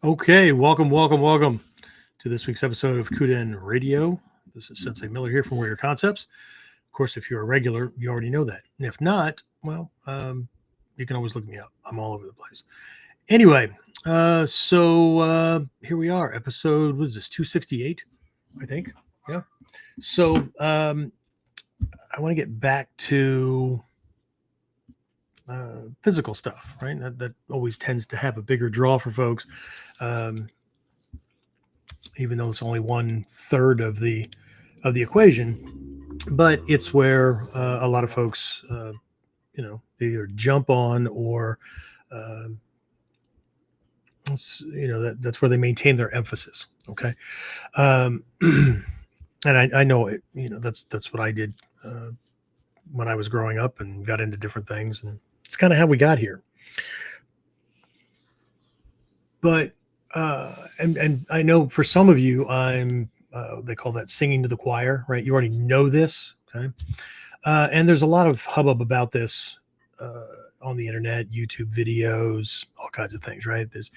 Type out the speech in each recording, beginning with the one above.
Okay, welcome to this week's episode of KUDEN Radio. This is Sensei Miller here from Warrior Concepts. Of course, if you're a regular, you already know that. And if not, well, you can always look me up. I'm all over the place. Anyway, here we are. Episode, what is this, 268, I think? Yeah. So I want to get back to physical stuff, right? That always tends to have a bigger draw for folks. Even though it's only 1/3 of the equation, but it's where a lot of folks, they either jump on or, that's where they maintain their emphasis. Okay, and I know it. That's what I did when I was growing up and got into different things, and it's kind of how we got here. But and I know for some of you, they call that singing to the choir, right? You already know this, okay? And there's a lot of hubbub about this on the internet, YouTube videos, all kinds of things, right? There's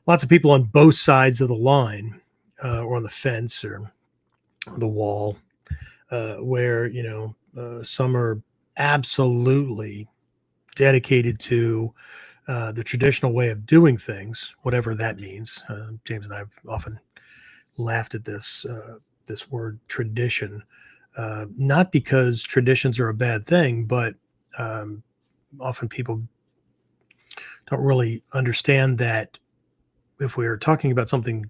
lots of people on both sides of the line, or on the fence or the wall, where some are absolutely dedicated to the traditional way of doing things, whatever that means. James and I have often laughed at this word tradition, not because traditions are a bad thing, but often people don't really understand that if we are talking about something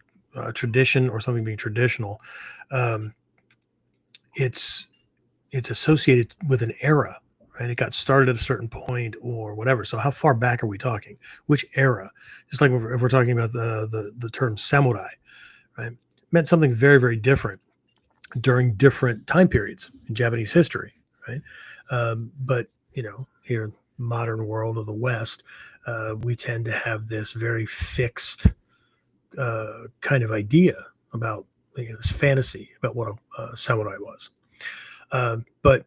tradition or something being traditional, it's associated with an era. Right, it got started at a certain point or whatever. So how far back are we talking? Which era? Just like if we're talking about the term samurai, right? It meant something very, very different during different time periods in Japanese history, right? But here in the modern world of the West, we tend to have this very fixed kind of idea about this fantasy about what a samurai was. But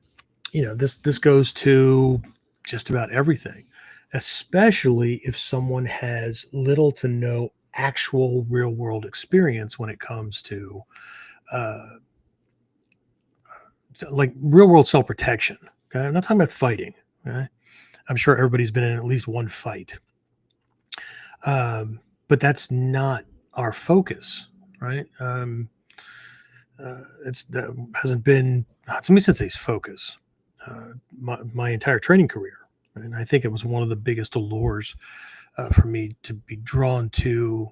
this goes to just about everything, especially if someone has little to no actual real world experience when it comes to like real world self-protection. Okay. I'm not talking about fighting. Okay? I'm sure everybody's been in at least one fight. But that's not our focus, right? That hasn't been Hatsumi Sensei's focus. My entire training career. And I think it was one of the biggest allures for me to be drawn to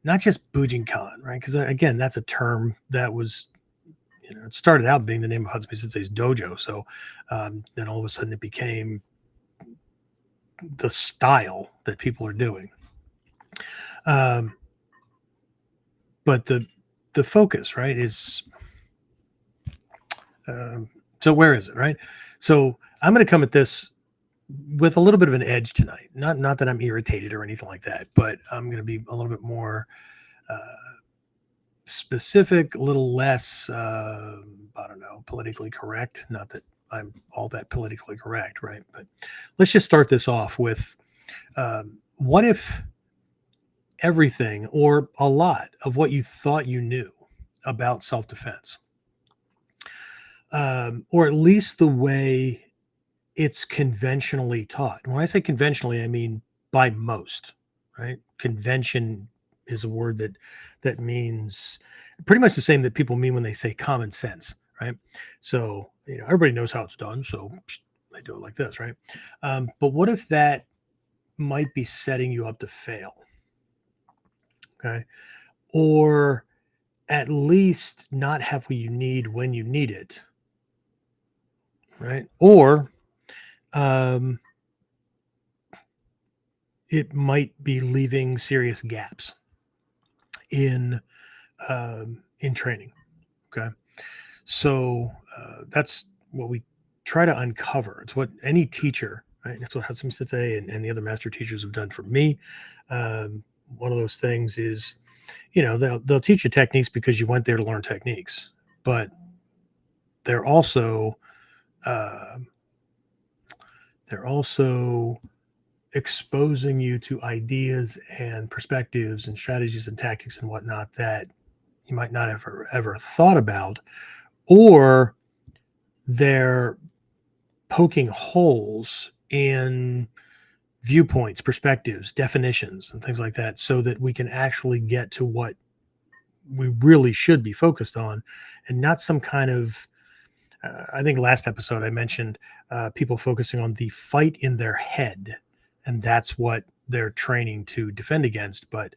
not just Bujinkan, right? Because again, that's a term that was, it started out being the name of Hatsumi Sensei's dojo. So then all of a sudden it became the style that people are doing. But the focus, right, is so where is it, right? So I'm going to come at this with a little bit of an edge tonight. Not that I'm irritated or anything like that, but I'm going to be a little bit more specific, a little less, politically correct. Not that I'm all that politically correct, right? But let's just start this off with what if everything or a lot of what you thought you knew about self-defense, or at least the way it's conventionally taught. When I say conventionally, I mean by most, right? Convention is a word that means pretty much the same that people mean when they say common sense, right? So, everybody knows how it's done, so they do it like this, right? But what if that might be setting you up to fail? Okay. Or at least not have what you need when you need it, right? Or it might be leaving serious gaps in training. Okay, so that's what we try to uncover. It's what any teacher, right? That's what Hatsumi Sensei and the other master teachers have done for me. One of those things is, they'll teach you techniques because you went there to learn techniques, but they're also exposing you to ideas and perspectives and strategies and tactics and whatnot that you might not have ever thought about, or they're poking holes in viewpoints, perspectives, definitions, and things like that, so that we can actually get to what we really should be focused on, and not some kind of I think last episode I mentioned people focusing on the fight in their head, and that's what they're training to defend against. But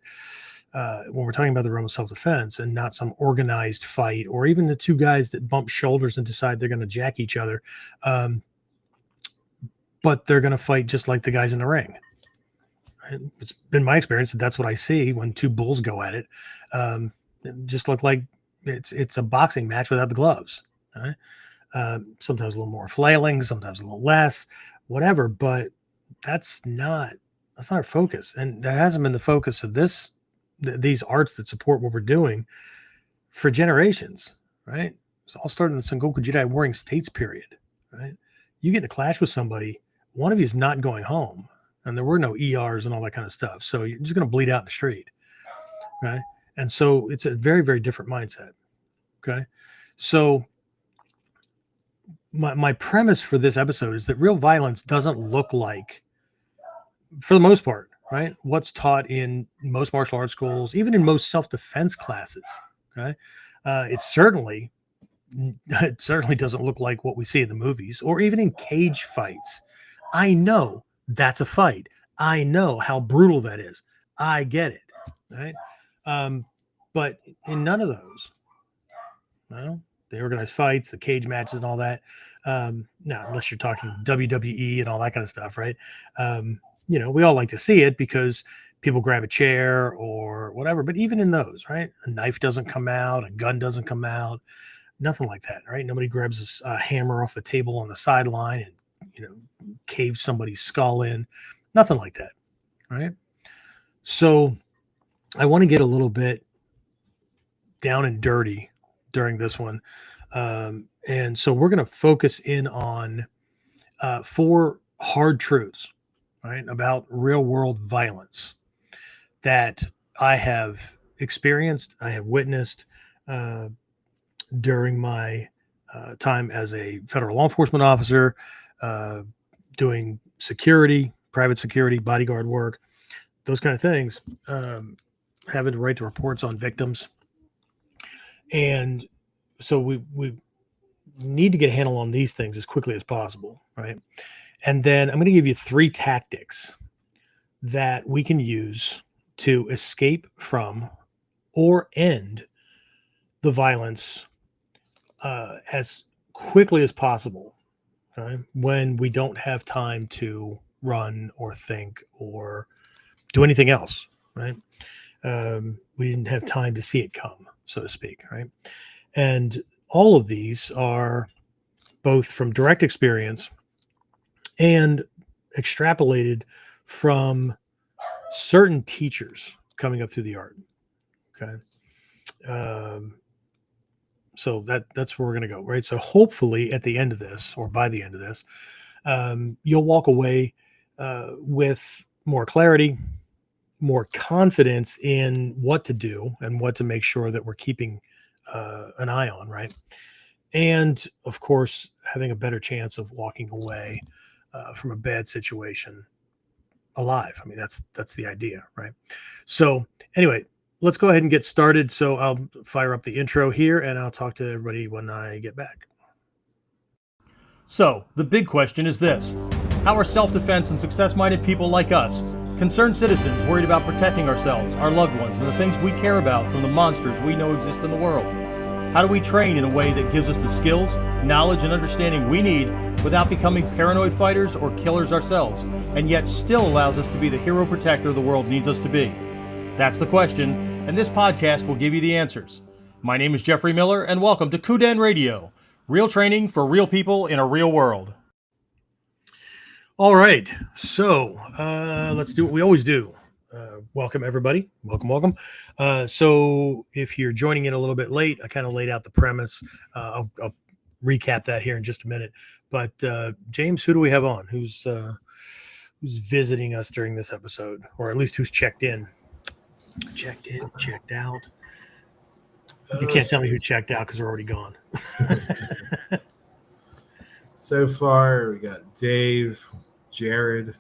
when we're talking about the realm of self-defense and not some organized fight, or even the two guys that bump shoulders and decide they're going to jack each other, but they're going to fight just like the guys in the ring. And it's been my experience that that's what I see when two bulls go at it. It just look like it's a boxing match without the gloves. Right? Sometimes a little more flailing, sometimes a little less, whatever. But that's not our focus, and that hasn't been the focus of these arts that support what we're doing for generations. Right? It's all started in the Sengoku Jidai Warring States period. Right? You get in a clash with somebody, one of you is not going home, and there were no ERs and all that kind of stuff. So you're just going to bleed out in the street. Right? And so it's a very, very different mindset. Okay. So my premise for this episode is that real violence doesn't look like, for the most part, right, what's taught in most martial arts schools, even in most self-defense classes. Okay. It certainly doesn't look like what we see in the movies or even in cage fights. I know that's a fight. I know how brutal that is. I get it. Right. But in none of those, no, the organized fights, the cage matches, and all that. Now, unless you're talking WWE and all that kind of stuff, right? We all like to see it because people grab a chair or whatever. But even in those, right, a knife doesn't come out, a gun doesn't come out, nothing like that, right? Nobody grabs a hammer off a table on the sideline and caves somebody's skull in, nothing like that, right? So I want to get a little bit down and dirty during this one. And so we're going to focus in on 4 hard truths, right, about real world violence that I have experienced, I have witnessed during my time as a federal law enforcement officer, doing security, private security, bodyguard work, those kind of things, having to write the reports on victims. And so we need to get a handle on these things as quickly as possible, right? And then I'm going to give you 3 tactics that we can use to escape from or end the violence as quickly as possible, okay? When we don't have time to run or think or do anything else, right? We didn't have time to see it come, so to speak, right? And all of these are both from direct experience and extrapolated from certain teachers coming up through the art. Okay. So that's where we're going to go, right? So hopefully at the end of this, or by the end of this, you'll walk away with more clarity, more confidence in what to do and what to make sure that we're keeping an eye on, right? And of course, having a better chance of walking away from a bad situation alive. I mean, that's the idea, right? So anyway, let's go ahead and get started. So I'll fire up the intro here and I'll talk to everybody when I get back. So the big question is this: how are self-defense and success-minded people like us, concerned citizens worried about protecting ourselves, our loved ones, and the things we care about from the monsters we know exist in the world? How do we train in a way that gives us the skills, knowledge, and understanding we need without becoming paranoid fighters or killers ourselves, and yet still allows us to be the hero protector the world needs us to be? That's the question, and this podcast will give you the answers. My name is Jeffrey Miller, and welcome to KUDEN Radio, real training for real people in a real world. All right, so let's do what we always do. Welcome, everybody. Welcome. So if you're joining in a little bit late, I kind of laid out the premise. I'll recap that here in just a minute. But James, who do we have on? Who's who's visiting us during this episode, or at least who's checked in, checked out. You can't tell me who checked out because they're already gone. So far, we got Dave, Jared,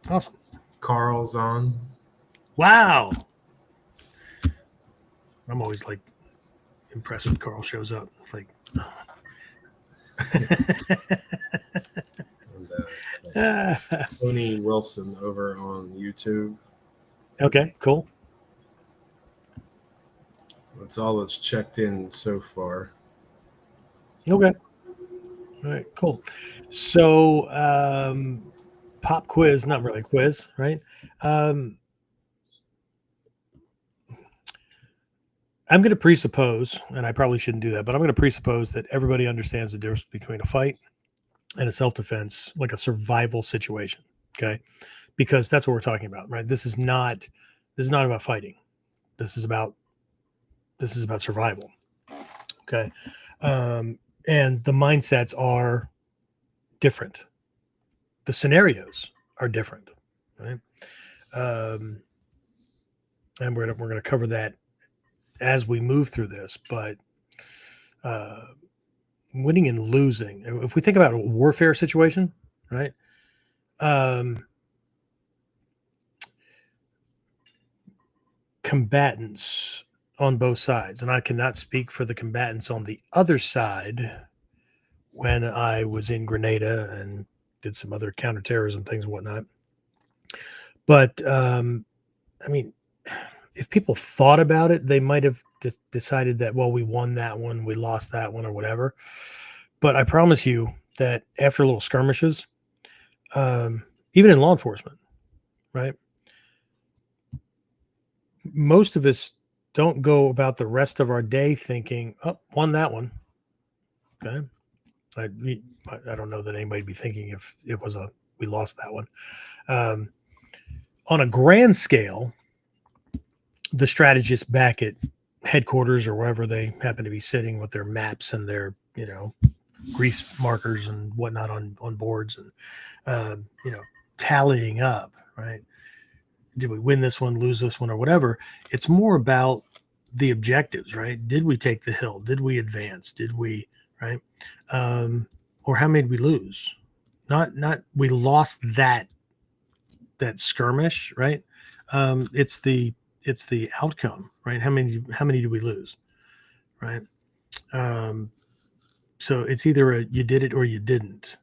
Awesome. Carl's on. Wow. I'm always like impressed when Carl shows up. It's like, And, Tony Wilson over on YouTube. okay, cool. That's all that's checked in so far. Okay. All right, cool. So, pop quiz, not really a quiz, right? I'm going to presuppose, and I probably shouldn't do that, but I'm going to presuppose that everybody understands the difference between a fight and a self-defense, like a survival situation. Okay. Because that's what we're talking about, right? This is not about fighting. This is about survival. Okay. And the mindsets are different. The scenarios are different, right? And we're going to cover that as we move through this, but winning and losing, if we think about a warfare situation, right? Combatants on both sides, and I cannot speak for the combatants on the other side when I was in Grenada and did some other counterterrorism things and whatnot. But I mean, if people thought about it, they might have decided that, well, we won that one, we lost that one, or whatever. But I promise you that after little skirmishes, even in law enforcement, right? Most of us don't go about the rest of our day thinking, oh, won that one. Okay. I don't know that anybody would be thinking if it was we lost that one. On a grand scale, the strategists back at headquarters or wherever they happen to be sitting with their maps and their, grease markers and whatnot on boards and, tallying up, right? Did we win this one, lose this one, or whatever? It's more about the objectives, right? Did we take the hill? Did we advance? Did we, right? Or how many did we lose? Not we lost that skirmish, right? It's the outcome, right? How many do we lose, right? So it's either you did it or you didn't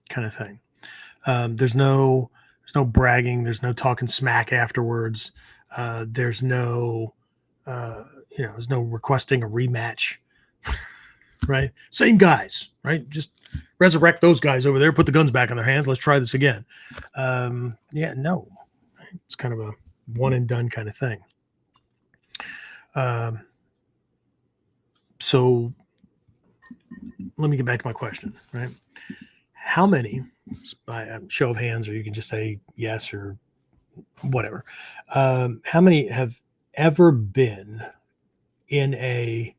kind of thing. There's no bragging. There's no talking smack afterwards. There's no requesting a rematch, right? Same guys, right? Just resurrect those guys over there, put the guns back in their hands. Let's try this again. No, it's kind of a one and done kind of thing. So let me get back to my question, right? How many, by a show of hands, or you can just say yes or whatever, how many have ever been in a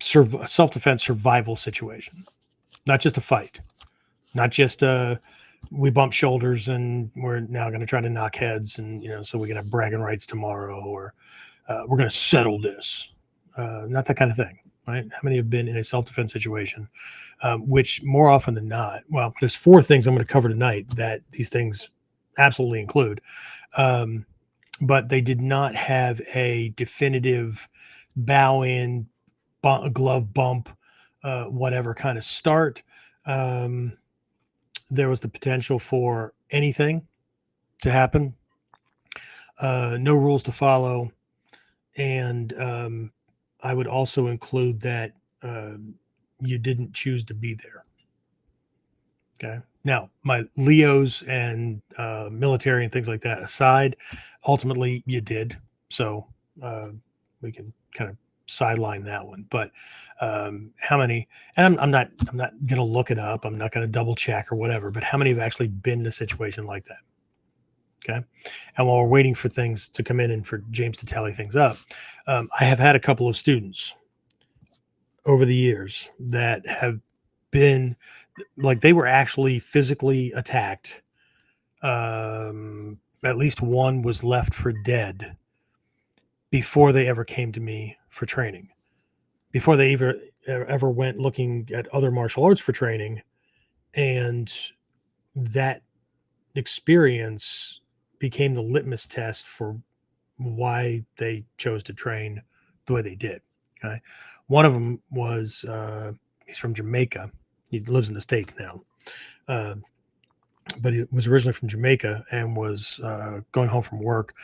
self-defense survival situation? Not just a fight, not just we bump shoulders and we're now going to try to knock heads and, so we can have bragging rights tomorrow, or we're going to settle this. Not that kind of thing, right? How many have been in a self-defense situation, which more often than not, well, there's 4 things I'm going to cover tonight that these things absolutely include. But they did not have a definitive bow in, glove bump, whatever kind of start. There was the potential for anything to happen, no rules to follow. And I would also include that you didn't choose to be there. Okay. Now, my Leos and military and things like that aside, ultimately you did. So we can kind of sideline that one. But how many? And I'm not going to look it up. I'm not going to double check or whatever. But how many have actually been in a situation like that? Okay. And while we're waiting for things to come in and for James to tally things up, I have had a couple of students over the years that have been like, they were actually physically attacked At least one was left for dead before they ever came to me for training, before they ever went looking at other martial arts for training. And that experience became the litmus test for why they chose to train the way they did. Okay. One of them was, he's from Jamaica. He lives in the States now. But he was originally from Jamaica and was going home from work,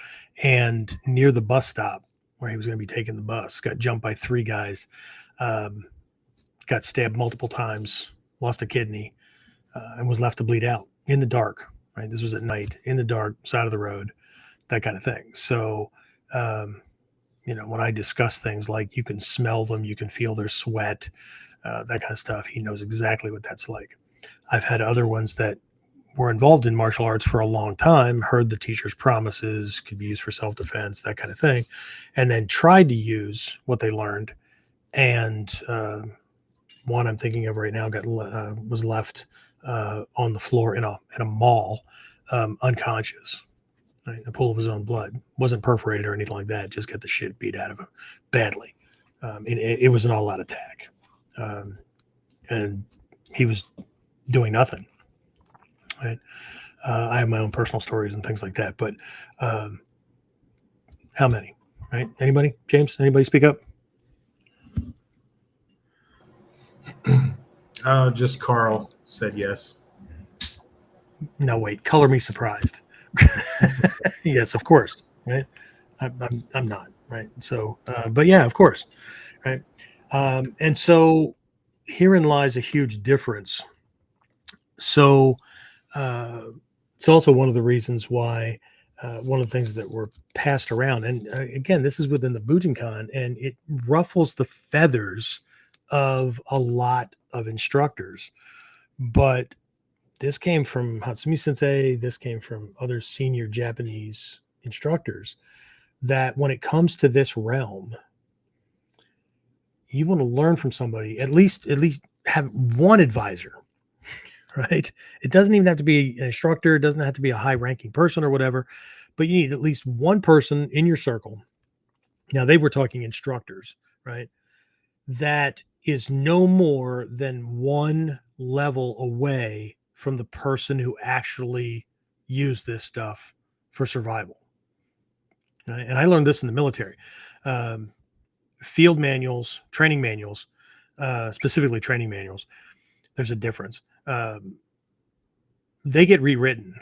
and near the bus stop where he was going to be taking the bus, got jumped by three guys, got stabbed multiple times, lost a kidney, and was left to bleed out in the dark. Right, this was at night, in the dark, side of the road, that kind of thing. So, when I discuss things like you can smell them, you can feel their sweat, that kind of stuff, he knows exactly what that's like. I've had other ones that were involved in martial arts for a long time, heard the teacher's promises, could be used for self-defense, that kind of thing, and then tried to use what they learned. And one I'm thinking of right now was left on the floor in a mall, unconscious, right? A pool of his own blood. Wasn't perforated or anything like that. Just got the shit beat out of him badly. It was an all-out attack, and he was doing nothing. Right. I have my own personal stories and things like that, but how many? Right? Anybody? James? Anybody speak up? Just Carl said yes. No, wait. Color me surprised. Yes, of course. Right. I'm not. Right. So, but yeah, of course. Right. And so herein lies a huge difference. So, it's also one of the reasons why one of the things that were passed around, and again, this is within the Bujinkan, and it ruffles the feathers of a lot of instructors. But this came from Hatsumi Sensei, this came from other senior Japanese instructors, that when it comes to this realm, you want to learn from somebody, at least have one advisor. Right? It doesn't even have to be an instructor. It doesn't have to be a high-ranking person or whatever, but you need at least one person in your circle. Now, they were talking instructors, right? That is no more than one level away from the person who actually used this stuff for survival. Right? And I learned this in the military. Field manuals, training manuals, specifically training manuals, there's a difference. They get rewritten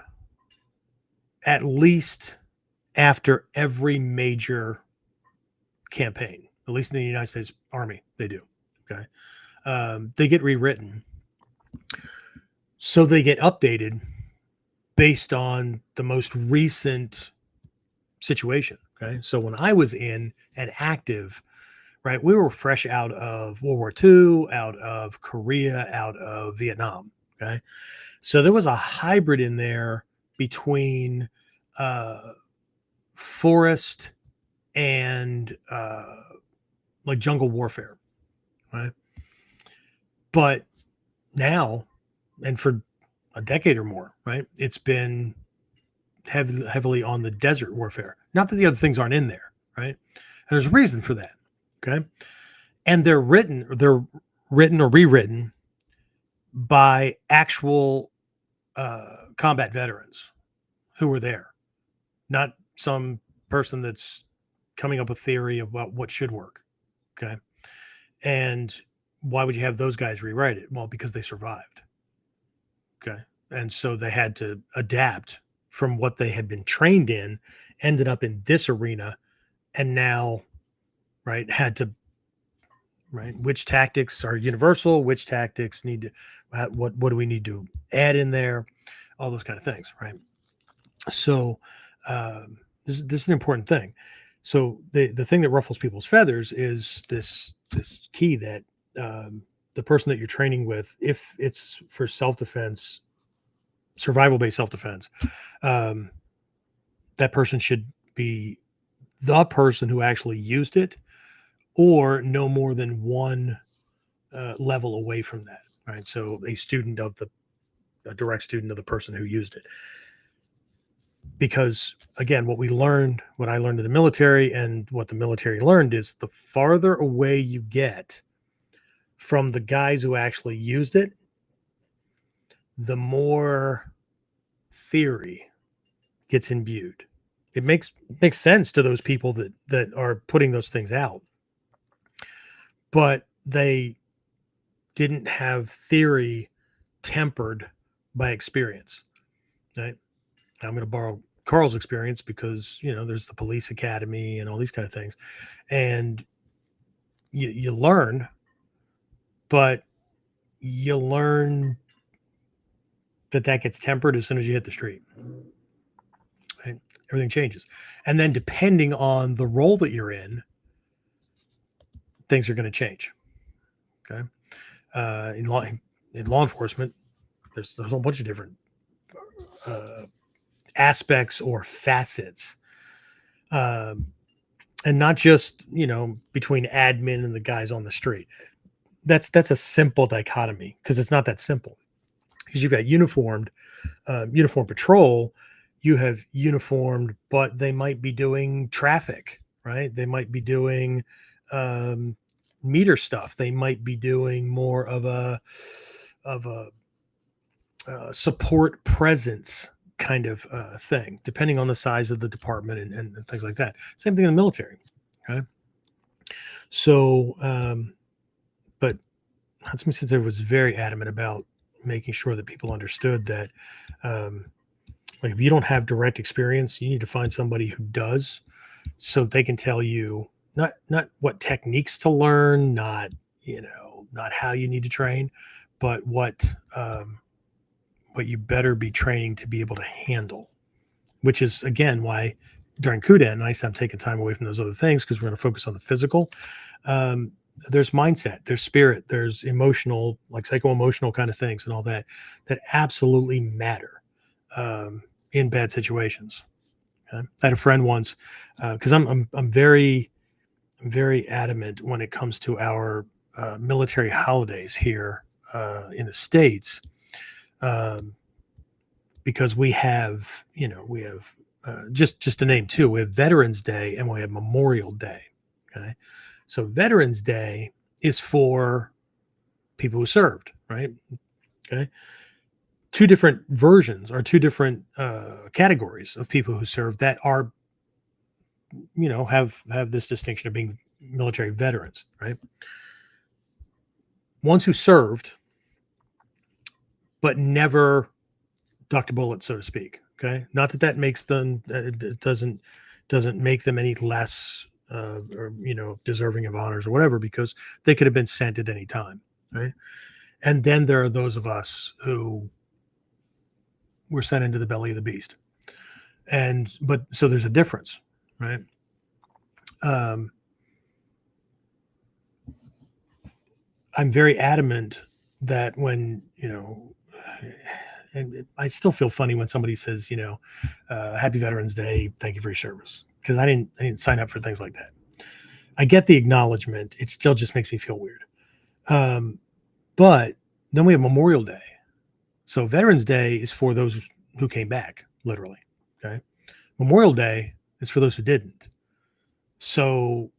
at least after every major campaign, at least in the United States Army, they do. Okay. They get rewritten. So they get updated based on the most recent situation. Okay. So when I was in and active, right, we were fresh out of World War II, out of Korea, out of Vietnam. Okay. So there was a hybrid in there between forest and like jungle warfare. Right. But now, and for a decade or more, right, it's been heavily on the desert warfare. Not that the other things aren't in there, right? And there's a reason for that. Okay. And they're written or rewritten by actual combat veterans who were there, not some person that's coming up with theory about what should work. Okay. And why would you have those guys rewrite it? Well, because they survived. Okay. And so they had to adapt from what they had been trained in, ended up in this arena, and now, right, had to, right, which tactics are universal, which tactics need to, what do we need to add in there, all those kind of things, right? So this is an important thing. So the thing that ruffles people's feathers is this key that the person that you're training with, if it's for self-defense, survival-based self-defense, that person should be the person who actually used it, or no more than one level away from that, right? So a direct student of the person who used it. because again, what I learned in the military and what the military learned is the farther away you get from the guys who actually used it, the more theory gets imbued. It makes sense to those people that are putting those things out, but they didn't have theory tempered by experience. Right? I'm going to borrow Carl's experience because there's the police academy and all these kind of things, and you learn, but you learn that gets tempered as soon as you hit the street. Right? Everything changes, and then depending on the role that you're in, things are going to change. Okay, in law enforcement, there's a whole bunch of different aspects or facets, and not just between admin and the guys on the street. That's a simple dichotomy because it's not that simple. Because you've got uniform patrol, you have uniformed, but they might be doing traffic, right? They might be doing meter stuff. They might be doing more of a support presence kind of thing, depending on the size of the department and things like that. Same thing in the military. Okay. So, but Hudson Sinclair was very adamant about making sure that people understood that, like, if you don't have direct experience, you need to find somebody who does, so they can tell you not what techniques to learn, not how you need to train, but what you better be training to be able to handle, which is again why during KUDEN, I said I'm taking time away from those other things because we're going to focus on the physical. There's mindset, there's spirit, there's emotional, like psycho-emotional kind of things and all that absolutely matter in bad situations. Okay? I had a friend once because I'm very adamant when it comes to our military holidays here in the States. Because we have just to name two, we have Veterans Day and we have Memorial Day. Okay. So Veterans Day is for people who served, right? Okay. Two different versions or two different categories of people who served that are, have this distinction of being military veterans, right? Ones who served, but never ducked a bullet, so to speak. Okay. Not that makes them, it doesn't make them any less or deserving of honors or whatever, because they could have been sent at any time, right? And then there are those of us who were sent into the belly of the beast, but so there's a difference, right? I'm very adamant that when and I still feel funny when somebody says Happy Veterans Day, thank you for your service, because I didn't sign up for things like that. I get the acknowledgement. It still just makes me feel weird. But then we have Memorial Day. So Veterans Day is for those who came back, literally. Okay. Memorial Day is for those who didn't. So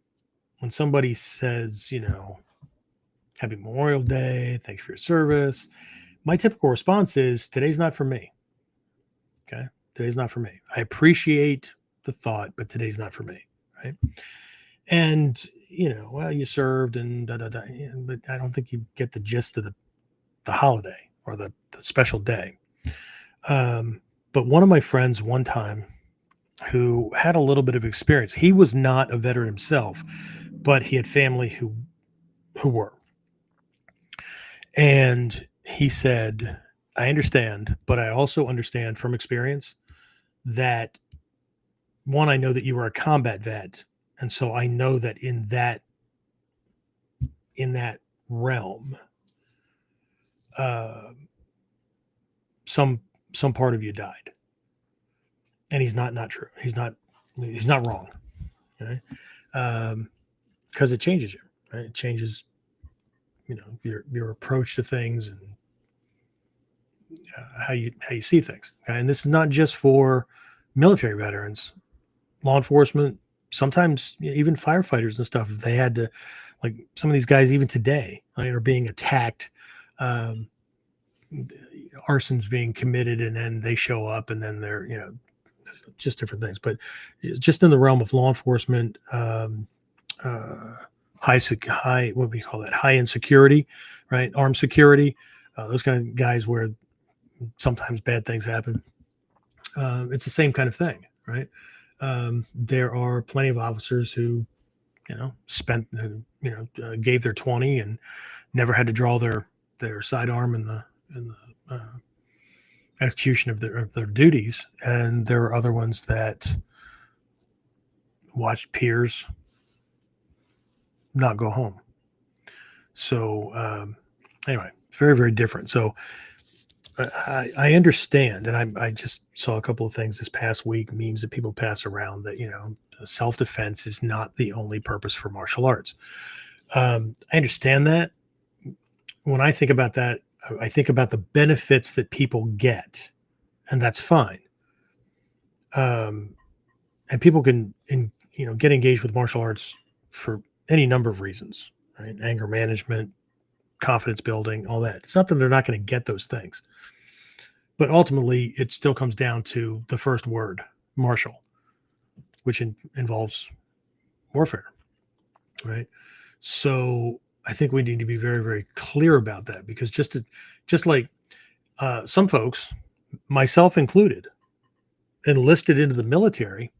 when somebody says, Happy Memorial Day, thanks for your service, my typical response is, today's not for me. Okay. Today's not for me. I appreciate the thought, but today's not for me. Right. And, well, you served and but I don't think you get the gist of the holiday or the special day. But one of my friends one time who had a little bit of experience, he was not a veteran himself, but he had family who were. And he said, I understand, but I also understand from experience that, one, I know that you were a combat vet. And so I know that in that realm, some part of you died. And he's not true. He's not wrong. Okay? Because it changes you, right? It changes, your approach to things and how you see things. Okay? And this is not just for military veterans, law enforcement, sometimes even firefighters and stuff. If they had to, like some of these guys, even today, right, are being attacked. Arson's being committed, and then they show up, and then they're, just different things. But just in the realm of law enforcement, high, what do we call that? High end security, right? Armed security, those kind of guys where sometimes bad things happen. It's the same kind of thing, right? There are plenty of officers who, gave their 20 and never had to draw their sidearm in the execution of their duties, and there are other ones that watched peers not go home. So anyway, very, very different. So I understand, and I just saw a couple of things this past week, memes that people pass around that, self-defense is not the only purpose for martial arts. I understand that. When I think about that, I think about the benefits that people get, and that's fine. And people can, get engaged with martial arts for any number of reasons, right? Anger management, confidence building, all that. It's not that they're not going to get those things, but ultimately it still comes down to the first word, martial, which involves warfare, right? So I think we need to be very, very clear about that, because just like some folks, myself included, enlisted into the military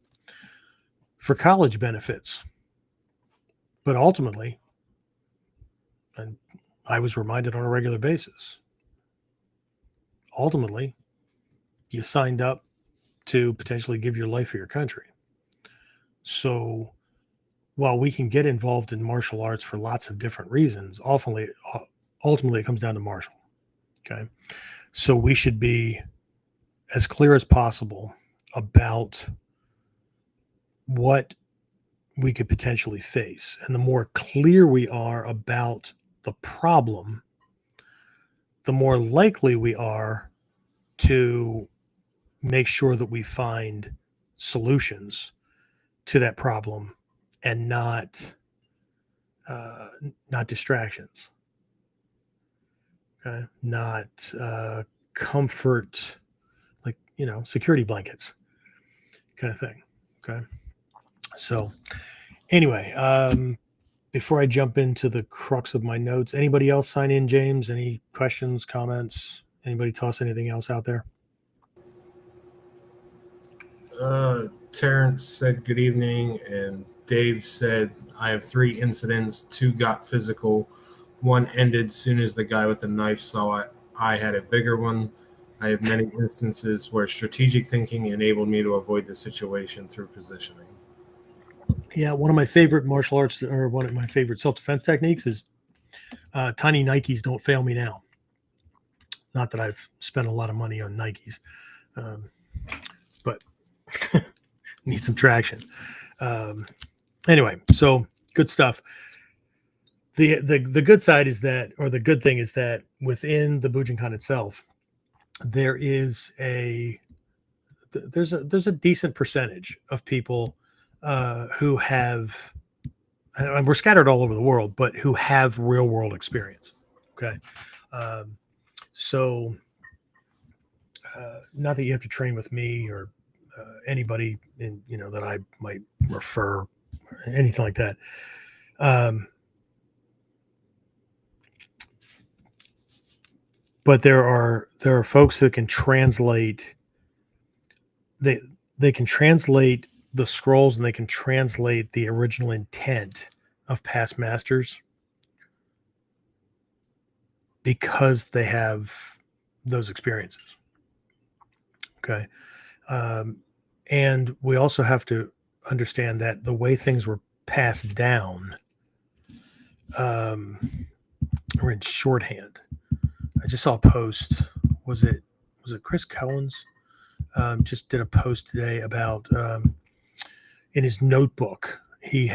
for college benefits. But ultimately, and I was reminded on a regular basis, ultimately, you signed up to potentially give your life for your country. So while we can get involved in martial arts for lots of different reasons, ultimately it comes down to martial. Okay. So we should be as clear as possible about what we could potentially face. And the more clear we are about the problem, the more likely we are to make sure that we find solutions to that problem and not distractions. Okay? Not comfort, like, security blankets kind of thing. Okay. So anyway, before I jump into the crux of my notes, anybody else sign in, James? Any questions, comments? Anybody toss anything else out there? Terrence said good evening, and Dave said, I have 3 incidents. 2 got physical. 1 ended soon as the guy with the knife saw it. I had a bigger one. I have many instances where strategic thinking enabled me to avoid the situation through positioning. Yeah, one of my favorite martial arts, or one of my favorite self-defense techniques, is tiny Nikes don't fail me now. Not that I've spent a lot of money on Nikes, but need some traction. Anyway, so good stuff. The good side is that, or the good thing is that within the Bujinkan itself, there's a decent percentage of people who have, and we're scattered all over the world, but who have real world experience. Okay. So not that you have to train with me or anybody in, that I might refer or anything like that. But there are folks that can translate. They can translate the scrolls, and they can translate the original intent of past masters because they have those experiences. Okay. And we also have to understand that the way things were passed down are in shorthand. I just saw a post. Was it Chris Collins? Just did a post today about in his notebook. He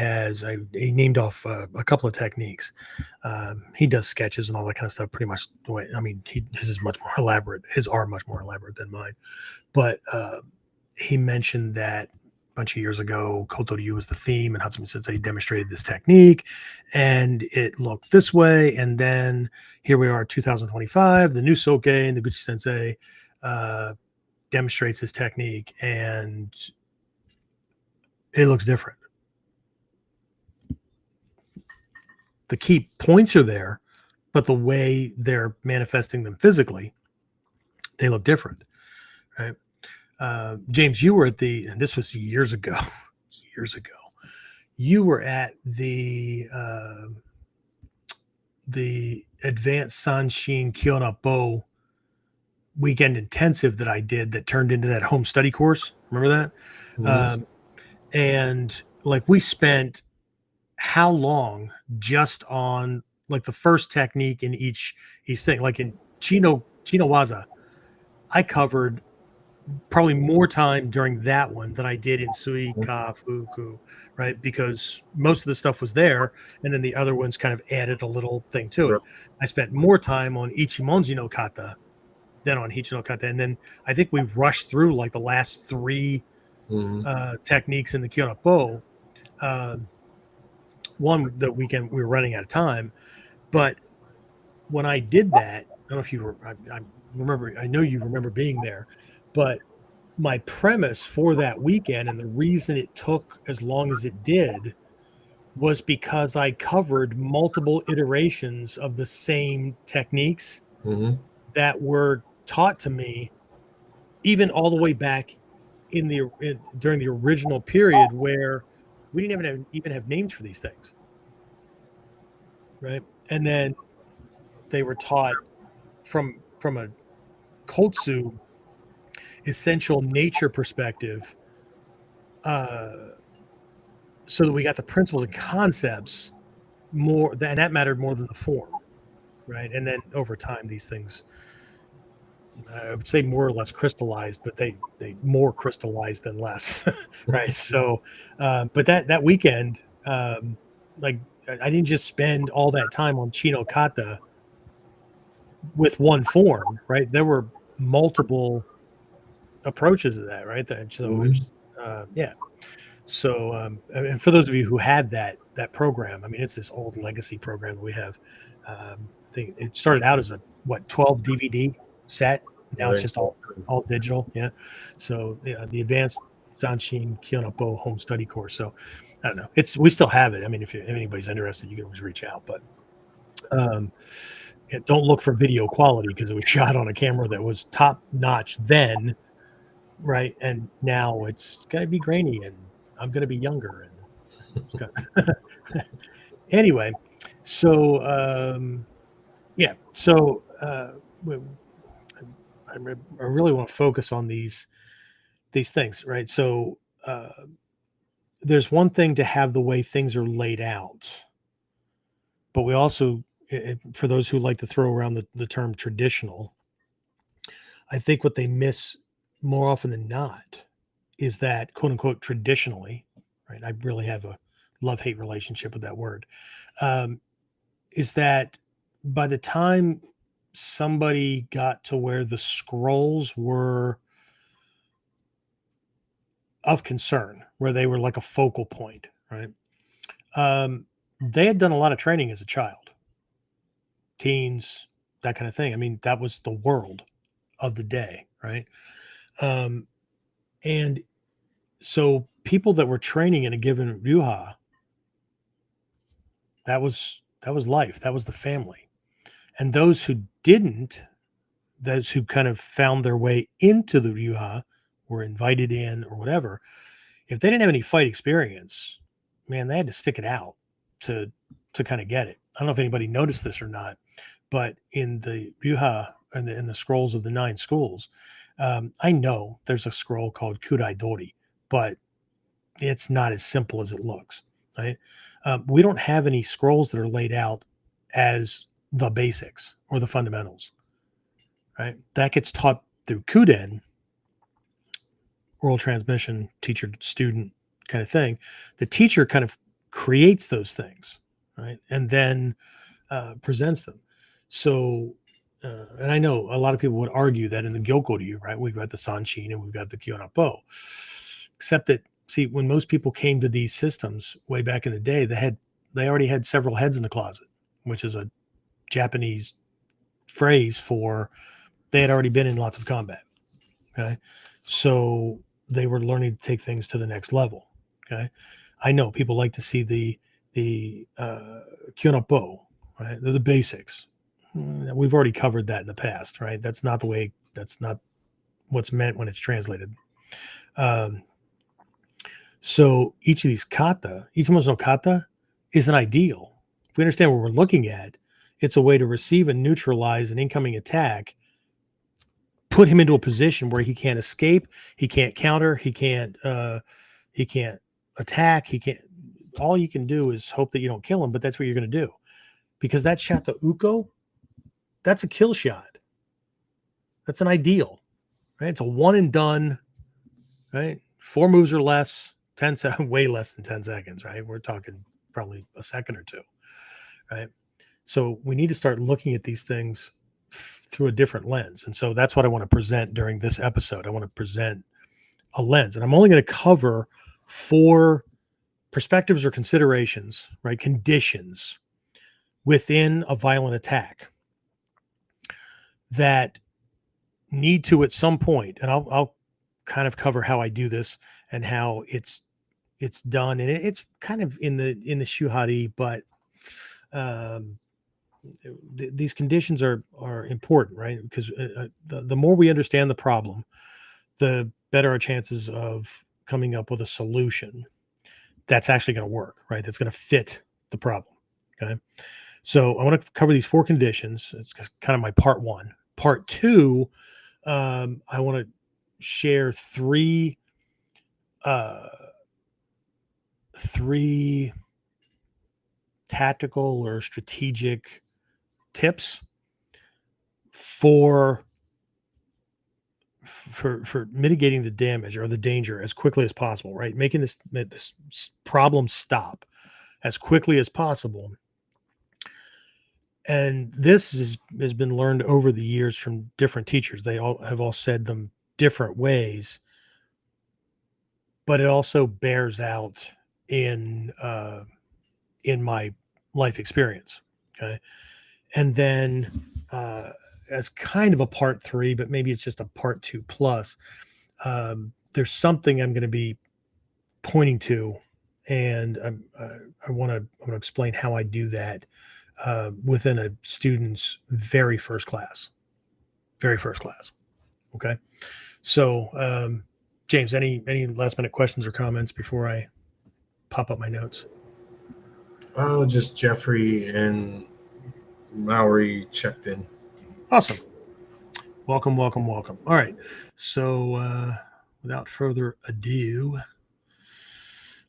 named off a couple of techniques. He does sketches and all that kind of stuff pretty much the way. I mean, his is much more elaborate. His are much more elaborate than mine. But he mentioned that a bunch of years ago, Koto Ryu was the theme, and Hatsumi Sensei demonstrated this technique, and it looked this way. And then here we are, 2025, the new Soke and the Gucci Sensei demonstrates this technique, and it looks different. The key points are there, but the way they're manifesting them physically, they look different, right? James, you were at and this was years ago, you were at the advanced Sanshin Kyonapo weekend intensive that I did that turned into that home study course. Remember that? And like we spent how long just on like the first technique in each thing, like in Chino Waza, I covered probably more time during that one than I did in Sui Ka Fuku, right? Because most of the stuff was there, and then the other ones kind of added a little thing to it. I spent more time on Ichimonji no Kata than on Hichi no Kata, and then I think we rushed through like the last three techniques in the Kyonapo. One the weekend we were running out of time, but when I did that, I don't know if you were. I remember. I know you remember being there, but my premise for that weekend and the reason it took as long as it did was because I covered multiple iterations of the same techniques that were taught to me, even all the way back during the original period where we didn't even have names for these things, right? And then they were taught from a Kotsu essential nature perspective, so that we got the principles and concepts more, and that mattered more than the form, right? And then over time, these things, I would say more or less crystallized, but they more crystallized than less, right? So, but that weekend, like I didn't just spend all that time on Chino Kata with one form, right? There were multiple approaches to that, right? So it was, yeah. So, and for those of you who had that program, I mean, it's this old legacy program that we have. I think it started out as a 12 DVD set. Now it's just all digital. Yeah. So yeah, the advanced Zanshin Kyonapo home study course. So I don't know. We still have it. I mean, if anybody's interested, you can always reach out. But don't look for video quality because it was shot on a camera that was top notch then, right? And now it's gonna be grainy, and I'm gonna be younger. And anyway, so yeah. So I really want to focus on these things, right? So there's one thing to have the way things are laid out, but we also, for those who like to throw around the term traditional, I think what they miss more often than not is that, quote unquote, traditionally, right? I really have a love-hate relationship with that word. Is that by the time somebody got to where the scrolls were of concern, where they were like a focal point, right? They had done a lot of training as a child, teens, that kind of thing. I mean, that was the world of the day, right? And so people that were training in a given ryuha, that was life. That was the family. And those who didn't, those who kind of found their way into the ryuha, were invited in or whatever, if they didn't have any fight experience, man, they had to stick it out to kind of get it. I don't know if anybody noticed this or not, but in the ryuha and in the scrolls of the 9 schools, I know there's a scroll called Kudai Dori, but it's not as simple as it looks, right? We don't have any scrolls that are laid out as the basics or the fundamentals, right? That gets taught through KUDEN, oral transmission, teacher student kind of thing. The teacher kind of creates those things, right? And then presents them. So and I know a lot of people would argue that in the Gyokuryu, right, we've got the Sanshin and we've got the Kyonapo, except that, see, when most people came to these systems way back in the day, they already had several heads in the closet, which is a Japanese phrase for they had already been in lots of combat. Okay. So they were learning to take things to the next level. Okay. I know people like to see the Kyonapo, right? They're the basics. We've already covered that in the past, right? That's not what's meant when it's translated. So each of these kata, each no kata is an ideal. If we understand what we're looking at, it's a way to receive and neutralize an incoming attack, put him into a position where he can't escape, he can't counter, he can't attack, he can't. All you can do is hope that you don't kill him, but that's what you're going to do, because that shata uko, that's a kill shot. That's an ideal, right? It's a one and done, right? 4 moves or less, 10 seconds, way less than 10 seconds, right? We're talking probably a second or two, right? So we need to start looking at these things through a different lens. And so that's what I want to present during this episode. I want to present a lens, and I'm only going to cover 4 perspectives or considerations, right? Conditions within a violent attack that need to, at some point, and I'll kind of cover how I do this and how it's done, and it's kind of in the shuhari, but these conditions are important, right? Because the more we understand the problem, the better our chances of coming up with a solution that's actually going to work, right? That's going to fit the problem. Okay. So I want to cover these 4 conditions. It's kind of my part 1. Part 2, I want to share 3 tactical or strategic tips for mitigating the damage or the danger as quickly as possible, right? Making this problem stop as quickly as possible. And this has been learned over the years from different teachers. They all have said them different ways, but it also bears out in my life experience. Okay. And then as kind of a part 3, but maybe it's just a part 2 plus, there's something I'm going to be pointing to, and I want to explain how I do that within a student's very first class. Okay. So, James, any last minute questions or comments before I pop up my notes? Oh, just Jeffrey and Lowry checked in. Awesome. Welcome. All right. So without further ado,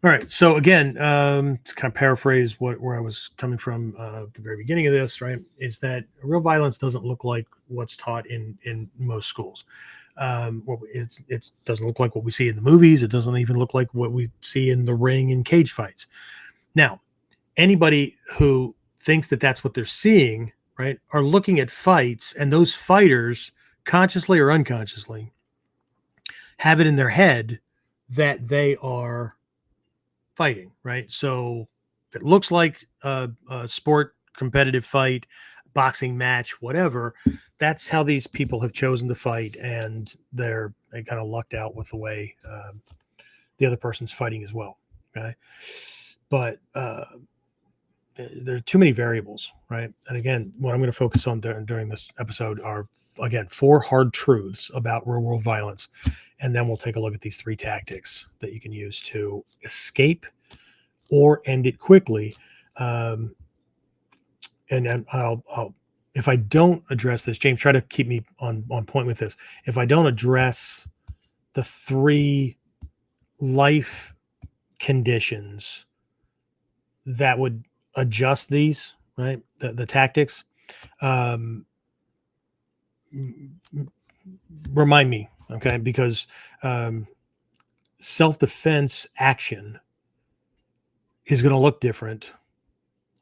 all right. So again, to kind of paraphrase where I was coming from at the very beginning of this, right, is that real violence doesn't look like what's taught in most schools. It doesn't look like what we see in the movies. It doesn't even look like what we see in the ring and cage fights. Now, anybody who thinks that that's what they're seeing, right, are looking at fights, and those fighters, consciously or unconsciously, have it in their head that they are fighting, right? So if it looks like a sport, competitive fight, boxing match, whatever, that's how these people have chosen to fight, and they kind of lucked out with the way the other person's fighting as well. Okay, but there are too many variables, right? And again, what I'm going to focus on during this episode are, again, 4 hard truths about real world violence. And then we'll take a look at these 3 tactics that you can use to escape or end it quickly. And then I'll, if I don't address this, James, try to keep me on point with this. If I don't address the 3 life conditions that would adjust these, right, the tactics, remind me, okay, because self-defense action is going to look different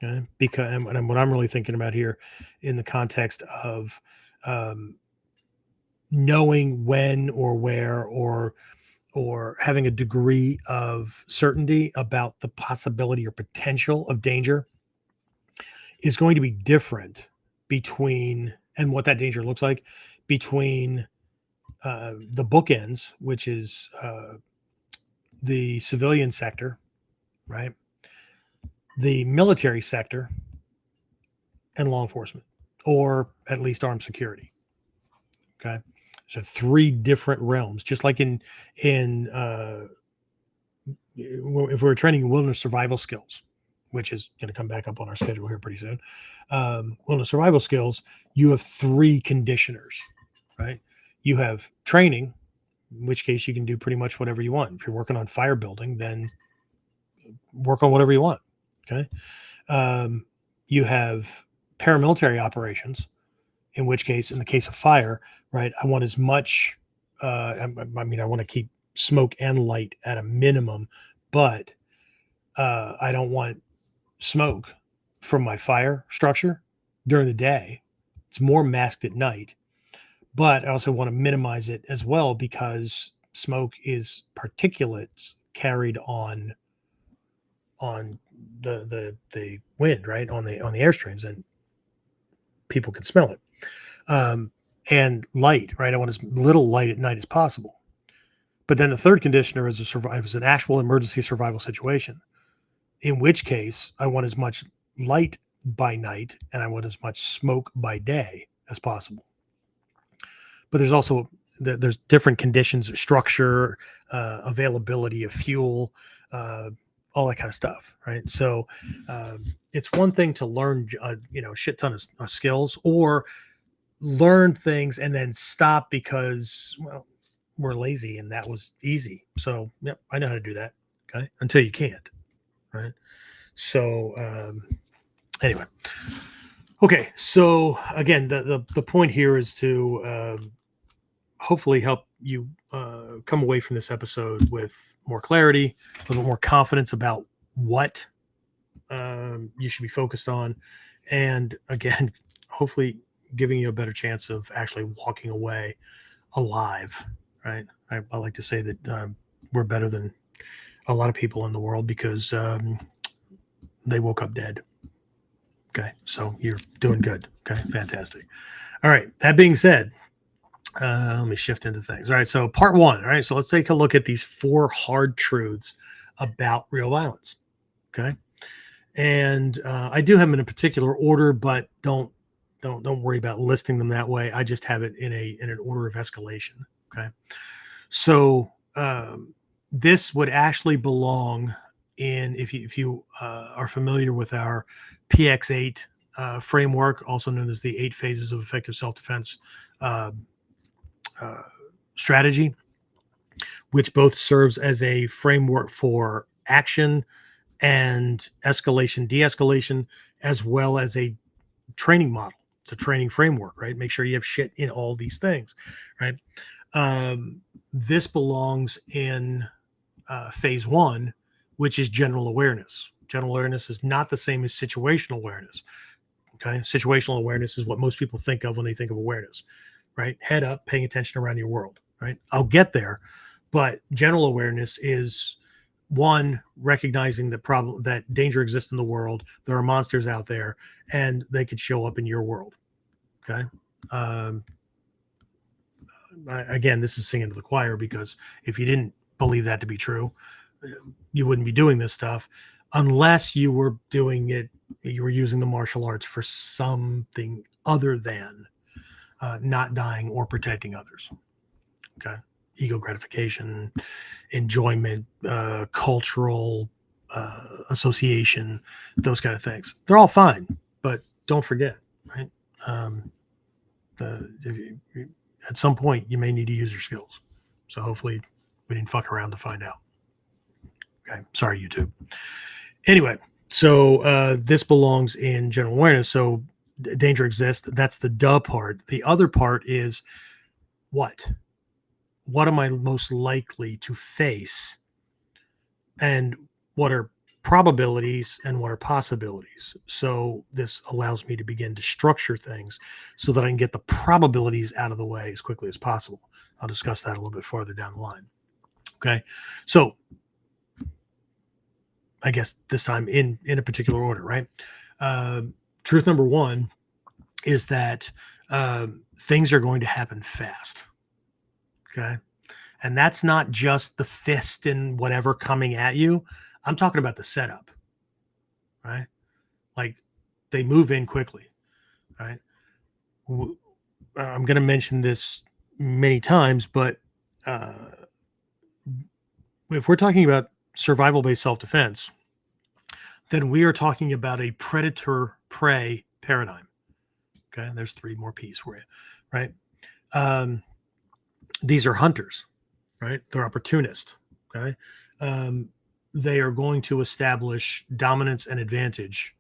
Okay, because and what I'm really thinking about here, in the context of um, knowing when or where or having a degree of certainty about the possibility or potential of danger, is going to be different between, and what that danger looks like, between the bookends, which is the civilian sector, right, the military sector, and law enforcement, or at least armed security. Okay, so three different realms, just like in if we're training wilderness survival skills, which is going to come back up on our schedule here pretty soon. Wilderness survival skills, you have three conditioners, right? You have training, in which case you can do pretty much whatever you want. If you're working on fire building, then work on whatever you want. Okay. You have paramilitary operations, in which case, in the case of fire, right, I want as much, I mean, I want to keep smoke and light at a minimum, but I don't want smoke from my fire structure during the day. It's more masked at night, but I also want to minimize it as well, because smoke is particulates carried on the wind, right, on the airstreams, and people can smell it. And light, right? I want as little light at night as possible. But then the third conditioner is an actual emergency survival situation, in which case I want as much light by night and I want as much smoke by day as possible. But there's also there's different conditions of structure, availability of fuel, all that kind of stuff, right? So it's one thing to learn, a shit ton of skills, or learn things and then stop because, well, we're lazy and that was easy. So, yep, I know how to do that. Okay, until you can't, right? So, anyway, okay. So again, the point here is to hopefully help you come away from this episode with more clarity, a little more confidence about what you should be focused on, and again, hopefully giving you a better chance of actually walking away alive, right? I like to say that we're better than a lot of people in the world because they woke up dead. Okay, so you're doing good. Okay, fantastic. All right, that being said, let me shift into things. All right, so part one. All right, so let's take a look at these 4 hard truths about real violence. Okay, and I do have them in a particular order, but don't worry about listing them that way. I just have it in an order of escalation. Okay, so this would actually belong in, if you are familiar with our PX8 framework, also known as the 8 phases of effective self-defense strategy, which both serves as a framework for action and escalation, de-escalation, as well as a training model. It's a training framework, right? Make sure you have shit in all these things, right? This belongs in phase 1, which is general awareness. General awareness is not the same as situational awareness. Okay, situational awareness is what most people think of when they think of awareness, right? Head up, paying attention around your world, right? I'll get there, but general awareness is, one, recognizing that danger exists in the world. There are monsters out there, and they could show up in your world. Okay. Again, this is singing to the choir, because if you didn't believe that to be true, you wouldn't be doing this stuff unless you were doing it. You were using the martial arts for something other than not dying or protecting others. Okay. Ego gratification, enjoyment, cultural association, those kind of things. They're all fine, but don't forget, right? At some point, you may need to use your skills. So hopefully we didn't fuck around to find out. Okay. Sorry, YouTube. Anyway, so this belongs in general awareness. So danger exists. That's the duh part. The other part is what? What am I most likely to face? And what are probabilities and what are possibilities. So this allows me to begin to structure things so that I can get the probabilities out of the way as quickly as possible. I'll discuss that a little bit farther down the line. Okay. So I guess this time in a particular order, right? Truth number one is that things are going to happen fast. Okay. And that's not just the fist and whatever coming at you. I'm talking about the setup, right? Like they move in quickly, right? I'm going to mention this many times, but if we're talking about survival-based self-defense, then we are talking about a predator-prey paradigm. Okay, there's 3 more P's for you, right? These are hunters, right? They're opportunists. Okay, they are going to establish dominance and advantage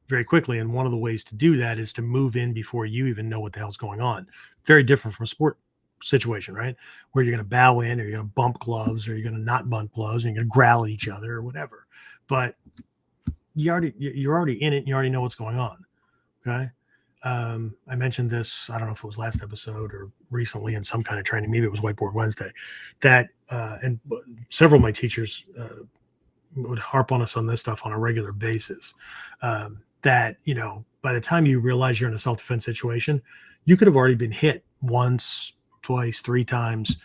very quickly, and one of the ways to do that is to move in before you even know what the hell's going on. Very different from a sport situation, right? Where you're going to bow in, or you're going to bump gloves, or you're going to not bump gloves, and you're going to growl at each other or whatever. But you're already in it. And you already know what's going on. Okay. I mentioned this, I don't know if it was last episode or recently in some kind of training, maybe it was Whiteboard Wednesday, that and several of my teachers would harp on us on this stuff on a regular basis. That, you know, by the time you realize you're in a self-defense situation, you could have already been hit once, twice, 3 times,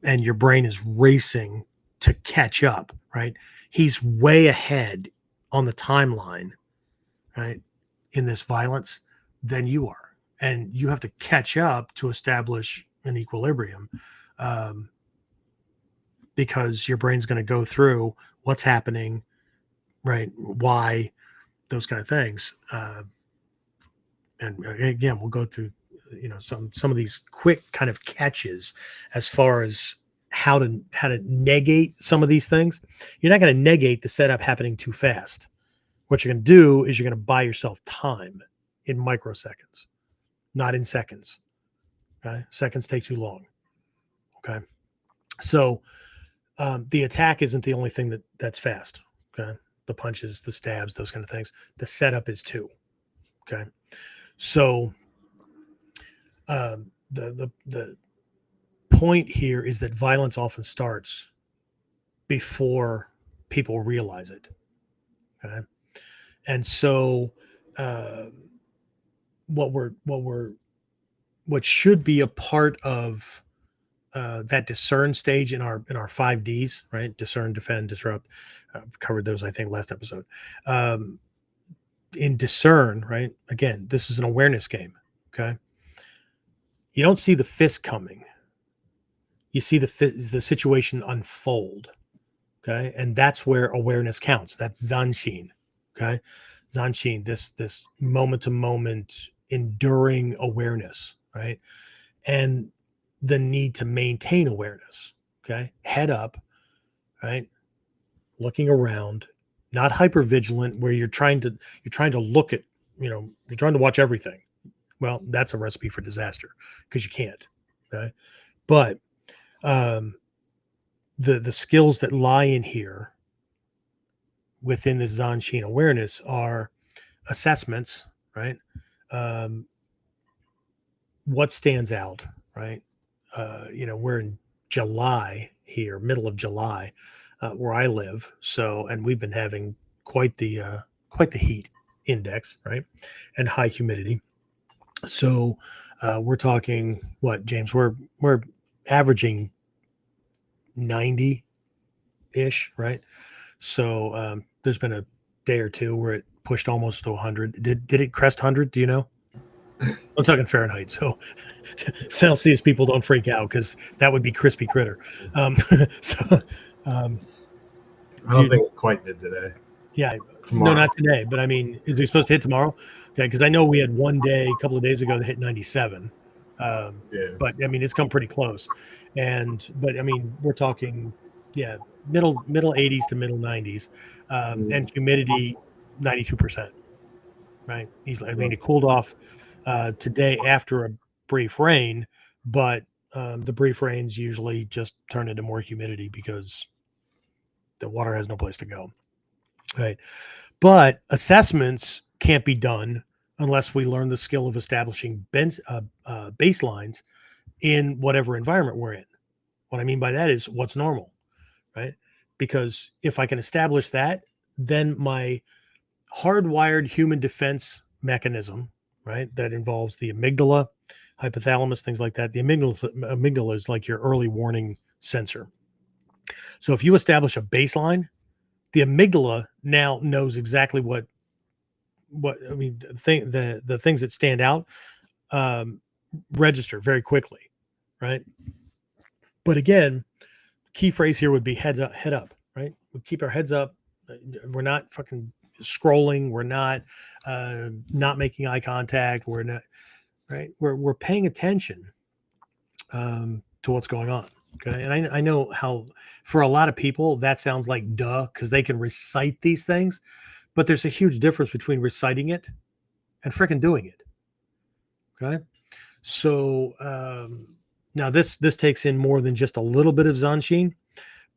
and your brain is racing to catch up, right? He's way ahead on the timeline, right, in this violence than you are. And you have to catch up to establish an equilibrium, because your brain's going to go through what's happening, right? Why, those kind of things. And again, we'll go through, you know, some of these quick kind of catches as far as how to negate some of these things. You're not going to negate the setup happening too fast. What you're going to do is you're going to buy yourself time in microseconds, not in seconds. Okay, seconds take too long. Okay, so the attack isn't the only thing that's fast. Okay, the punches, the stabs, those kind of things. The setup is too. Okay, so the point here is that violence often starts before people realize it. Okay, and so what should be a part of that discern stage in our 5Ds, right? Discern, defend, disrupt. I've covered those, I think, last episode. In discern, right? Again, this is an awareness game. Okay, you don't see the fist coming. You see the situation unfold. Okay, and that's where awareness counts. That's Zanshin. Okay, Zanshin, this moment to moment enduring awareness, right? And the need to maintain awareness. Okay, head up, right? Looking around, not hyper vigilant, where you're trying to look at, you know, you're trying to watch everything. Well, that's a recipe for disaster because you can't. Okay, but the skills that lie in here within this Zanshin awareness are assessments, right? What stands out, right? You know, we're in July here, middle of July, where I live. So, and we've been having quite the heat index, right? And high humidity. So, we're talking what, James? We're averaging 90-ish, right? So, there's been a day or two where it pushed almost to 100. Did it crest 100? Do you know? I'm talking Fahrenheit, so Celsius people don't freak out because that would be crispy critter. So, I don't think it quite did today. Yeah, Tomorrow. no, not today. But I mean, is it supposed to hit tomorrow? Okay, because I know we had one day, a couple of days ago, that hit 97. Yeah. But I mean, it's come pretty close. But I mean, we're talking, yeah, middle 80s to middle 90s, and humidity 92%. Right? I mean, it cooled off today after a brief rain, but the brief rains usually just turn into more humidity because the water has no place to go. right? But assessments can't be done unless we learn the skill of establishing baselines in whatever environment we're in. What I mean by that is what's normal, right? Because if I can establish that, then my hardwired human defense mechanism, that involves the amygdala, hypothalamus, things like that. The amygdala is like your early warning sensor. So if you establish a baseline, the amygdala now knows exactly what the things that stand out um, register very quickly, right? But again, key phrase here would be head up, right? We keep our heads up. We're not fucking scrolling. We're not making eye contact. We're not, right. We're paying attention to what's going on. Okay. And I know how for a lot of people that sounds like duh, because they can recite these things, but there's a huge difference between reciting it and freaking doing it. Okay. So now this takes in more than just a little bit of Zanshin,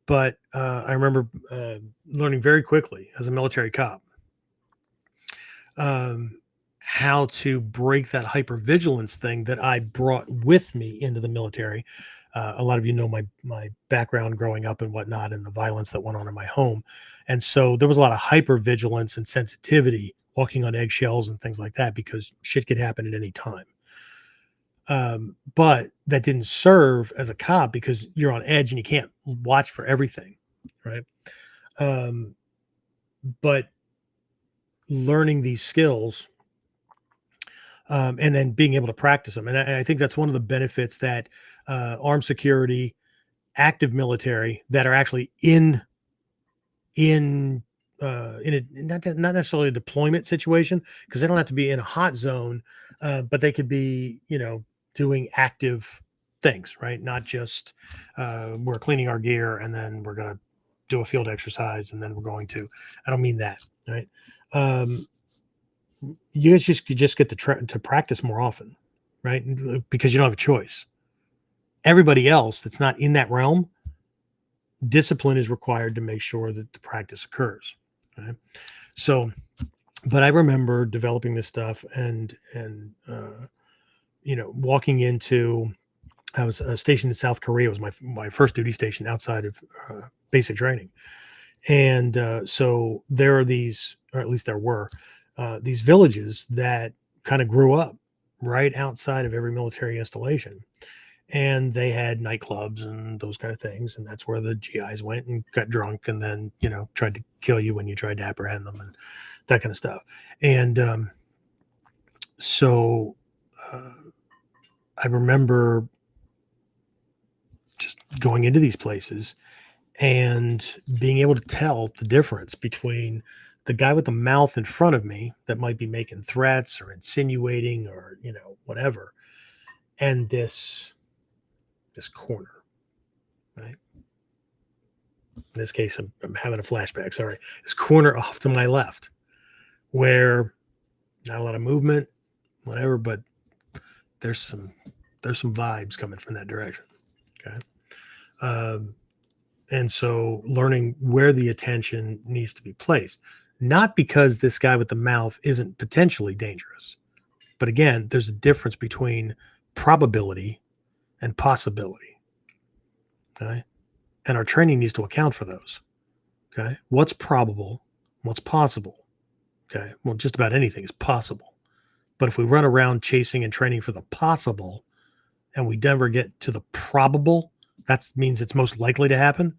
but I remember learning very quickly as a military cop how to break that hypervigilance thing that I brought with me into the military. A lot of you know my background growing up and whatnot, and the violence that went on in my home, and so there was a lot of hypervigilance and sensitivity, walking on eggshells and things like that, because shit could happen at any time. But that didn't serve as a cop because you're on edge and you can't watch for everything, right? But learning these skills and then being able to practice them, and I think that's one of the benefits that armed security, active military that are actually in a not necessarily a deployment situation, because they don't have to be in a hot zone, but they could be, doing active things, right? Not just we're cleaning our gear and then we're going to do a field exercise and then we're going to. I don't mean that, right? You guys just get to practice more often, right? Because you don't have a choice. Everybody else that's not in that realm, discipline is required to make sure that the practice occurs. Right? So, but I remember developing this stuff and walking into, I was stationed in South Korea. It was my first duty station outside of basic training. And so there are these, or at least there were these villages that kind of grew up right outside of every military installation. And they had nightclubs and those kind of things. And that's where the GIs went and got drunk and then, tried to kill you when you tried to apprehend them and that kind of stuff. And so I remember just going into these places and being able to tell the difference between the guy with the mouth in front of me that might be making threats or insinuating or, whatever, and this corner, right? In this case, I'm having a flashback. Sorry. This corner off to my left where not a lot of movement, whatever, but there's some vibes coming from that direction. Okay. And so learning where the attention needs to be placed, not because this guy with the mouth isn't potentially dangerous, but again, there's a difference between probability and possibility. Okay. And our training needs to account for those. Okay. What's probable? What's possible? Okay. Well, just about anything is possible. But if we run around chasing and training for the possible and we never get to the probable, that means it's most likely to happen,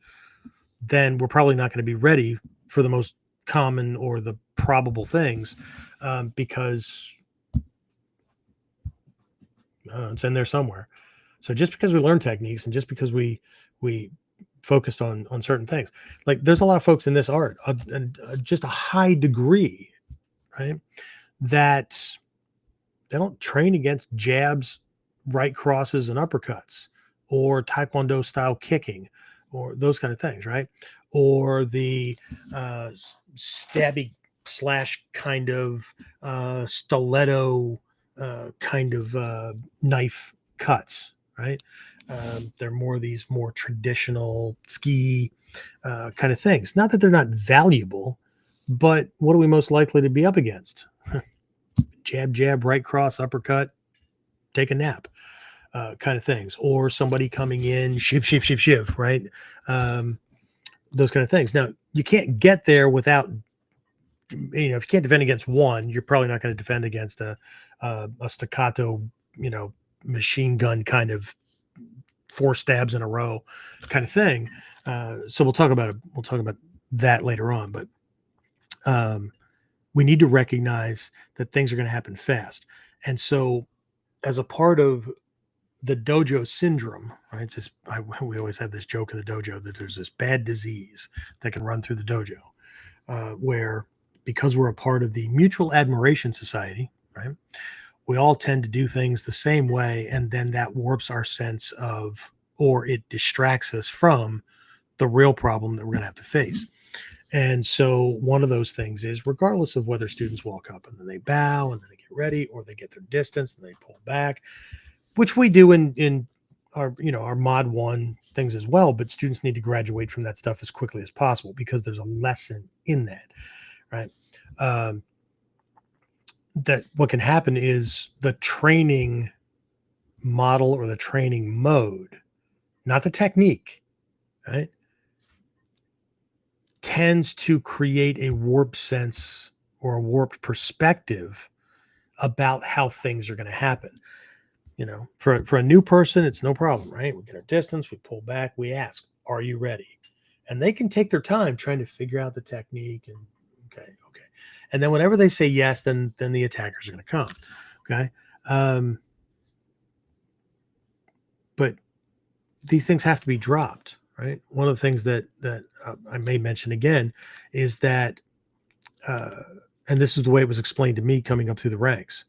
then we're probably not going to be ready for the most common or the probable things because it's in there somewhere. So just because we learn techniques and just because we focus on certain things, like there's a lot of folks in this art and just a high degree, right, that they don't train against jabs, right crosses, and uppercuts, or Taekwondo style kicking, or those kind of things, right? Or the stabby slash kind of stiletto kind of knife cuts, right? They're these more traditional ski kind of things. Not that they're not valuable, But what are we most likely to be up against? Jab, jab, right cross, uppercut, take a nap, kind of things. Or somebody coming in, shiv, shiv, shiv, shiv, right? Those kind of things. Now, you can't get there without, if you can't defend against one, you're probably not going to defend against a staccato, machine gun kind of 4 stabs in a row kind of thing. So we'll talk about it. We'll talk about that later on, but we need to recognize that things are going to happen fast. And so as a part of the dojo syndrome, right? It's we always have this joke in the dojo that there's this bad disease that can run through the dojo, where because we're a part of the Mutual Admiration Society, right? We all tend to do things the same way, and then that warps our sense of, or it distracts us from the real problem that we're going to have to face. And so one of those things is, regardless of whether students walk up and then they bow and then they get ready, or they get their distance and they pull back, which we do in our, our mod 1 things as well, but students need to graduate from that stuff as quickly as possible because there's a lesson in that, right? That what can happen is the training model or the training mode, not the technique, right, tends to create a warped sense or a warped perspective about how things are going to happen. For a new person, it's no problem, right? We get our distance, we pull back, we ask, are you ready? And they can take their time trying to figure out the technique and okay. And then whenever they say yes, then the attackers are going to come. Okay. But these things have to be dropped, right? One of the things that I may mention again is that, and this is the way it was explained to me coming up through the ranks.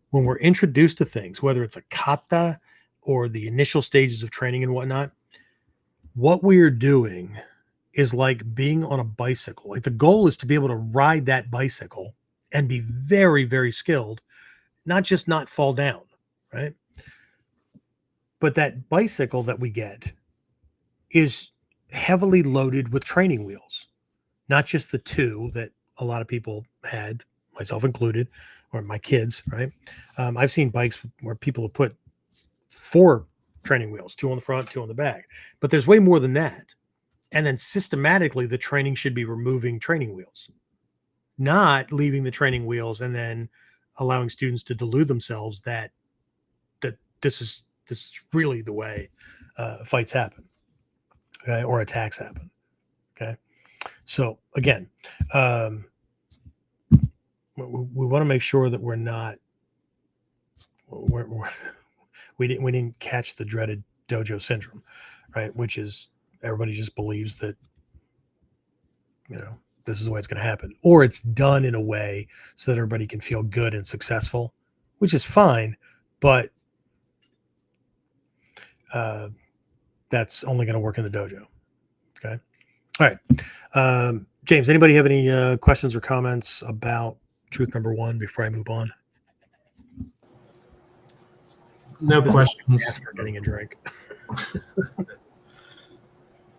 When we're introduced to things, whether it's a kata or the initial stages of training and whatnot, what we are doing is like being on a bicycle. Like the goal is to be able to ride that bicycle and be very, very skilled, not just not fall down, right? But that bicycle that we get is heavily loaded with training wheels, not just the 2 that a lot of people had, myself included, or my kids, right? I've seen bikes where people have put 4 training wheels, 2 on the front, 2 on the back, but there's way more than that. And then systematically, the training should be removing training wheels, not leaving the training wheels and then allowing students to delude themselves that this is really the way fights happen, okay, or attacks happen. Okay, so again, we want to make sure that we didn't catch the dreaded dojo syndrome, right? Which is, everybody just believes that, this is the way it's going to happen, or it's done in a way so that everybody can feel good and successful, which is fine, but that's only going to work in the dojo. Okay. All right. James, anybody have any questions or comments about truth number 1 before I move on? No questions. For getting a drink.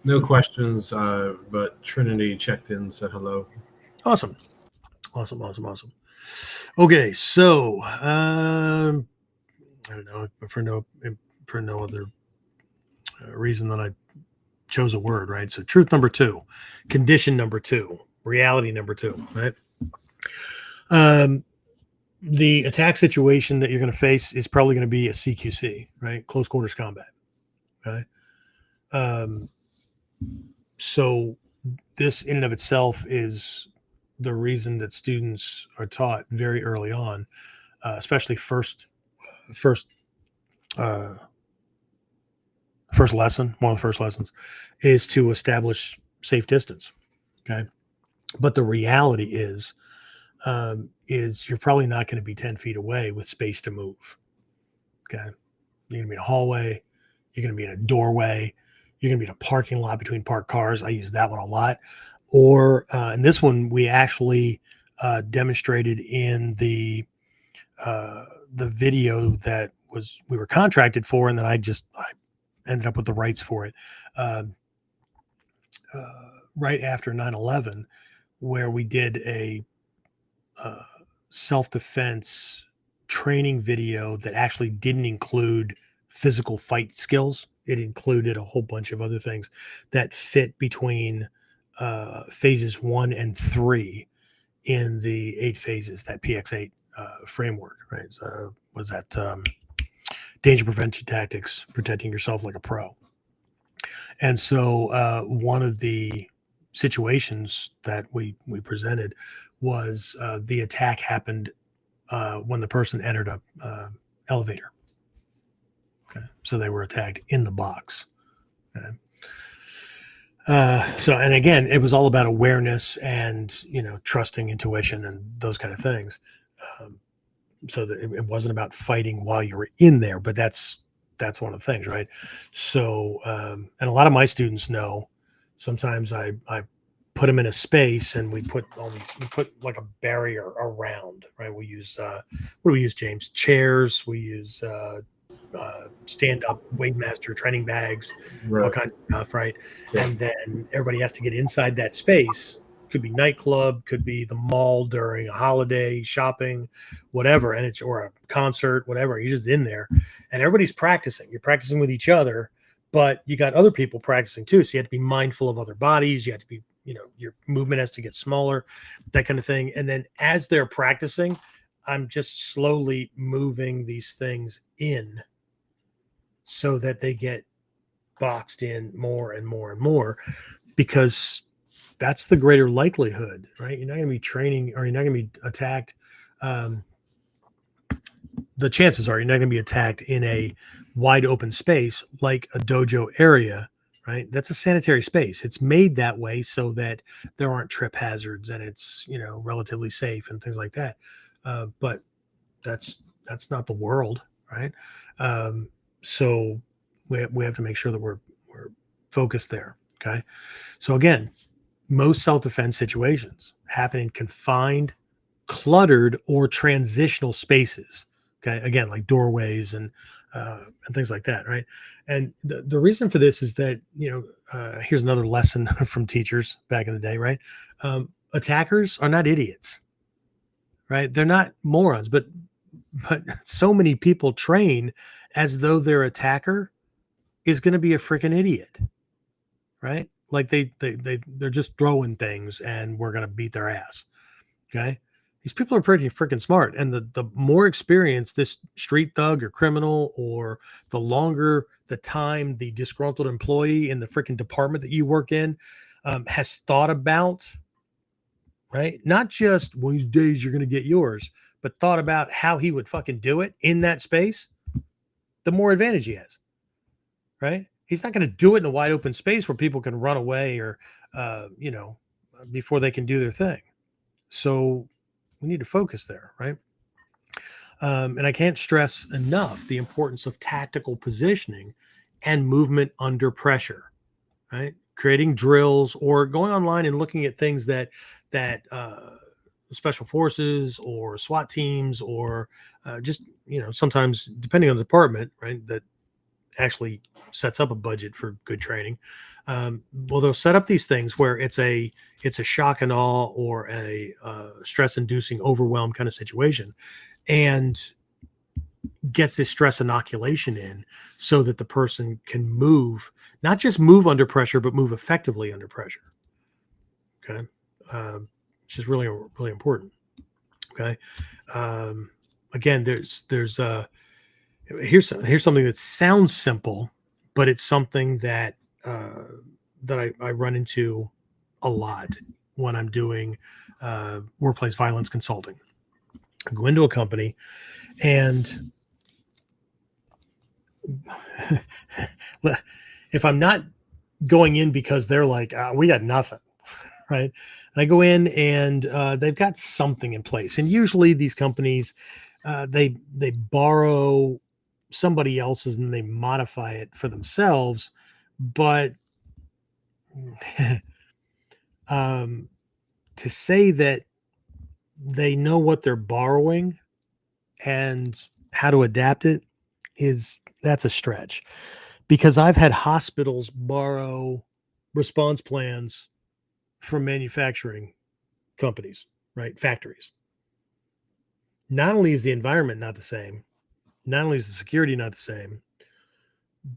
No questions, but Trinity checked in and said hello. Awesome. Okay, so I don't know, for no other reason than I chose a word, right? So truth number 2, condition number 2, reality number 2, right? The attack situation that you're going to face is probably going to be a CQC, right? Close quarters combat. Okay. So this in and of itself is the reason that students are taught very early on, especially first lesson, one of the first lessons is to establish safe distance. Okay. But the reality is you're probably not going to be 10 feet away with space to move. Okay. You're going to be in a hallway. You're going to be in a doorway. You're going to be in a parking lot between parked cars. I use that one a lot. Or in this one, we actually demonstrated in the video that we were contracted for, and then I ended up with the rights for it. Right after 9/11, where we did a self-defense training video that actually didn't include physical fight skills. It included a whole bunch of other things that fit between phases 1 and 3 in the 8 phases, that PX8 framework, right? So was that danger prevention tactics, protecting yourself like a pro. And so one of the situations that we presented was the attack happened when the person entered a elevator. Okay, so they were attacked in the box. Okay. So, and again, it was all about awareness and, you know, trusting intuition and those kind of things. So that it wasn't about fighting while you were in there, but that's one of the things, right? So, and a lot of my students know, sometimes I put them in a space and we put like a barrier around, right? We use, what do we use, James? Chairs. We use, stand-up Wingmaster training bags, all kinds of stuff, right? Yeah. And then everybody has to get inside that space. Could be nightclub, could be the mall during a holiday, shopping, whatever, and it's, or a concert, whatever. You're just in there, and everybody's practicing. You're practicing with each other, but you got other people practicing too. So you have to be mindful of other bodies. You have to be, you know, your movement has to get smaller, that kind of thing. And then as they're practicing, I'm just slowly moving these things in so that they get boxed in more and more and more, because that's the greater likelihood, right? You're not going to be training, or you're not going to be attacked. The chances are you're not going to be attacked in a wide open space like a dojo area, right? That's a sanitary space. It's made that way so that there aren't trip hazards and it's, you know, relatively safe and things like that. But that's not the world, right? So we have to make sure that we're focused there. Okay. So again, most self-defense situations happen in confined, cluttered, or transitional spaces. Okay. Again, like doorways and things like that. Right. And the reason for this is that, you know, here's another lesson from teachers back in the day, right? Attackers are not idiots, right? They're not morons, but so many people train as though their attacker is going to be a freaking idiot, right? Like they're just throwing things and we're going to beat their ass. Okay. These people are pretty freaking smart. And the more experience this street thug or criminal, or the longer the time the disgruntled employee in the freaking department that you work in has thought about, right? Not just one of these days you're going to get yours, but thought about how he would fucking do it in that space, the more advantage he has, right? He's not going to do it in a wide open space where people can run away or, you know, before they can do their thing. So we need to focus there, right? And I can't stress enough the importance of tactical positioning and movement under pressure, right? Creating drills or going online and looking at things that special forces or SWAT teams or just, you know, sometimes depending on the department, right, that actually sets up a budget for good training. Well, they'll set up these things where it's a shock and awe or a stress inducing overwhelm kind of situation, and gets this stress inoculation in so that the person can move, not just move under pressure, but move effectively under pressure. Okay. Which is really, really important. Okay. Again, here's something that sounds simple, but it's something that I run into a lot when I'm doing workplace violence consulting. I go into a company and if I'm not going in because they're like, we got nothing, right? And I go in and they've got something in place. And usually these companies, they borrow somebody else's and they modify it for themselves. But to say that they know what they're borrowing and how to adapt it, that's a stretch, because I've had hospitals borrow response plans from manufacturing companies, right? Factories. Not only is the environment not the same, not only is the security not the same,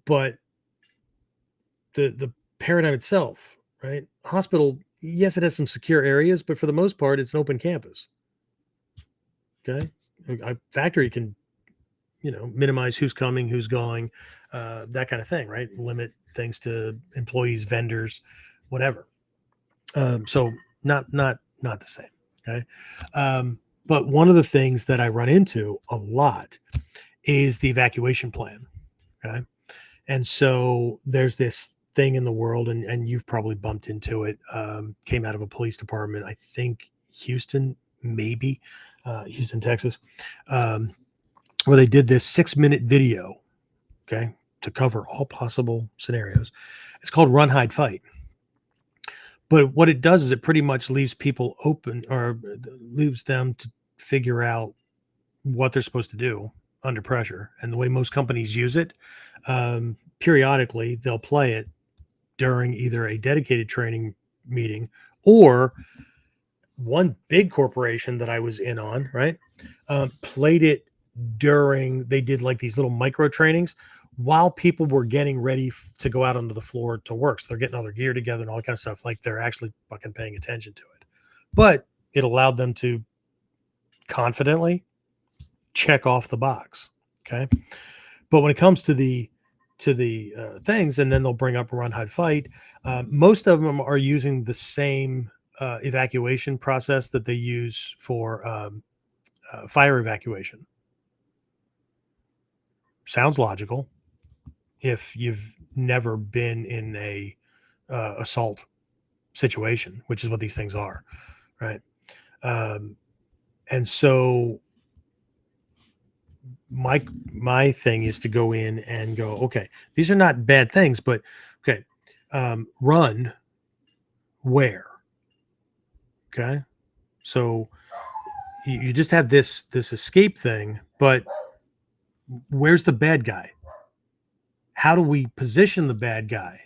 but the paradigm itself, right? Hospital, yes, it has some secure areas, but for the most part, it's an open campus. Okay. A factory can, minimize who's coming, who's going, that kind of thing, right? Limit things to employees, vendors, whatever. So not the same. Okay. But one of the things that I run into a lot is the evacuation plan. Okay. And so there's this thing in the world, and you've probably bumped into it. Came out of a police department, I think Houston, maybe Houston, Texas, where they did this 6-minute video, okay, to cover all possible scenarios. It's called Run, Hide, Fight. But what it does is it pretty much leaves people open, or leaves them to figure out what they're supposed to do under pressure. And the way most companies use it, periodically they'll play it during either a dedicated training meeting, or one big corporation that I was in on, right, played it during, they did like these little micro trainings while people were getting ready to go out onto the floor to work. So they're getting all their gear together and all that kind of stuff. Like they're actually fucking paying attention to it. But it allowed them to confidently check off the box. Okay. But when it comes to the things, and then they'll bring up Run, Hide, Fight, most of them are using the same evacuation process that they use for fire evacuation. Sounds logical if you've never been in a assault situation, which is what these things are, right? And so my thing is to go in and go, okay, these are not bad things, but okay, run where? Okay, so you just have this escape thing, but where's the bad guy? How do we position the bad guy?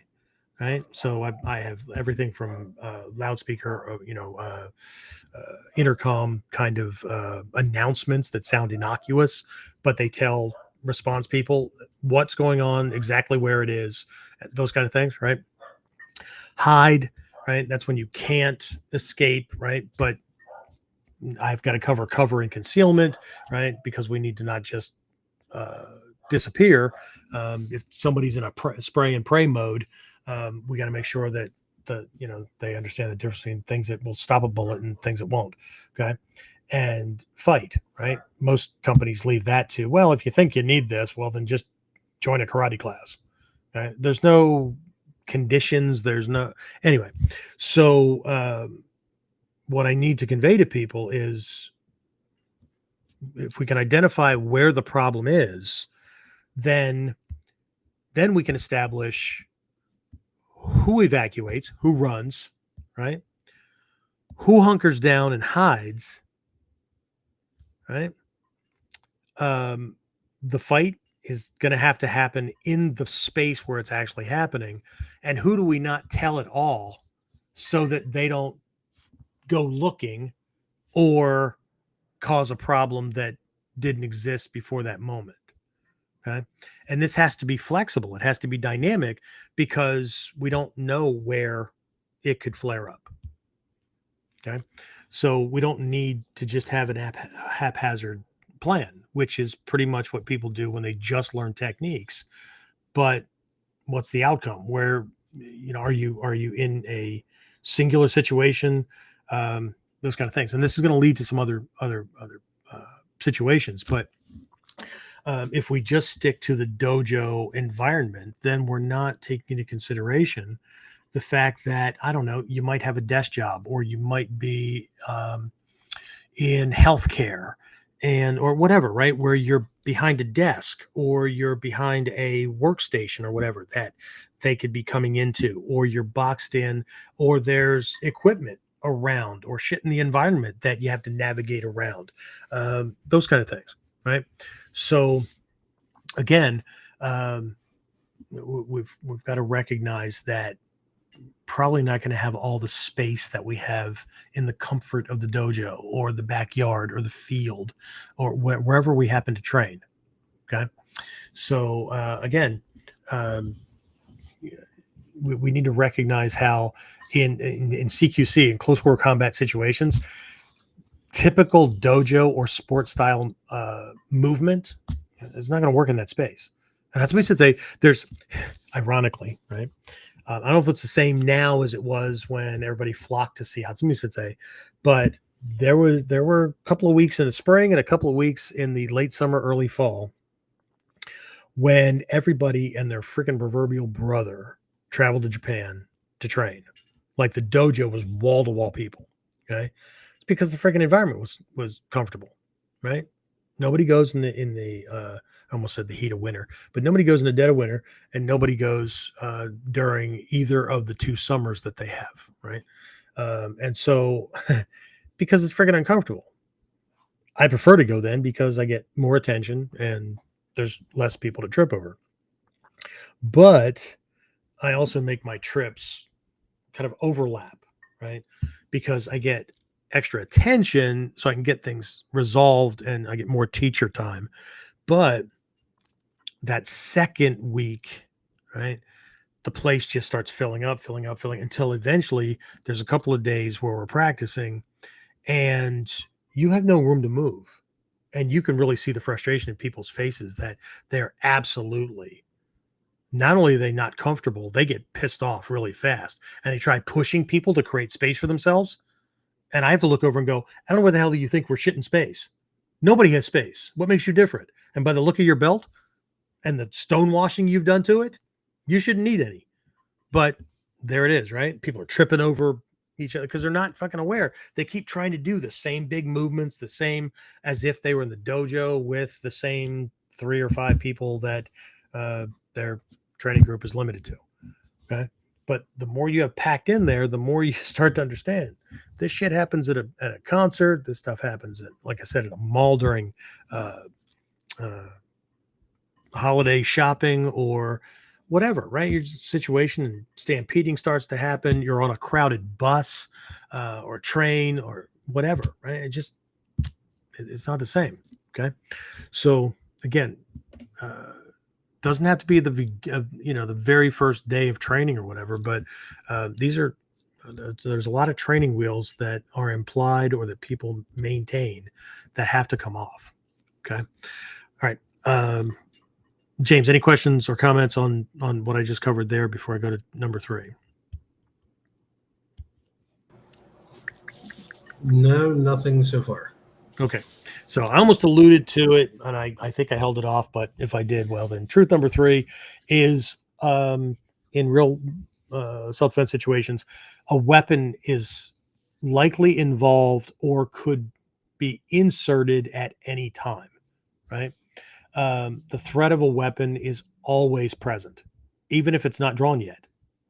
Right. So I have everything from loudspeaker, intercom kind of announcements that sound innocuous, but they tell response people what's going on, exactly where it is, those kind of things. Right. Hide. Right. That's when you can't escape. Right. But I've got to cover and concealment. Right. Because we need to not just disappear. If somebody's in a spray and pray mode, we got to make sure that they understand the difference between things that will stop a bullet and things that won't. Okay. And fight, right? Most companies leave that to, well, if you think you need this, well, then just join a karate class. Right? There's no conditions. There's no, anyway. So, what I need to convey to people is, if we can identify where the problem is, then we can establish who evacuates, who runs, right? Who hunkers down and hides, right? The fight is going to have to happen in the space where it's actually happening. And who do we not tell at all so that they don't go looking or cause a problem that didn't exist before that moment? Okay. And this has to be flexible. It has to be dynamic, because we don't know where it could flare up. Okay. So we don't need to just have an haphazard plan, which is pretty much what people do when they just learn techniques. But what's the outcome? Where, are you in a singular situation? Those kind of things. And this is going to lead to some other situations. But if we just stick to the dojo environment, then we're not taking into consideration the fact that, I don't know, you might have a desk job, or you might be in healthcare or whatever, right? Where you're behind a desk, or you're behind a workstation, or whatever that they could be coming into, or you're boxed in, or there's equipment around, or shit in the environment that you have to navigate around, those kind of things, right? So again, we've got to recognize that probably not going to have all the space that we have in the comfort of the dojo or the backyard or the field or wherever we happen to train. Okay. So again, we need to recognize how in CQC, in close quarter combat situations, typical dojo or sport style movement is not going to work in that space. And that's why I should say there's, ironically, right? I don't know if it's the same now as it was when everybody flocked to see Hatsumi Sensei, but there were a couple of weeks in the spring and a couple of weeks in the late summer, early fall, when everybody and their freaking proverbial brother traveled to Japan to train. Like the dojo was wall to wall people. Okay, it's because the freaking environment was comfortable, right? Nobody goes in the I almost said the heat of winter, but nobody goes in the dead of winter, and nobody goes during either of the two summers that they have, right? And so, because it's freaking uncomfortable, I prefer to go then because I get more attention and there's less people to trip over. But I also make my trips kind of overlap, right? Because I get extra attention so I can get things resolved and I get more teacher time. But that second week, right, the place just starts filling up until eventually there's a couple of days where we're practicing and you have no room to move. And you can really see the frustration in people's faces that they're absolutely, not only are they not comfortable, they get pissed off really fast and they try pushing people to create space for themselves. And I have to look over and go, I don't know where the hell do you think we're shitting space? Nobody has space. What makes you different? And by the look of your belt and the stonewashing you've done to it, you shouldn't need any. But there it is, right? People are tripping over each other because they're not fucking aware. They keep trying to do the same big movements, the same as if they were in the dojo with the same 3 or 5 people that their training group is limited to. Okay. But the more you have packed in there, the more you start to understand this shit happens at a concert. This stuff happens at, like I said, at a mall during holiday shopping or whatever, right? Your situation and stampeding starts to happen. You're on a crowded bus or train or whatever, right? It's not the same. Okay. So again, doesn't have to be the very first day of training or whatever, but there's a lot of training wheels that are implied or that people maintain that have to come off. Okay. All right. James, any questions or comments on what I just covered there before I go to number 3? No, nothing so far. Okay. So I almost alluded to it, and I think I held it off, but if I did, well, then truth number 3 is in real self-defense situations, a weapon is likely involved or could be inserted at any time, right? The threat of a weapon is always present, even if it's not drawn yet.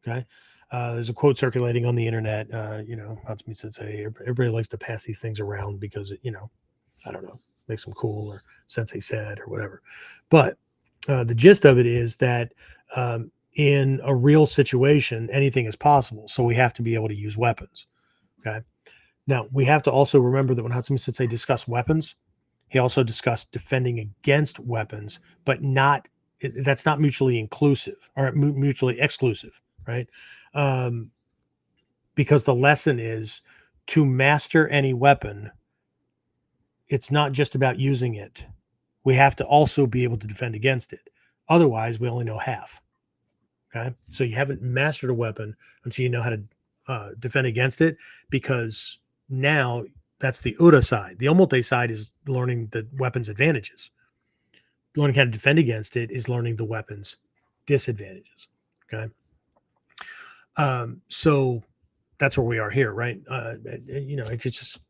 Okay. There's a quote circulating on the internet. Hatsumi Sensei, everybody likes to pass these things around because I don't know, makes them cool or Sensei said or whatever. But the gist of it is that in a real situation, anything is possible. So we have to be able to use weapons. Okay. Now we have to also remember that when Hatsumi Sensei discussed weapons, he also discussed defending against weapons, but that's not mutually inclusive or mutually exclusive, right? Because the lesson is to master any weapon, it's not just about using it. We have to also be able to defend against it. Otherwise, we only know half. Okay. So you haven't mastered a weapon until you know how to defend against it, because now that's the Ura side. The Omote side is learning the weapon's advantages. Learning how to defend against it is learning the weapon's disadvantages. Okay. So that's where we are here, right? It could just,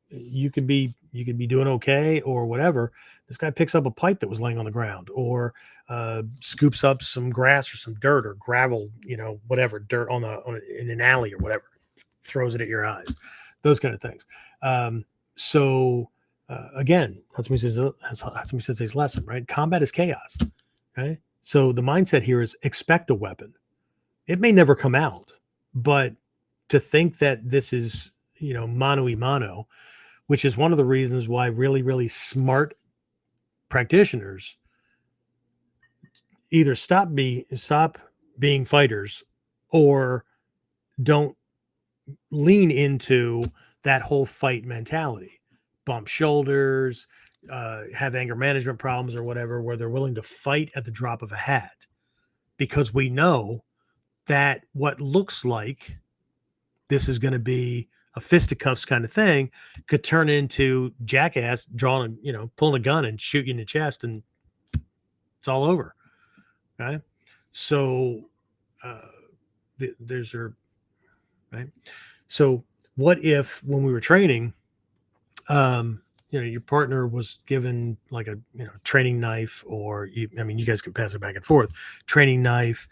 you could be doing okay or whatever. This guy picks up a pipe that was laying on the ground, or scoops up some grass or some dirt or gravel, whatever, dirt in an alley or whatever, throws it at your eyes, those kind of things. Again, Hatsumi Sensei's lesson, right? Combat is chaos. Okay. So the mindset here is expect a weapon, It may never come out, but to think that this is, mano a mano, which is one of the reasons why really, really smart practitioners either stop being fighters or don't lean into that whole fight mentality, bump shoulders, have anger management problems or whatever, where they're willing to fight at the drop of a hat, because we know that what looks like this is going to be a fisticuffs kind of thing could turn into jackass drawing, pulling a gun and shoot you in the chest, and it's all over. Right. So, there's your, right. So what if when we were training, your partner was given like a, training knife, or you guys can pass it back and forth, training knife,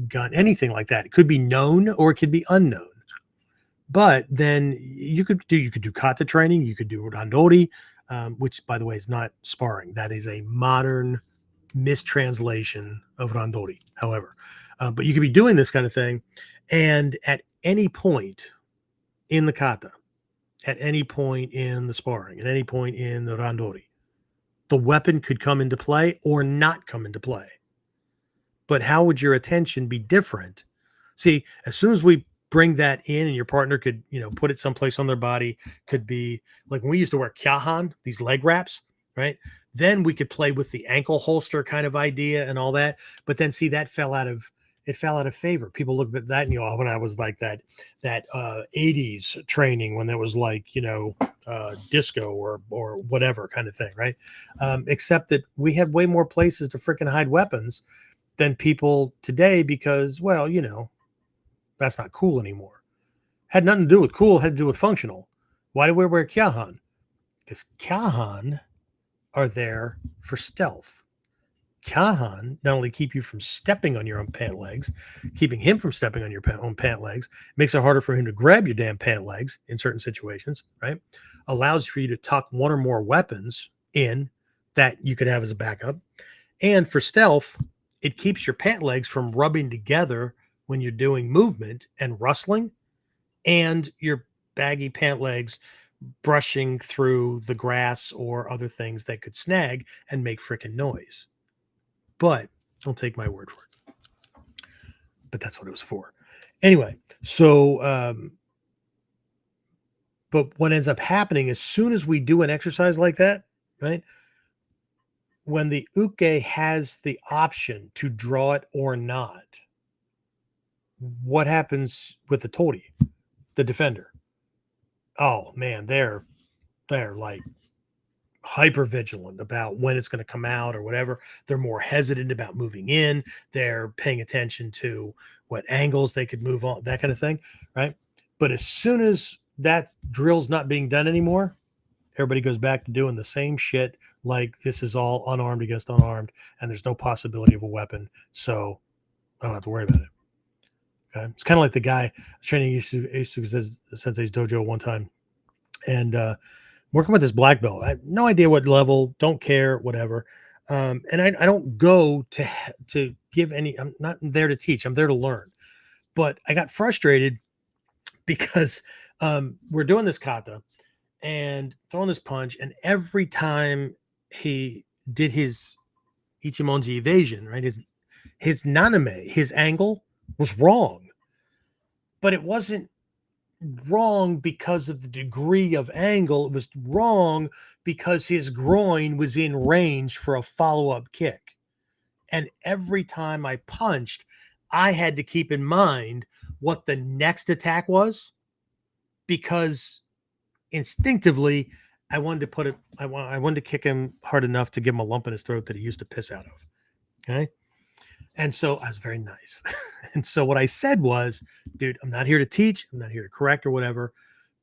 gun, anything like that. It could be known or it could be unknown. But then you could do kata training, you could do randori, which by the way is not sparring. That is a modern mistranslation of randori. However, but you could be doing this kind of thing, and at any point in the kata, at any point in the sparring, at any point in the randori, the weapon could come into play or not come into play. But how would your attention be different? See, as soon as we bring that in, and your partner could, put it someplace on their body, could be like when we used to wear kyahan, these leg wraps, right? Then we could play with the ankle holster kind of idea and all that. But then see, that fell out of favor. People look at that and when I was like that 80s training, when there was like, disco or whatever kind of thing, right? Except that we have way more places to freaking hide weapons than people today, because, well, that's not cool anymore. Had nothing to do with cool, had to do with functional. Why do we wear kyahan? Because kyahan are there for stealth. Kyahan not only keep you from stepping on your own pant legs, keeping him from stepping on your own pant legs, makes it harder for him to grab your damn pant legs in certain situations, right? Allows for you to tuck one or more weapons in that you could have as a backup. And for stealth, it keeps your pant legs from rubbing together when you're doing movement and rustling, and your baggy pant legs brushing through the grass or other things that could snag and make freaking noise. But don't take my word for it. But that's what it was for. Anyway, so, but what ends up happening as soon as we do an exercise like that, right? When the uke has the option to draw it or not, what happens with the tori, the defender? Oh man, they're like hyper vigilant about when it's going to come out or whatever. They're more hesitant about moving in. They're paying attention to what angles they could move on, that kind of thing, right? But as soon as that drill's not being done anymore, everybody goes back to doing the same shit, like this is all unarmed against unarmed, and there's no possibility of a weapon, so I don't have to worry about it. Okay? It's kind of like the guy I was training Isu Sensei's dojo one time, and working with this black belt. I have no idea what level, don't care, whatever. And I don't go to give any. I'm not there to teach. I'm there to learn. But I got frustrated because we're doing this kata and throwing this punch, and every time he did his ichimonji evasion, right, his naname, his angle was wrong, but it wasn't wrong because of the degree of angle. It was wrong because his groin was in range for a follow-up kick. And every time I punched, I had to keep in mind what the next attack was, because instinctively I wanted to I wanted to kick him hard enough to give him a lump in his throat that he used to piss out of. Okay. And so I was very nice. And so what I said was, dude, I'm not here to teach. I'm not here to correct or whatever.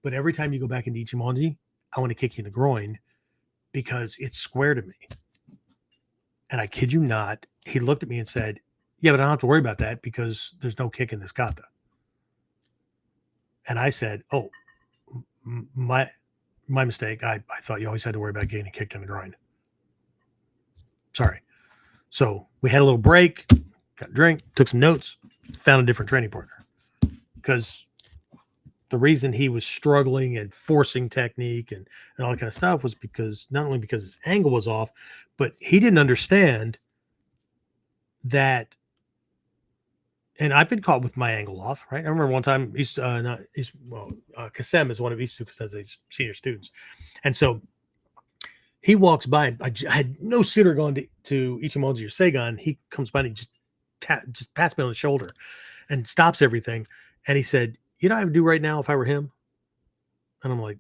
But every time you go back into Ichimonji, I want to kick you in the groin because it's square to me. And I kid you not, he looked at me and said, yeah, but I don't have to worry about that because there's no kick in this kata. And I said, oh, my mistake. I thought you always had to worry about getting kicked in the groin. Sorry. So we had a little break. got a drink, took some notes, found a different training partner. Because the reason he was struggling and forcing technique and all that kind of stuff was because not only because his angle was off, but he didn't understand that. And I've been caught with my angle off, right? I remember one time Kasem is one of e268's senior students. And so he walks by, and I had no sooner gone to Ichimonji or Seigan, he comes by and he just pats me on the shoulder and stops everything. And he said, "You know what I would do right now if I were him?" And I'm like,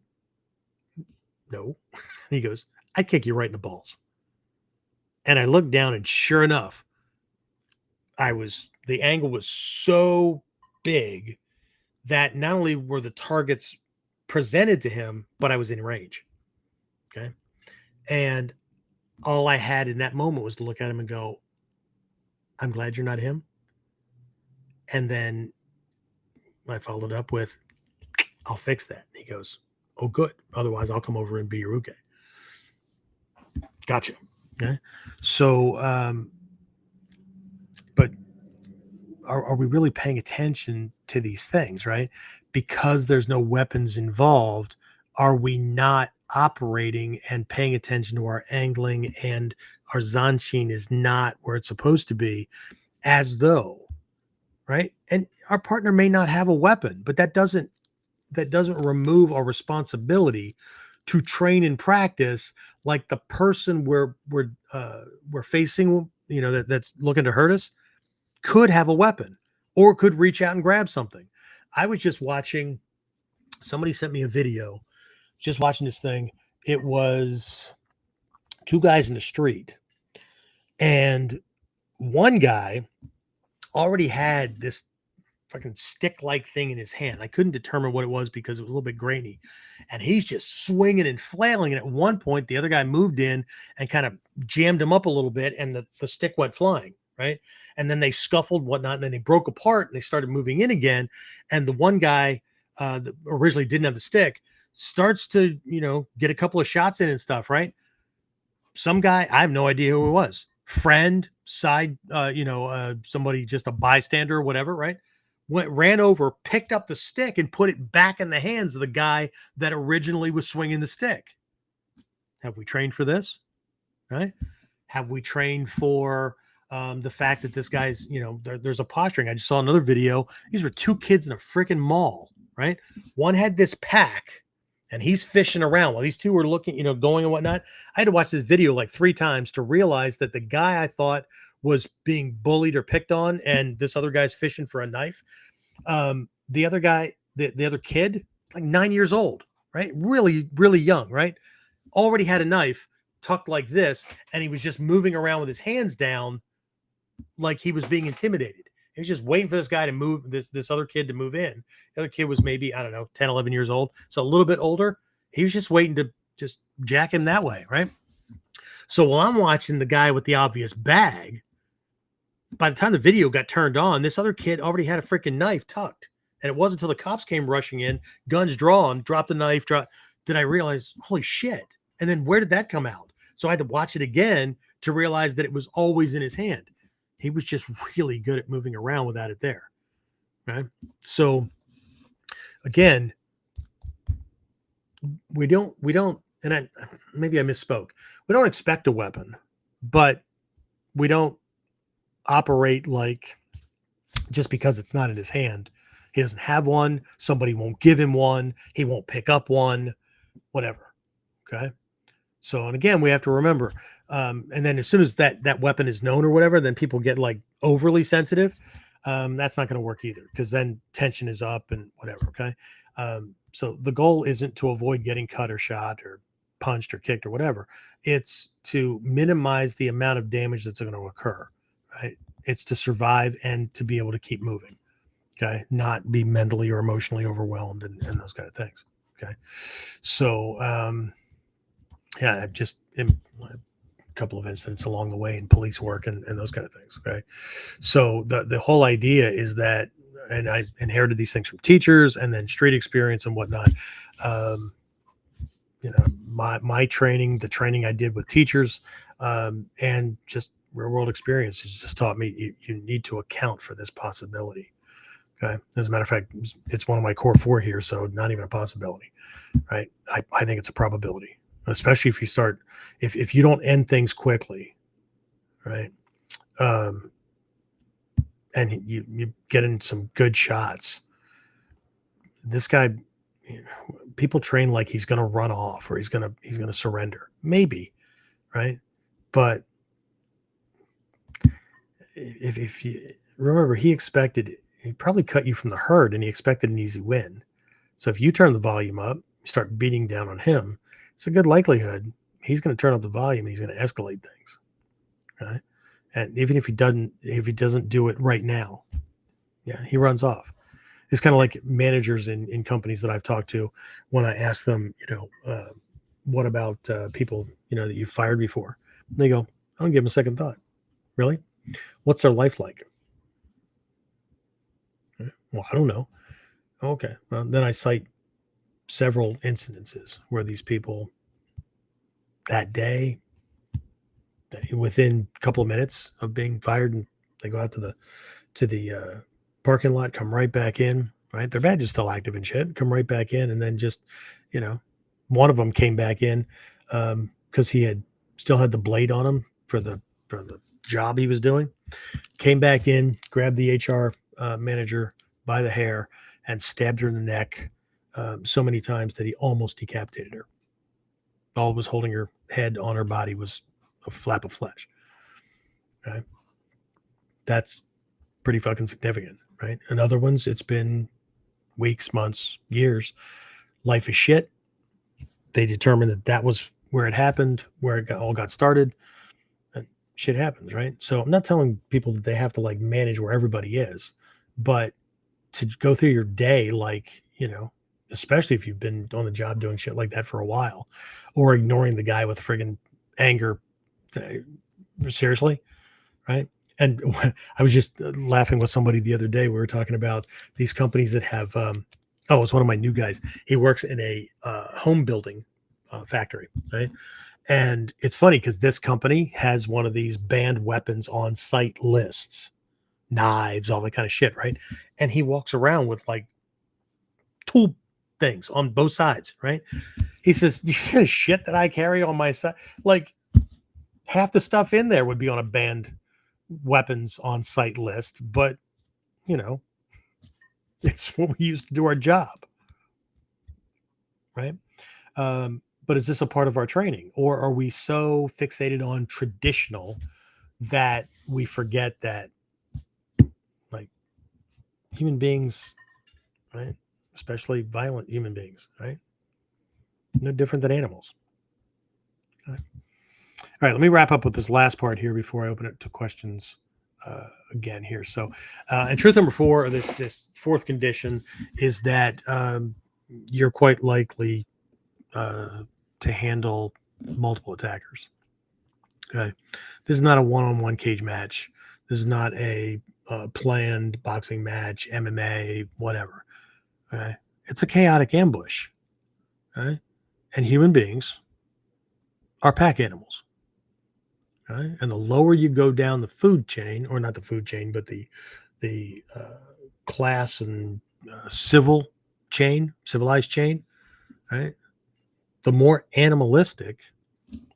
"No." And he goes, "I'd kick you right in the balls." And I looked down, and sure enough, the angle was so big that not only were the targets presented to him, but I was in range. Okay. And all I had in that moment was to look at him and go, "I'm glad you're not him." And then I followed up with, "I'll fix that." And he goes, "Oh, good. Otherwise, I'll come over and be your uke." Gotcha. Okay. So, but are we really paying attention to these things, right? Because there's no weapons involved, are we not operating and paying attention to our angling, and our zanshin is not where it's supposed to be, as though, right? And our partner may not have a weapon, but that doesn't remove our responsibility to train and practice like the person we're facing, that's looking to hurt us, could have a weapon or could reach out and grab something. I was just watching, somebody sent me a video, just watching this thing. It was two guys in the street, and one guy already had this fucking stick-like thing in his hand. I couldn't determine what it was because it was a little bit grainy, and he's just swinging and flailing. And at one point, the other guy moved in and kind of jammed him up a little bit, and the stick went flying, right? And then they scuffled, whatnot, and then they broke apart and they started moving in again. And the one guy that originally didn't have the stick starts to, get a couple of shots in and stuff, right? Some guy, I have no idea who it was. Friend, side, somebody, just a bystander or whatever, right? Ran over, picked up the stick and put it back in the hands of the guy that originally was swinging the stick. Have we trained for this? Right? Have we trained for the fact that this guy's, there's a posturing? I just saw another video. These were two kids in a freaking mall, right? One had this pack and he's fishing around while these two were looking, going and whatnot. I had to watch this video like 3 times to realize that the guy I thought was being bullied or picked on, and this other guy's fishing for a knife. The other guy, the other kid, like 9 years old, right? Really, really young, right? Already had a knife tucked like this, and he was just moving around with his hands down like he was being intimidated. He was just waiting for this guy to move, this other kid to move in. The other kid was maybe, I don't know, 10, 11 years old. So a little bit older. He was just waiting to just jack him that way, right? So while I'm watching the guy with the obvious bag, by the time the video got turned on, this other kid already had a freaking knife tucked. And it wasn't until the cops came rushing in, guns drawn, dropped the knife, did I realize, holy shit. And then where did that come out? So I had to watch it again to realize that it was always in his hand. He was just really good at moving around without it there. Right? So again, we don't, and maybe I misspoke. We don't expect a weapon, but we don't operate like just because it's not in his hand, he doesn't have one, somebody won't give him one, he won't pick up one, whatever. Okay. So, and again, we have to remember, and then as soon as that weapon is known or whatever, then people get like overly sensitive. That's not going to work either, because then tension is up and whatever. Okay. So the goal isn't to avoid getting cut or shot or punched or kicked or whatever. It's to minimize the amount of damage that's going to occur. Right. It's to survive and to be able to keep moving. Okay. Not be mentally or emotionally overwhelmed and those kind of things. Okay. So, yeah, I've just a couple of incidents along the way in police work and those kind of things. Okay. So the whole idea is that, and I inherited these things from teachers and then street experience and whatnot. my training, the training I did with teachers, and just real world experience has just taught me you need to account for this possibility. Okay. As a matter of fact, it's one of my core 4 here. So not even a possibility, right? I think it's a probability, especially if you start, if you don't end things quickly, right? And you get in some good shots. This guy, people train like he's going to run off or he's going to surrender. Maybe, right? But if you remember, he probably cut you from the herd and he expected an easy win. So if you turn the volume up, you start beating down on him, it's a good likelihood he's going to turn up the volume and he's going to escalate things. Right. And even if he doesn't do it right now, yeah, he runs off. It's kind of like managers in companies that I've talked to when I ask them, what about people, that you've fired before? They go, I don't give them a second thought. Really? What's their life like? Well, I don't know. Okay. Well, then I cite several incidences where these people that day, within a couple of minutes of being fired, and they go out to the parking lot, come right back in, right? Their badge is still active and shit, come right back in. And then just, one of them came back in because he still had the blade on him for the job he was doing, came back in, grabbed the HR manager by the hair and stabbed her in the neck so many times that he almost decapitated her. All was holding her head on her body was a flap of flesh. Okay. That's pretty fucking significant, right? And other ones, it's been weeks, months, years. Life is shit. They determined that was where it happened, where it all got started. And shit happens, right? So I'm not telling people that they have to like manage where everybody is, but to go through your day, like, especially if you've been on the job doing shit like that for a while, or ignoring the guy with friggin' anger. Seriously, right? And I was just laughing with somebody the other day. We were talking about these companies that have, it's one of my new guys. He works in a home building factory, right? And it's funny because this company has one of these banned weapons on site lists, knives, all that kind of shit, right? And he walks around with like tool things on both sides, right? He says, you see the shit that I carry on my side? Like half the stuff in there would be on a banned weapons on site list, but it's what we use to do our job, right? But is this a part of our training, or are we so fixated on traditional that we forget that like human beings, right, especially violent human beings, right, no different than animals? Okay. All right, let me wrap up with this last part here before I open it to questions again here. So, and truth number 4, or this fourth condition, is that you're quite likely to handle multiple attackers. Okay, this is not a one-on-one cage match. This is not a planned boxing match, MMA, whatever. Okay, it's a chaotic ambush. Okay, and human beings are pack animals. Okay? And the lower you go down the food chain, or not the food chain, but the class and civilized chain, right? The more animalistic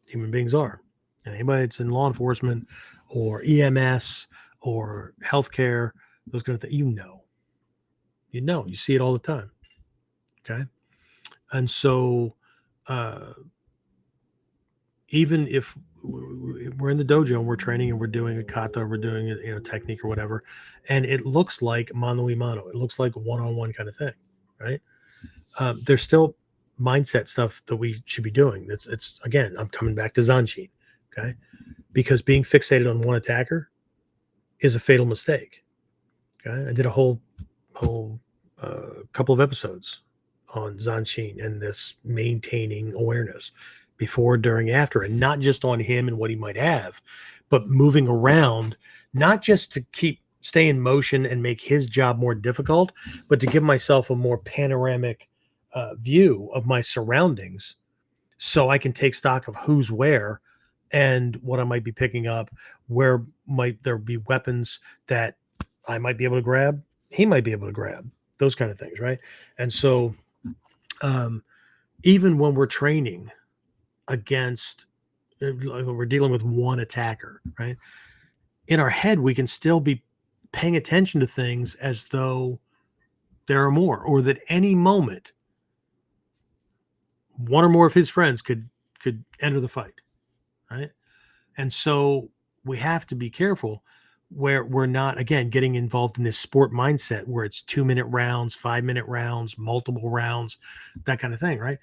human beings are. And anybody that's in law enforcement or EMS or healthcare, those kind of things, you see it all the time. Okay. And so, even if we're in the dojo and we're training and we're doing a kata, or we're doing a technique or whatever, and it looks like mano a mano, it looks like a one-on-one kind of thing, right? There's still mindset stuff that we should be doing. It's again, I'm coming back to Zanshin, okay? Because being fixated on one attacker is a fatal mistake. Okay, I did a whole couple of episodes on Zanshin and this maintaining awareness before, during, after, and not just on him and what he might have, but moving around, not just to stay in motion and make his job more difficult, but to give myself a more panoramic view of my surroundings so I can take stock of who's where and what I might be picking up, where might there be weapons that I might be able to grab, he might be able to grab, those kind of things, right? And so um, even when we're training against, like when we're dealing with one attacker, right? In our head, we can still be paying attention to things as though there are more, or that any moment one or more of his friends could enter the fight, right? And so we have to be careful where we're not, again, getting involved in this sport mindset where it's 2-minute rounds, 5-minute rounds, multiple rounds, that kind of thing, right?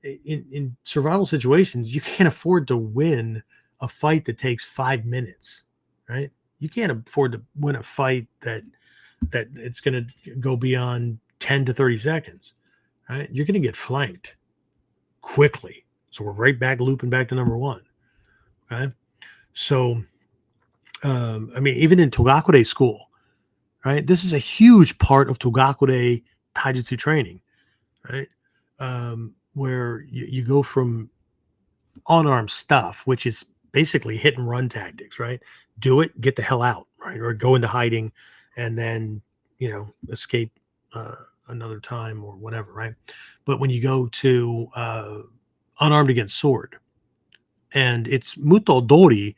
In survival situations, you can't afford to win a fight that takes 5 minutes, right? You can't afford to win a fight that it's going to go beyond 10 to 30 seconds, right? You're going to get flanked quickly. So we're right back looping back to number one, right? So, I mean, even in Togakude school, right? This is a huge part of Togakude taijutsu training, right? Where you go from unarmed stuff, which is basically hit and run tactics, right? Do it, get the hell out, right? Or go into hiding and then, escape another time or whatever, right? But when you go to unarmed against sword, and it's muto dori,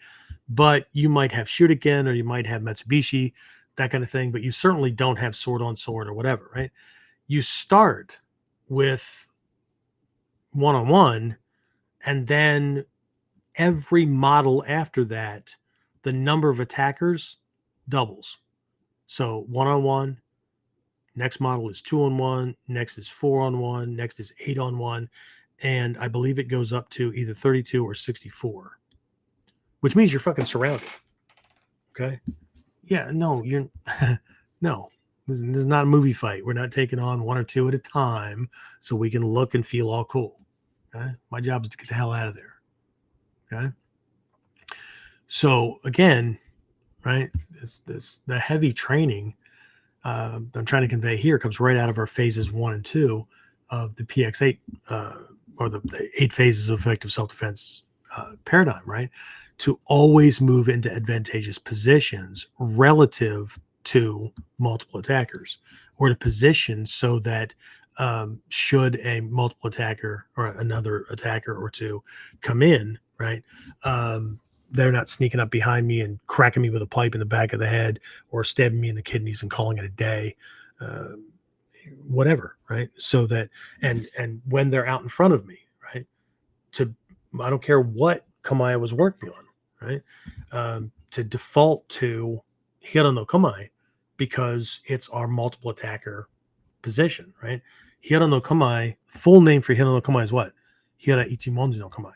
but you might have shuriken or you might have Mitsubishi, that kind of thing, but you certainly don't have sword on sword or whatever, right? You start with one-on-one, and then every model after that, the number of attackers doubles. So one-on-one, next model is 2-on-1, next is 4-on-1, next is 8-on-1, and I believe it goes up to either 32 or 64, which means you're fucking surrounded. Okay? Yeah, no, you're no. This is not a movie fight. We're not taking on one or two at a time so we can look and feel all cool. Okay? My job is to get the hell out of there. Okay? So again, right, the heavy training I'm trying to convey here comes right out of our phases 1 and 2 of the PX8 or the 8 phases of effective self-defense paradigm, right? To always move into advantageous positions relative to multiple attackers, or to position so that should a multiple attacker or another attacker or two come in, right? They're not sneaking up behind me and cracking me with a pipe in the back of the head or stabbing me in the kidneys and calling it a day, whatever, right? So that, and when they're out in front of me, right? I don't care what kamae I was working on, right? To default to hira no kamae because it's our multiple attacker position, right? Hira no kamae, full name for hira no kamae is what? Hira ichimonji no kamae.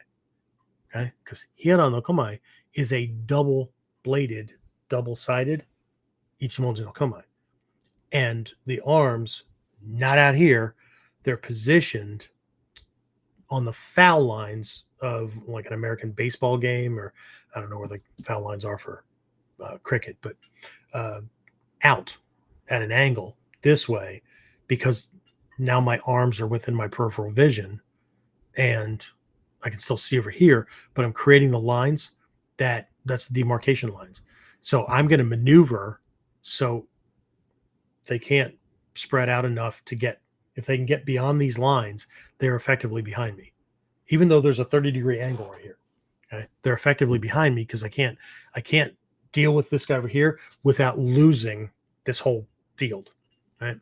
Okay, because hira no kamae is a double-bladed, double-sided ichimonji no kamae. And the arms, not out here, they're positioned on the foul lines of like an American baseball game, or I don't know where the foul lines are for cricket, but out at an angle this way, because now my arms are within my peripheral vision and I can still see over here, but I'm creating the lines that's the demarcation lines. So I'm going to maneuver so they can't spread out enough to get, if they can get beyond these lines, they're effectively behind me. Even though there's a 30-degree angle right here, okay? They're effectively behind me because I can't deal with this guy over here without losing this whole field, right?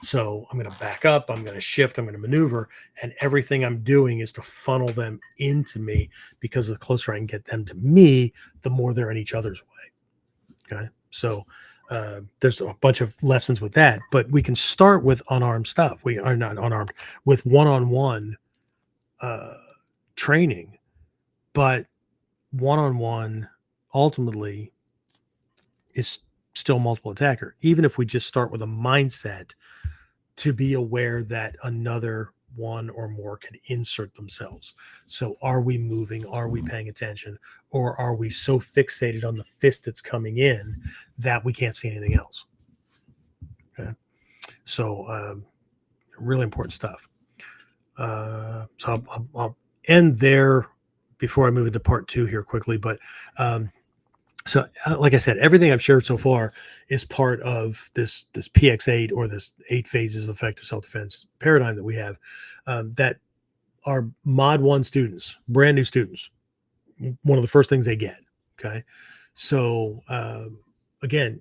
So I'm going to back up, I'm going to shift, I'm going to maneuver, and everything I'm doing is to funnel them into me, because the closer I can get them to me, the more they're in each other's way. Okay. So there's a bunch of lessons with that, but we can start with unarmed stuff. We are not unarmed with one-on-one training, but one-on-one ultimately is still multiple attacker, even if we just start with a mindset to be aware that another one or more can insert themselves. So are we moving? Are we paying attention? Or are we so fixated on the fist that's coming in that we can't see anything else? Okay. So really important stuff. So end there before I move into part 2 here quickly. But so, like I said, everything I've shared so far is part of this PX8, or this 8 phases of effective self-defense paradigm that we have, that are Mod 1 students, brand new students. One of the first things they get. Okay. So, again,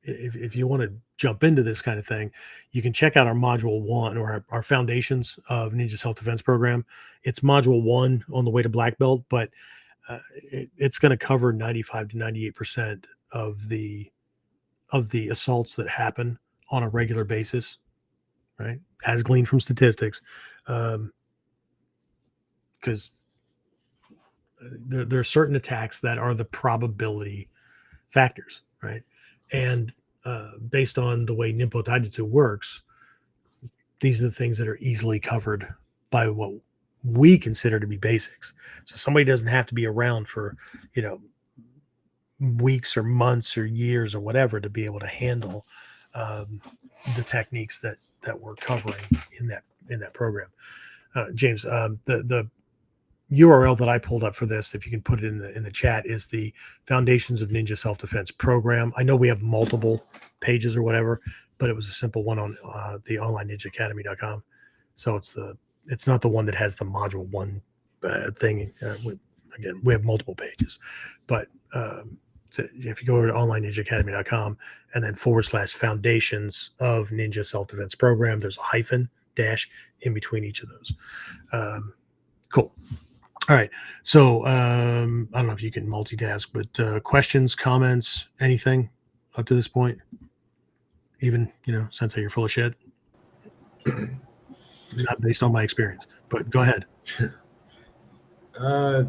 if you want to jump into this kind of thing, you can check out our module 1, or our foundations of Ninja Self-Defense program. It's module 1 on the way to black belt, but it's going to cover 95 to 98% of the assaults that happen on a regular basis, right? As gleaned from statistics. Because there are certain attacks that are the probability factors, right? And based on the way Ninpo Taijutsu works, these are the things that are easily covered by what we consider to be basics. So somebody doesn't have to be around for, weeks or months or years or whatever to be able to handle the techniques that we're covering in that program. James, the URL that I pulled up for this, if you can put it in the chat, is the Foundations of Ninja Self-Defense program. I know we have multiple pages or whatever, but it was a simple one on the onlineninjaacademy.com. So it's not the one that has the module 1 thing. We have multiple pages, but so if you go over to onlineninjaacademy.com and then /foundations of Ninja Self-Defense program, there's a hyphen dash in between each of those. Cool. All right. So I don't know if you can multitask, but questions, comments, anything up to this point? Even, Sensei, you're full of shit. Not based on my experience, but go ahead.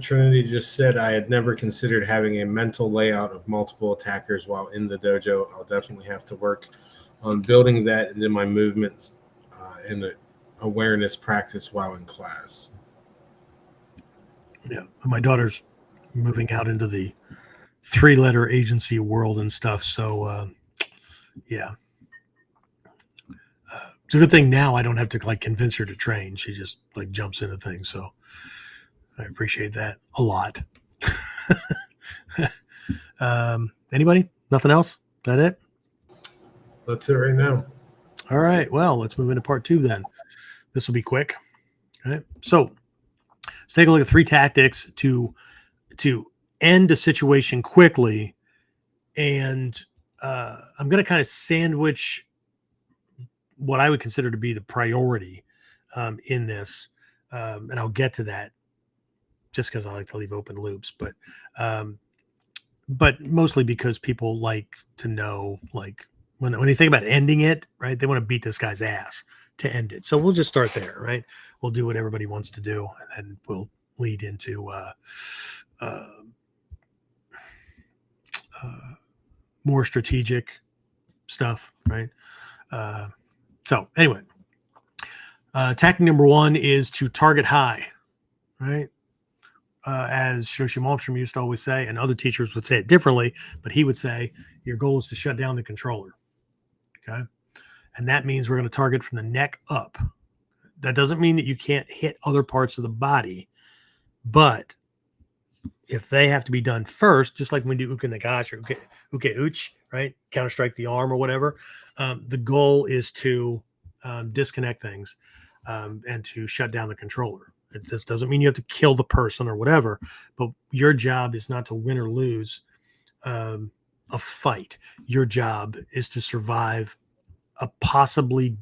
Trinity just said, I had never considered having a mental layout of multiple attackers while in the dojo. I'll definitely have to work on building that into my movements and the awareness practice while in class. Yeah, my daughter's moving out into the 3-letter agency world and stuff. So, yeah, it's a good thing now I don't have to convince her to train. She just jumps into things. So I appreciate that a lot. Anybody? Nothing else? Is that it? That's it right now. All right. Well, let's move into part 2 then. This will be quick. All right. So let's take a look at 3 tactics to end a situation quickly. And I'm going to kind of sandwich what I would consider to be the priority in this. And I'll get to that just because I like to leave open loops. But mostly because people like to know, when you think about ending it, right, they want to beat this guy's ass to end it. So we'll just start there, right? We'll do what everybody wants to do, and then we'll lead into more strategic stuff, right? So anyway, tactic number 1 is to target high, right? As Shoshi Malmstrom used to always say, and other teachers would say it differently, but he would say, your goal is to shut down the controller. Okay. And that means we're going to target from the neck up. That doesn't mean that you can't hit other parts of the body, but if they have to be done first, just like when we do uke nagashi or uke uch, right? Counter strike the arm or whatever. The goal is to disconnect things and to shut down the controller. This doesn't mean you have to kill the person or whatever, but your job is not to win or lose a fight. Your job is to survive a possibly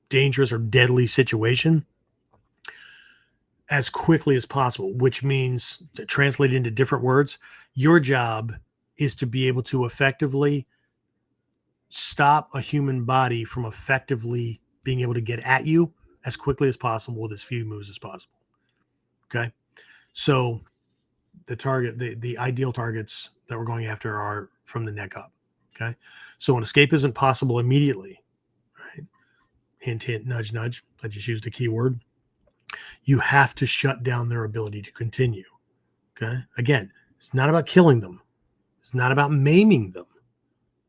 dangerous or deadly situation as quickly as possible, which means, to translate into different words, your job is to be able to effectively stop a human body from effectively being able to get at you as quickly as possible with as few moves as possible. Okay. So the ideal targets that we're going after are from the neck up. Okay. So an escape isn't possible immediately, right? Hint, hint, nudge, nudge. I just used a keyword. You have to shut down their ability to continue. Okay. Again, it's not about killing them. It's not about maiming them,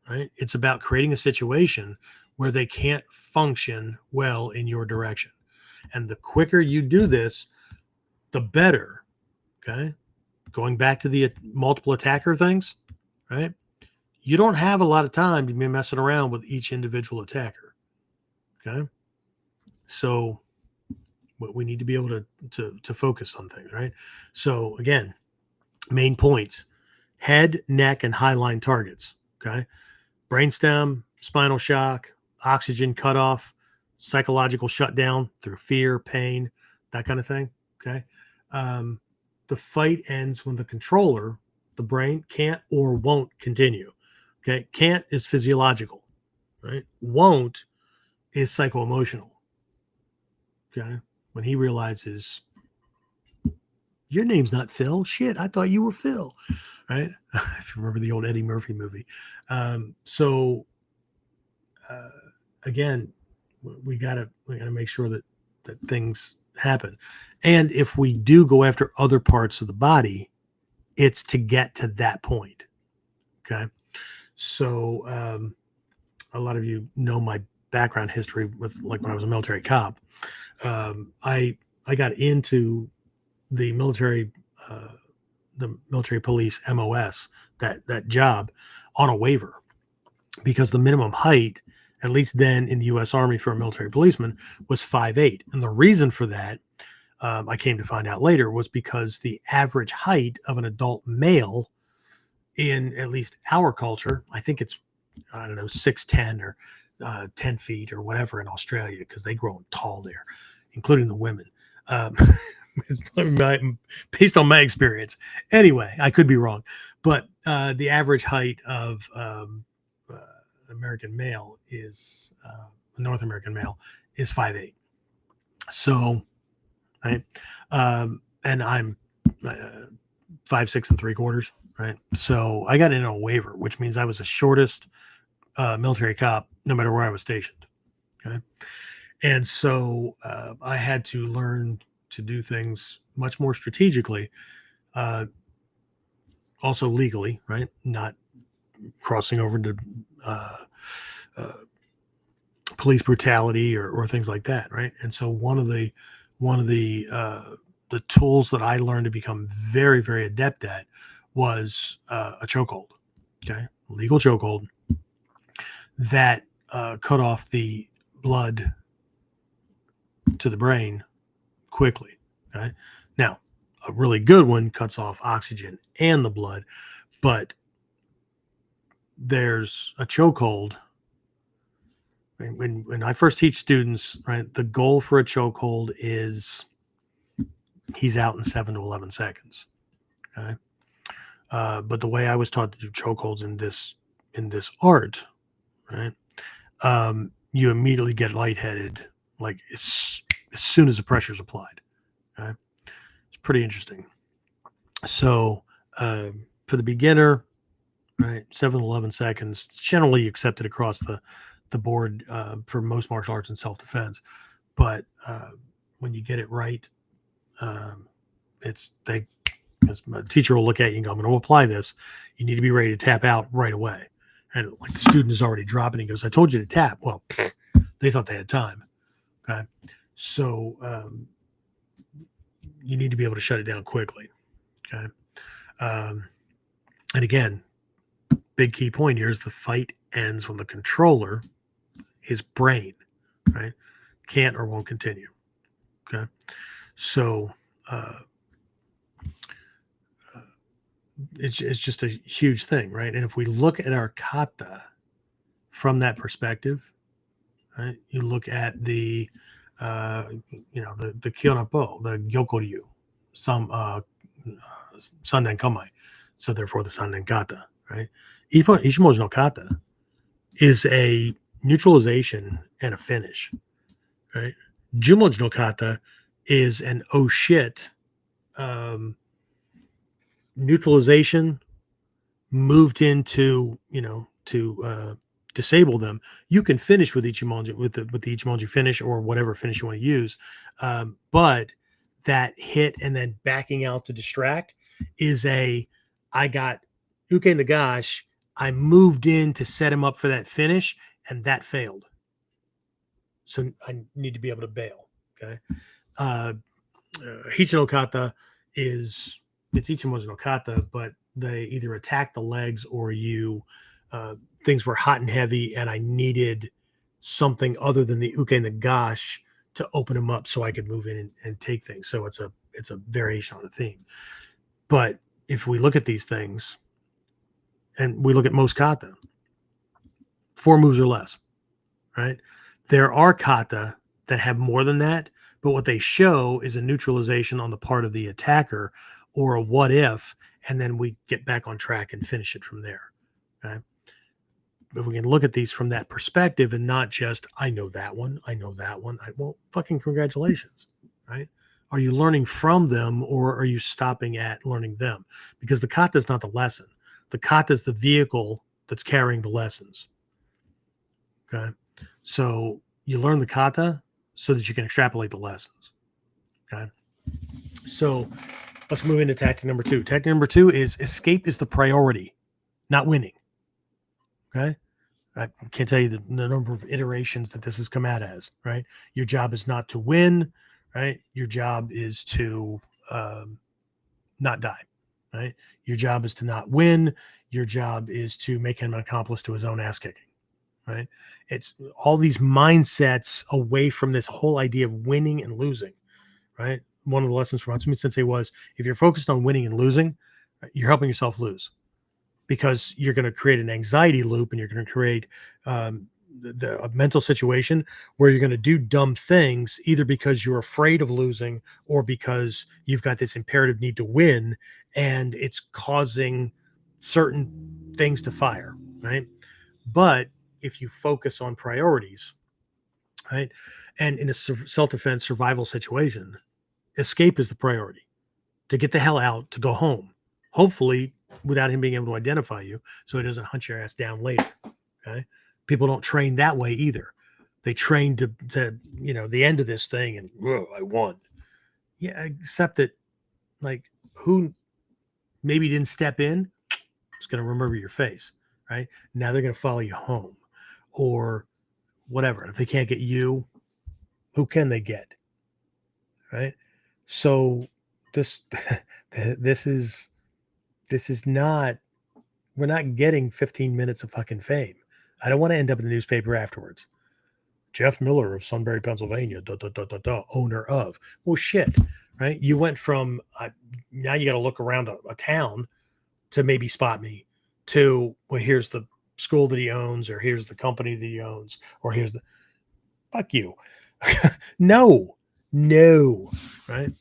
right? It's about creating a situation where they can't function well in your direction. And the quicker you do this, the better. Okay. Going back to the multiple attacker things, right? You don't have a lot of time to be messing around with each individual attacker. Okay. So we need to be able to focus on things, right? So again, main points: head, neck, and highline targets. Okay. Brainstem, spinal shock, oxygen cutoff, psychological shutdown through fear, pain, that kind of thing. Okay. The fight ends when the controller, the brain, can't or won't continue. Okay. Can't is physiological, right? Won't is psycho-emotional. Okay. When he realizes your name's not Phil. Shit, I thought you were Phil. Right? If you remember the old Eddie Murphy movie. So again, we gotta make sure that things happen. And if we do go after other parts of the body, it's to get to that point. Okay. So a lot of you know my background history with, like, when I was a military cop. I got into the military police MOS, that job, on a waiver, because the minimum height, at least then in the U.S. Army, for a military policeman was 5'8". And the reason for that, I came to find out later, was because the average height of an adult male in at least our culture, I think it's, I don't know, 6'10" or 10 feet or whatever in Australia, because they grow tall there, including the women. Based on my experience. Anyway, I could be wrong, but the average height of American male is North American male is 5'8". So, right, and I'm 5'6" 3/4. Right, so I got in a waiver, which means I was the shortest military cop, no matter where I was stationed. Okay, and so I had to learn to do things much more strategically, also legally, right? Not crossing over to police brutality or things like that, right? And so one of the tools that I learned to become very, very adept at was a chokehold. Okay, legal chokehold that cut off the blood to the brain quickly. Okay, now a really good one cuts off oxygen and the blood, but there's a chokehold. When I first teach students, right, the goal for a chokehold is he's out in 7 to 11 seconds. Okay, but the way I was taught to do chokeholds in this art, right, you immediately get lightheaded, like as soon as the pressure is applied. Okay, it's pretty interesting. So for the beginner, right, 7 to 11 seconds, generally accepted across the board for most martial arts and self-defense. But when you get it right, as a teacher will look at you and go, I'm going to apply this. You need to be ready to tap out right away. And like the student is already dropping, he goes, I told you to tap. Well, they thought they had time. Okay. So you need to be able to shut it down quickly. Okay. And again, big key point here is the fight ends when the controller, his brain, right, can't or won't continue. Okay. So it's just a huge thing, right? And if we look at our kata from that perspective, right, you look at the Kyonapo, the Gyokoryu, some Sanden Kamai, so therefore the Sanden Kata, right? Ichimoji no Kata is a neutralization and a finish, right? Jumoji no Kata is an oh shit neutralization moved into, to disable them. You can finish with Ichimoji, with the Ichimoji finish or whatever finish you want to use, but that hit and then backing out to distract is I got Uke Nagash, I moved in to set him up for that finish, and that failed. So I need to be able to bail. Okay. Hichi no kata is it's Ichimonji no kata, but they either attack the legs or you things were hot and heavy, and I needed something other than the uke and the gash to open them up so I could move in and take things. So it's a variation on the theme. But if we look at these things and we look at most kata, 4 moves or less, right? There are kata that have more than that, but what they show is a neutralization on the part of the attacker or a what if, and then we get back on track and finish it from there. Okay. But we can look at these from that perspective and not just, I know that one. Well, fucking congratulations, right? Are you learning from them or are you stopping at learning them? Because the kata is not the lesson. The kata is the vehicle that's carrying the lessons. Okay. So you learn the kata so that you can extrapolate the lessons. Okay. So let's move into tactic number 2. Tactic number 2 is escape is the priority, not winning. Okay. I can't tell you the number of iterations that this has come out as, right? Your job is not to win, right? Your job is to not die, right? Your job is to not win. Your job is to make him an accomplice to his own ass kicking, right? It's all these mindsets away from this whole idea of winning and losing, right? One of the lessons from Hatsumi Sensei was if you're focused on winning and losing, you're helping yourself lose. Because you're going to create an anxiety loop and you're going to create a mental situation where you're going to do dumb things either because you're afraid of losing or because you've got this imperative need to win and it's causing certain things to fire, right? But if you focus on priorities, right, and in a self-defense survival situation, escape is the priority. To get the hell out, to go home. Hopefully without him being able to identify you so he doesn't hunt your ass down later. Okay. People don't train that way either. They train to the end of this thing and whoa, I won. Yeah, except that like who maybe didn't step in is going to remember your face, right? Now they're going to follow you home or whatever. If they can't get you, who can they get? Right? So this is not, we're not getting 15 minutes of fucking fame. I don't want to end up in the newspaper afterwards. Jeff Miller of Sunbury, Pennsylvania, owner of. Well, shit, right? You went from, now you got to look around a town to maybe spot me to, well, here's the school that he owns, or here's the company that he owns, or here's the, fuck you. No, right?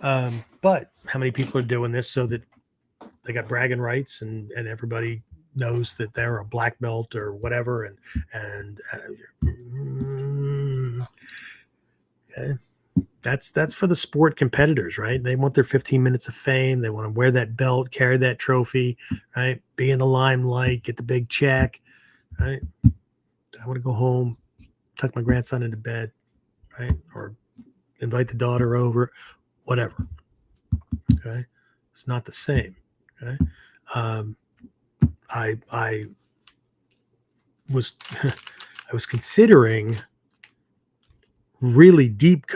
But how many people are doing this so that they got bragging rights and everybody knows that they're a black belt or whatever. Okay. That's for the sport competitors, right? They want their 15 minutes of fame. They want to wear that belt, carry that trophy, right? Be in the limelight, get the big check, right? I want to go home, tuck my grandson into bed, right? Or invite the daughter over, whatever. Okay. It's not the same. Okay. I was I was considering really deep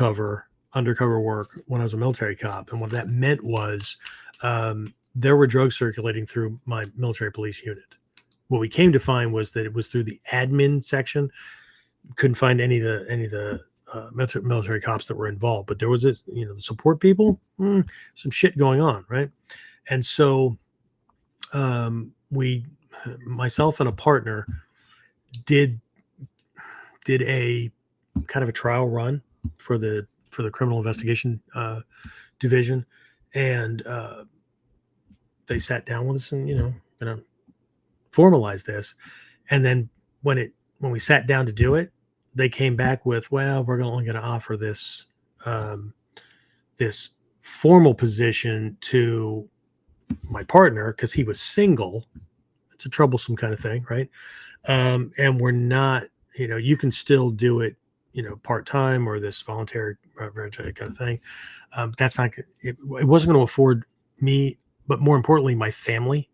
undercover work when I was a military cop, and what that meant was there were drugs circulating through my military police unit. What we came to find was that it was through the admin section. Couldn't find any of the military cops that were involved, but there was this, the support people, some shit going on, right? And so myself and a partner did a kind of a trial run for the criminal investigation division, and they sat down with us and gonna formalize this. And then when we sat down to do it, they came back with, well, we're only going to offer this this formal position to my partner because he was single. It's a troublesome kind of thing, right? And we're not, you can still do it, part-time or this voluntary kind of thing. That's not, it wasn't going to afford me, but more importantly, my family,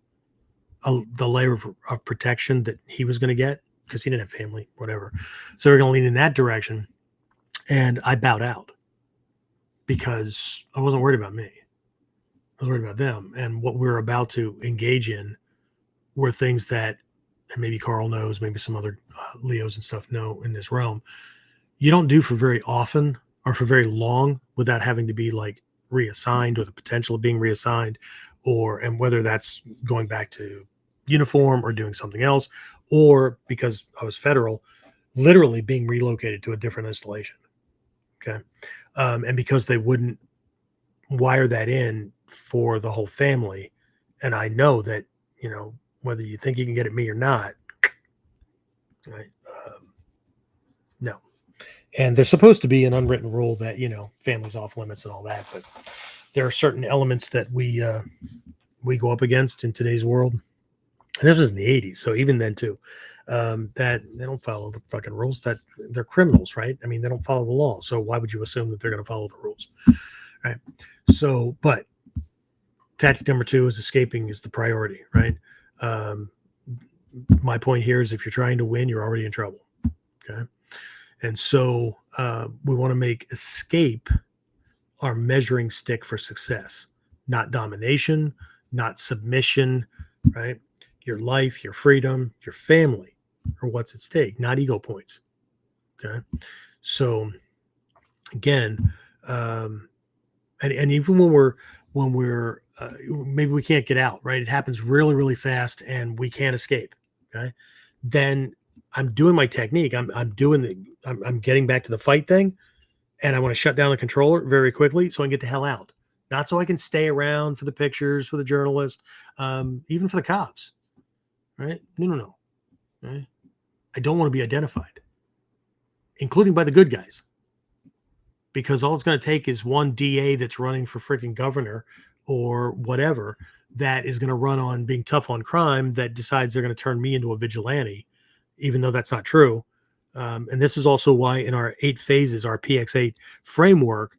the layer of protection that he was going to get because he didn't have family, whatever. So we're going to lean in that direction. And I bowed out. because I wasn't worried about me. I was worried about them. And what we're about to engage in were things that, and maybe Carl knows, maybe some other Leos and stuff know in this realm, you don't do for very often or for very long without having to be like reassigned, or the potential of being reassigned, and whether that's going back to uniform or doing something else, or because I was federal, literally being relocated to a different installation. Okay. And because they wouldn't wire that in for the whole family. And I know that, whether you think you can get at me or not, right? No. And there's supposed to be an unwritten rule that, family's off limits and all that, but there are certain elements that we go up against in today's world. And this was in the 80s. So even then too, that they don't follow the fucking rules, that they're criminals, right? I mean, they don't follow the law. So why would you assume that they're going to follow the rules? Right. So, but tactic number 2 is escaping is the priority, right? My point here is if you're trying to win, you're already in trouble. Okay. And so we want to make escape our measuring stick for success, not domination, not submission, right? Your life, your freedom, your family are what's at stake, not ego points. Okay. So again, and even when we're maybe we can't get out, right? It happens really, really fast and we can't escape. Okay. Then I'm doing my technique. I'm getting back to the fight thing, and I want to shut down the controller very quickly so I can get the hell out. Not so I can stay around for the pictures, for the journalist, even for the cops. Right? No. Right? I don't want to be identified, including by the good guys, because all it's going to take is one DA that's running for freaking governor or whatever that is going to run on being tough on crime that decides they're going to turn me into a vigilante, even though that's not true. And this is also why in our 8 phases, our PX8 framework,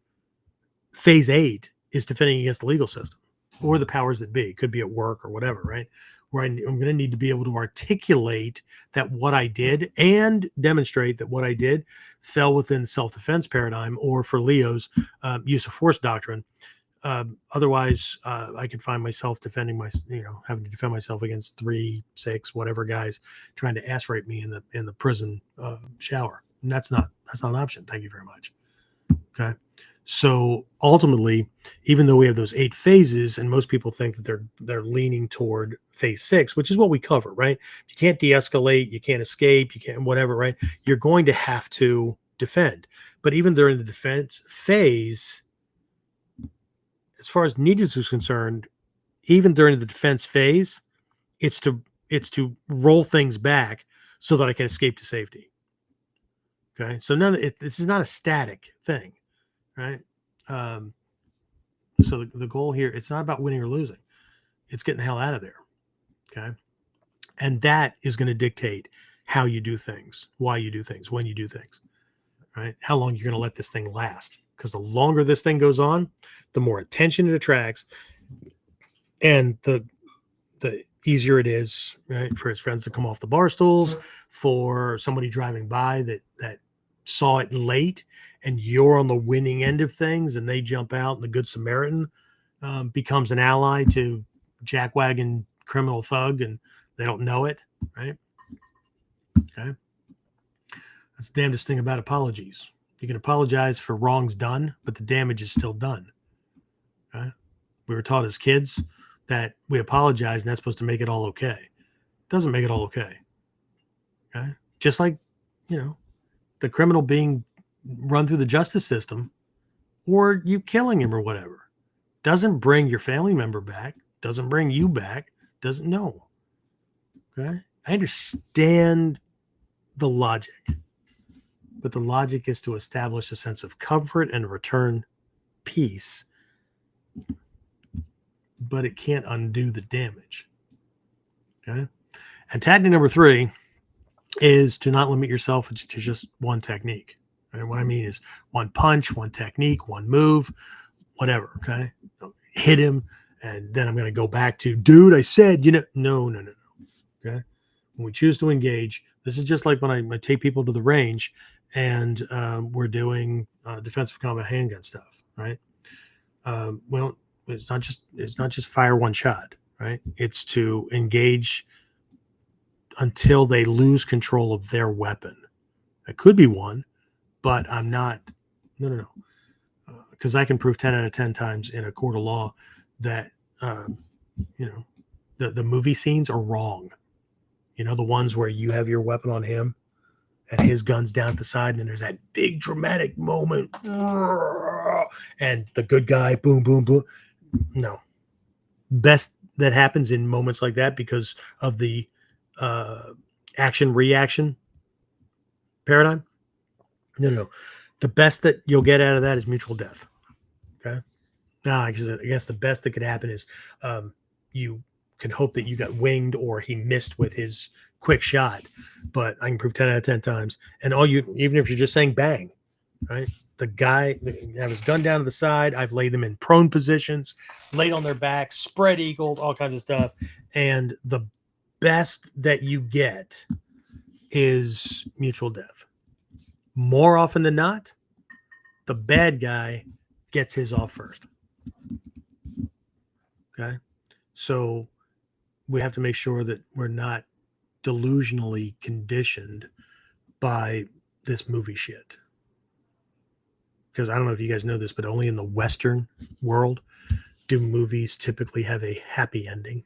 phase 8 is defending against the legal system or the powers that be. It could be at work or whatever, right? Where I'm going to need to be able to articulate that what I did and demonstrate that what I did fell within self-defense paradigm, or for Leo's use of force doctrine. Otherwise, I could find myself having to defend myself against 3, 6, whatever guys trying to ass rape me in the prison shower. And that's not an option. Thank you very much. Okay. So ultimately, even though we have those 8 phases, and most people think that they're leaning toward phase 6, which is what we cover, right? You can't de-escalate, you can't escape, you can't whatever, right? You're going to have to defend. But even during the defense phase, as far as Ninjutsu is concerned, even during the defense phase, it's to roll things back so that I can escape to safety. Okay, so this is not a static thing, right? So the goal here, it's not about winning or losing. It's getting the hell out of there. Okay, and that is going to dictate how you do things, why you do things, when you do things, right? How long you're going to let this thing last. Because the longer this thing goes on, the more attention it attracts, and the easier it is, right, for his friends to come off the bar stools, for somebody driving by that saw it late, and you're on the winning end of things, and they jump out, and the Good Samaritan becomes an ally to jackwagon criminal thug, and they don't know it, right? Okay, that's the damnedest thing about apologies. You can apologize for wrongs done, but the damage is still done. Okay? We were taught as kids that we apologize and that's supposed to make it all okay. It doesn't make it all okay. Okay? Just like, the criminal being run through the justice system, or you killing him or whatever, doesn't bring your family member back, doesn't bring you back, doesn't know. Okay? I understand the logic. But the logic is to establish a sense of comfort and return peace. But it can't undo the damage. Okay. And tactic number 3 is to not limit yourself to just one technique. And what I mean is one punch, one technique, one move, whatever. Okay. Hit him. And then I'm going to go back to, dude, I said, no. Okay. When we choose to engage, this is just like when I take people to the range and we're doing defensive combat handgun stuff. right? We don't. It's not just fire one shot, right? It's to engage until they lose control of their weapon. It could be one, but I'm not. No. Because I can prove 10 out of 10 times in a court of law that you know the movie scenes are wrong. You know, the ones where you have your weapon on him and his gun's down at the side, and then there's that big dramatic moment, and the good guy, boom, boom, boom. No, best that happens in moments like that because of the action reaction paradigm. No. The best that you'll get out of that is mutual death. Okay. Now, I guess the best that could happen is you can hope that you got winged or he missed with his quick shot. But I can prove 10 out of 10 times. And even if you're just saying bang, right? The guy have his gun down to the side. I've laid them in prone positions, laid on their back, spread eagled, all kinds of stuff. And the best that you get is mutual death. More often than not, the bad guy gets his off first. Okay. So we have to make sure that we're not delusionally conditioned by this movie shit. Because I don't know if you guys know this, but only in the Western world do movies typically have a happy ending.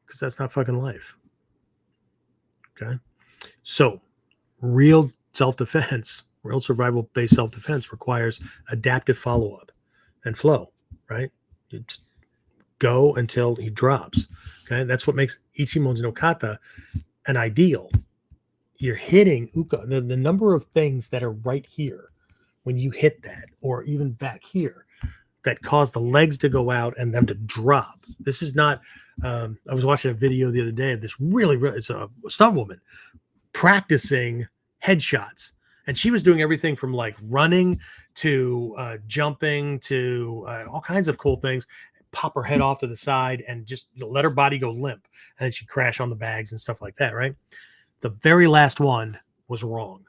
Because that's not fucking life. Okay. So real self-defense, real survival-based self-defense requires adaptive follow-up and flow, right? You just go until he drops. Okay. That's what makes Ichimon's no Kata an ideal. You're hitting Uka. The number of things that are right here when you hit that, or even back here, that cause the legs to go out and them to drop. This is not, I was watching a video the other day of this it's a stunt woman practicing headshots. And she was doing everything from like running to jumping to all kinds of cool things. Pop her head off to the side and just let her body go limp. And then she'd crash on the bags and stuff like that, right? The very last one was wrong.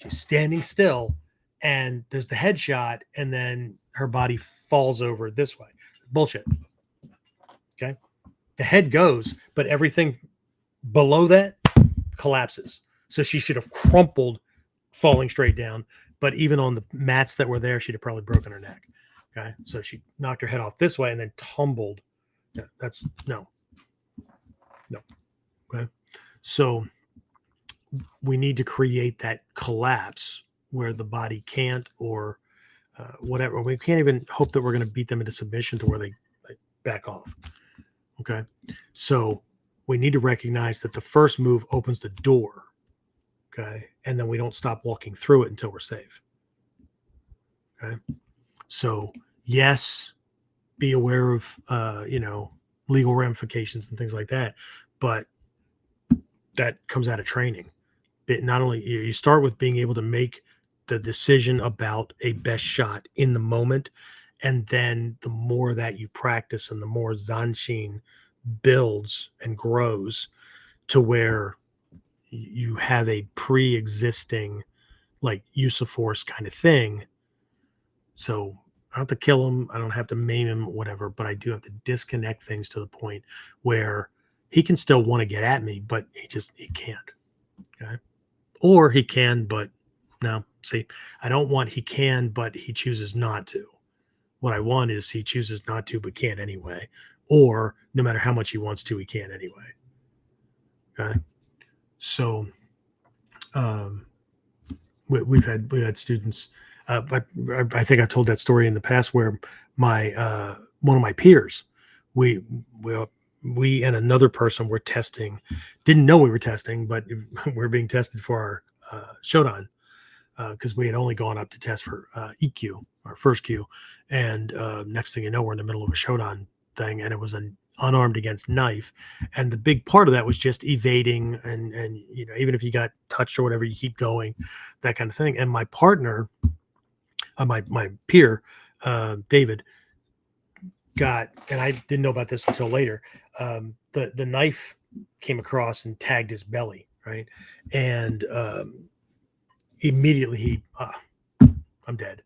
She's standing still and there's the headshot and then her body falls over this way. Bullshit. Okay. The head goes, but everything below that collapses. So she should have crumpled falling straight down. But even on the mats that were there, she'd have probably broken her neck. Okay. So she knocked her head off this way and then tumbled. Yeah, that's no. Okay. So we need to create that collapse where the body can't or whatever. We can't even hope that we're going to beat them into submission to where they back off. Okay. So we need to recognize that the first move opens the door. Okay. And then we don't stop walking through it until we're safe. Okay. So yes, be aware of, legal ramifications and things like that, but that comes out of training. Not only you start with being able to make the decision about a best shot in the moment. And then the more that you practice and the more Zanshin builds and grows to where you have a pre-existing like use of force kind of thing. So I don't have to kill him. I don't have to maim him, whatever, but I do have to disconnect things to the point where he can still want to get at me, but he can't. Okay. Or he can, but no, see, I don't want he can, but he chooses not to. What I want is he chooses not to, but can't anyway. Or no matter how much he wants to, he can't anyway. Okay. So we've had students. I think I told that story in the past where my one of my peers, we and another person were testing, didn't know we were testing, but we're being tested for our Shodan because we had only gone up to test for EQ, our first Q, and next thing you know, we're in the middle of a Shodan thing, and it was an unarmed against knife, and the big part of that was just evading, and even if you got touched or whatever, you keep going, that kind of thing. And my partner, my peer, David, got, and I didn't know about this until later, the knife came across and tagged his belly, right? And immediately I'm dead,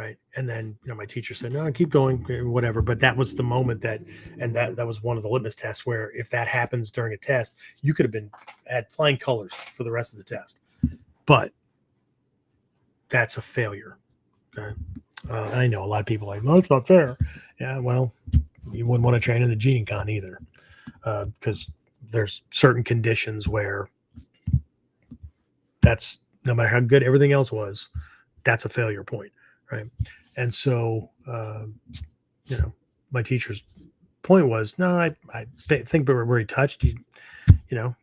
right? And then, my teacher said, no, keep going, whatever. But that was the moment that was one of the litmus tests where if that happens during a test, you could have had flying colors for the rest of the test. But that's a failure. Okay. I know a lot of people are like, no, it's not fair. Yeah, well, you wouldn't want to train in the Gene Con either, because there's certain conditions where that's, no matter how good everything else was, that's a failure point, right? And so, my teacher's point was, no, I think where he touched,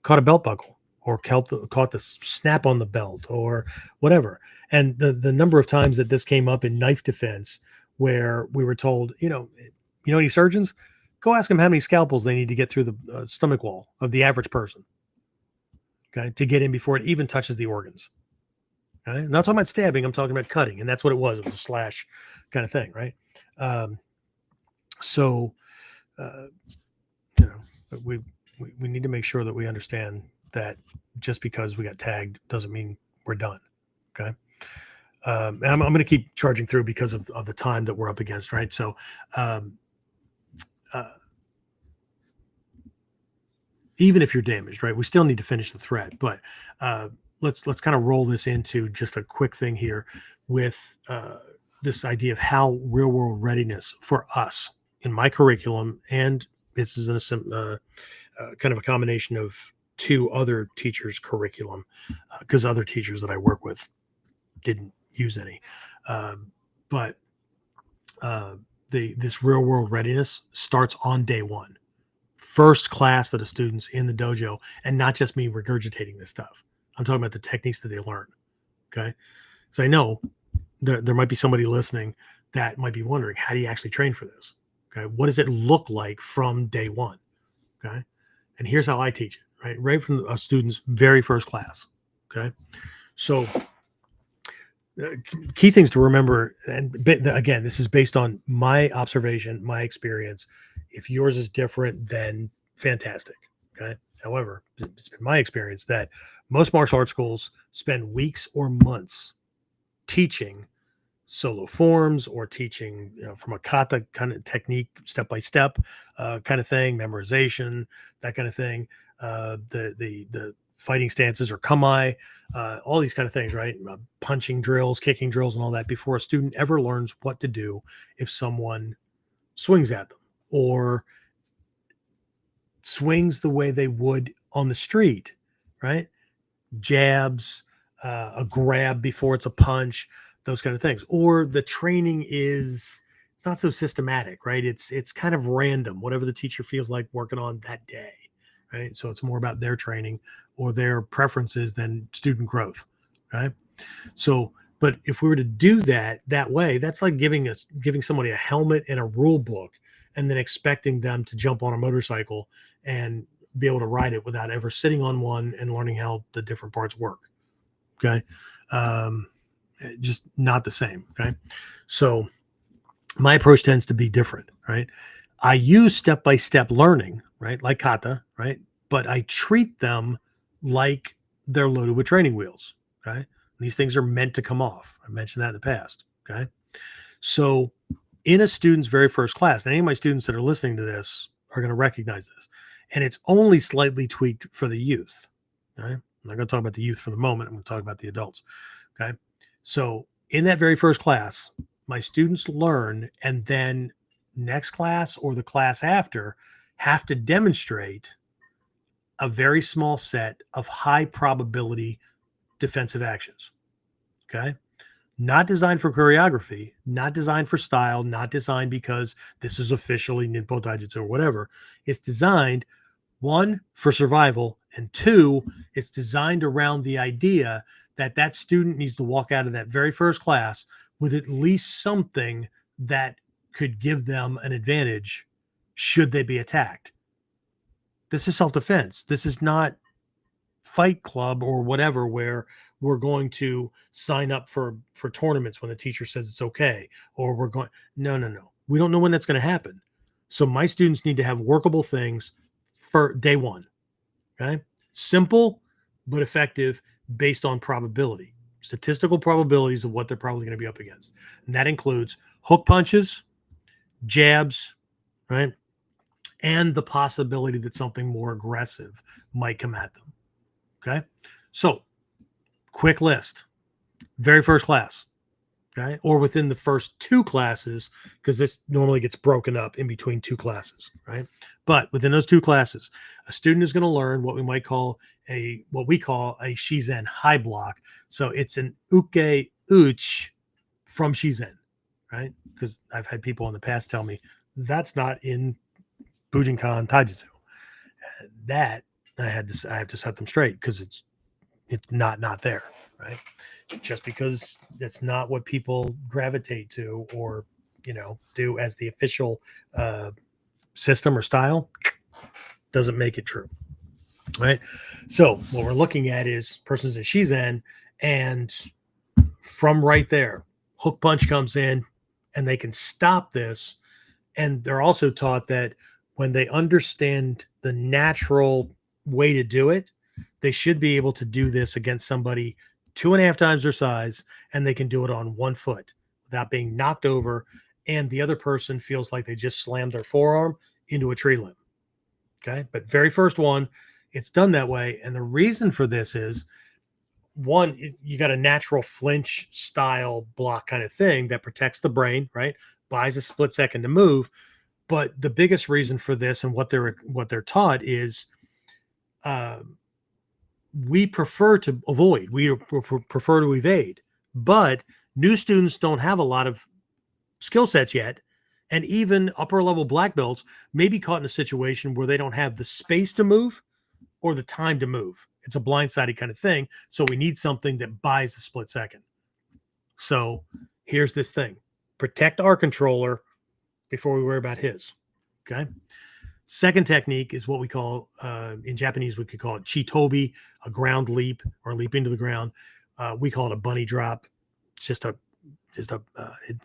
caught a belt buckle or caught the snap on the belt or whatever. And the number of times that this came up in knife defense where we were told, any surgeons, go ask them how many scalpels they need to get through the stomach wall of the average person, okay, to get in before it even touches the organs. Okay? I'm not talking about stabbing, I'm talking about cutting, and that's what it was. It was a slash kind of thing, right? So, we need to make sure that we understand that just because we got tagged doesn't mean we're done. Okay. And I'm going to keep charging through because of the time that we're up against. Right. So, even if you're damaged, right, we still need to finish the thread, but, let's kind of roll this into just a quick thing here with, this idea of how real world readiness for us in my curriculum. And this is kind of a combination of two other teachers' curriculum, because other teachers that I work with didn't use any. But this real world readiness starts on day one. First class of the students in the dojo, and not just me regurgitating this stuff. I'm talking about the techniques that they learn. Okay. So I know there might be somebody listening that might be wondering, how do you actually train for this? Okay. What does it look like from day one? Okay. And here's how I teach it, right from a student's very first class. Okay. So key things to remember, and again, this is based on my observation, my experience. If yours is different, then fantastic. Okay. However, it's been my experience that most martial arts schools spend weeks or months teaching solo forms or teaching, from a kata kind of technique, step by step kind of thing, memorization, that kind of thing. The fighting stances or kamae, all these kind of things, right? Punching drills, kicking drills, and all that before a student ever learns what to do if someone swings at them or swings the way they would on the street, right? Jabs, a grab before it's a punch, those kind of things. Or the training it's not so systematic, right? It's kind of random, whatever the teacher feels like working on that day, right? So it's more about their training or their preferences than student growth, right? So, but if we were to do that way, that's like giving somebody a helmet and a rule book and then expecting them to jump on a motorcycle and be able to ride it without ever sitting on one and learning how the different parts work. Okay. Just not the same. Okay. So my approach tends to be different, right? I use step-by-step learning, right? Like kata, right? But I treat them like they're loaded with training wheels. Okay. These things are meant to come off. I mentioned that in the past. Okay. So in a student's very first class, and any of my students that are listening to this are going to recognize this, and it's only slightly tweaked for the youth. Okay. I'm not going to talk about the youth for the moment. I'm going to talk about the adults. Okay. So in that very first class, my students learn, and then next class or the class after have to demonstrate a very small set of high probability defensive actions. Okay. Not designed for choreography, not designed for style, not designed because this is officially Ninpo Taijutsu or whatever. It's designed, one, for survival, and two, it's designed around the idea that student needs to walk out of that very first class with at least something that could give them an advantage should they be attacked. This is self-defense. This is not Fight Club or whatever, where we're going to sign up for tournaments when the teacher says it's okay, or we're going, no. We don't know when that's going to happen. So my students need to have workable things for day one. Okay. Simple, but effective based on probability. statistical probabilities of what they're probably going to be up against. And that includes hook punches, jabs, right? And the possibility that something more aggressive might come at them. Okay. So, quick list. Very first class. Okay. Or within the first two classes, because this normally gets broken up in between two classes, right? But within those two classes, a student is going to learn what we call a Shizen high block. So it's an uke uch from Shizen, right? Because I've had people in the past tell me that's not in Bujinkan Taijutsu. That I have to set them straight because it's not there, right? Just because it's not what people gravitate to or do as the official system or style doesn't make it true, right? So what we're looking at is person's a Shizen, and from right there, hook punch comes in, and they can stop this. And they're also taught that when they understand the natural way to do it, they should be able to do this against somebody 2.5 times their size, and they can do it on 1 foot without being knocked over, and the other person feels like they just slammed their forearm into a tree limb. Okay, but very first one, it's done that way, and the reason for this is, one, you got a natural flinch style block kind of thing that protects the brain, right? Buys a split second to move. But the biggest reason for this and what they're taught is we prefer to avoid, we prefer to evade. But new students don't have a lot of skill sets yet. And even upper level black belts may be caught in a situation where they don't have the space to move or the time to move. It's a blindsided kind of thing. So we need something that buys a split second. So here's this thing. Protect our controller before we worry about his. Okay. Second technique is what we call, in Japanese, we could call it chitobi, a ground leap or leaping to the ground. We call it a bunny drop. It's it's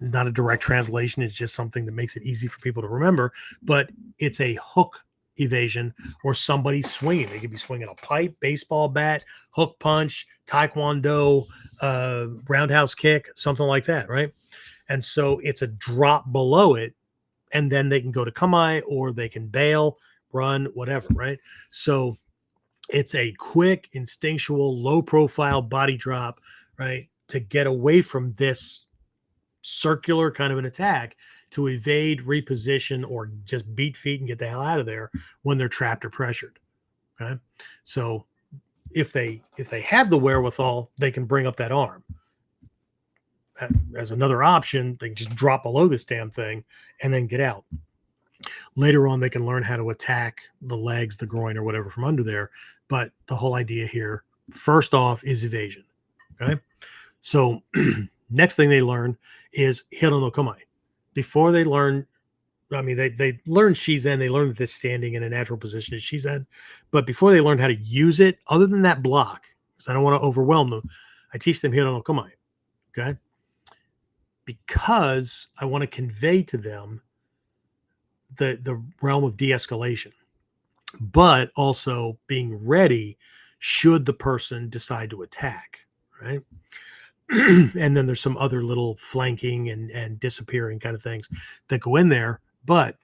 not a direct translation. It's just something that makes it easy for people to remember, but it's a hook evasion or somebody swinging. They could be swinging a pipe, baseball bat, hook punch, taekwondo, roundhouse kick, something like that, right? And so it's a drop below it, and then they can go to kamae or they can bail, run, whatever, right? So it's a quick, instinctual, low-profile body drop, right, to get away from this circular kind of an attack, to evade, reposition, or just beat feet and get the hell out of there when they're trapped or pressured. Okay, so if they have the wherewithal, they can bring up that arm. As another option, they can just drop below this damn thing and then get out. Later on, they can learn how to attack the legs, the groin, or whatever from under there. But the whole idea here, first off, is evasion. Okay, so next thing they learn is hiro no kamae. Before they learn, I mean, they learn Shizen, they learn that this standing in a natural position is Shizen, but before they learn how to use it, other than that block, because I don't want to overwhelm them, I teach them hiro no kamae, okay? Because I want to convey to them the realm of de-escalation, but also being ready should the person decide to attack, right? And then there's some other little flanking and disappearing kind of things that go in there. But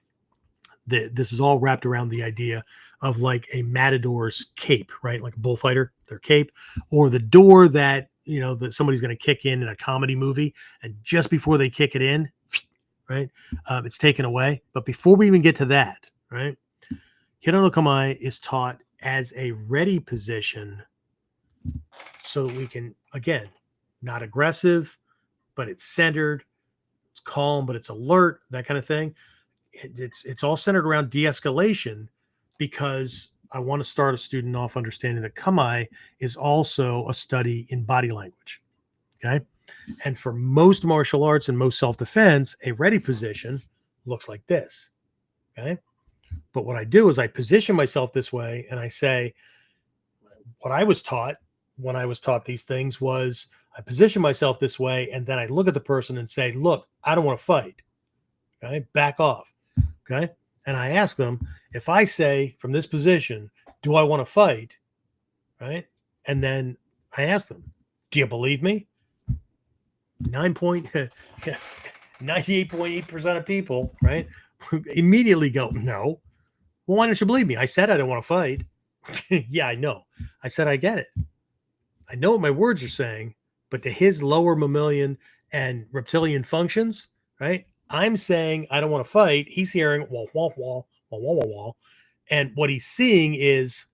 this is all wrapped around the idea of like a matador's cape, right? Like a bullfighter, their cape, or the door that, that somebody's going to kick in a comedy movie. And just before they kick it in, right, it's taken away. But before we even get to that, right, hiro no kamae is taught as a ready position so that we can, again, not aggressive, but it's centered, it's calm, but it's alert, that kind of thing. It's all centered around de-escalation, because I want to start a student off understanding that kamae is also a study in body language. Okay. And for most martial arts and most self-defense, a ready position looks like this. Okay. But what I do is I position myself this way, and I say, what I was taught when I was taught these things was I position myself this way, and then I look at the person and say, look, I don't want to fight. Okay, back off. Okay. And I ask them, if I say from this position, do I want to fight? Right. And then I ask them, Do you believe me? 98.8% of people, right, immediately go, no. Well, why don't you believe me? I said I don't want to fight. Yeah, I know. I said I get it. I know what my words are saying, but to his lower mammalian and reptilian functions, right? I'm saying I don't want to fight. He's hearing wah wah wah wah wah wah wah, and what he's seeing is,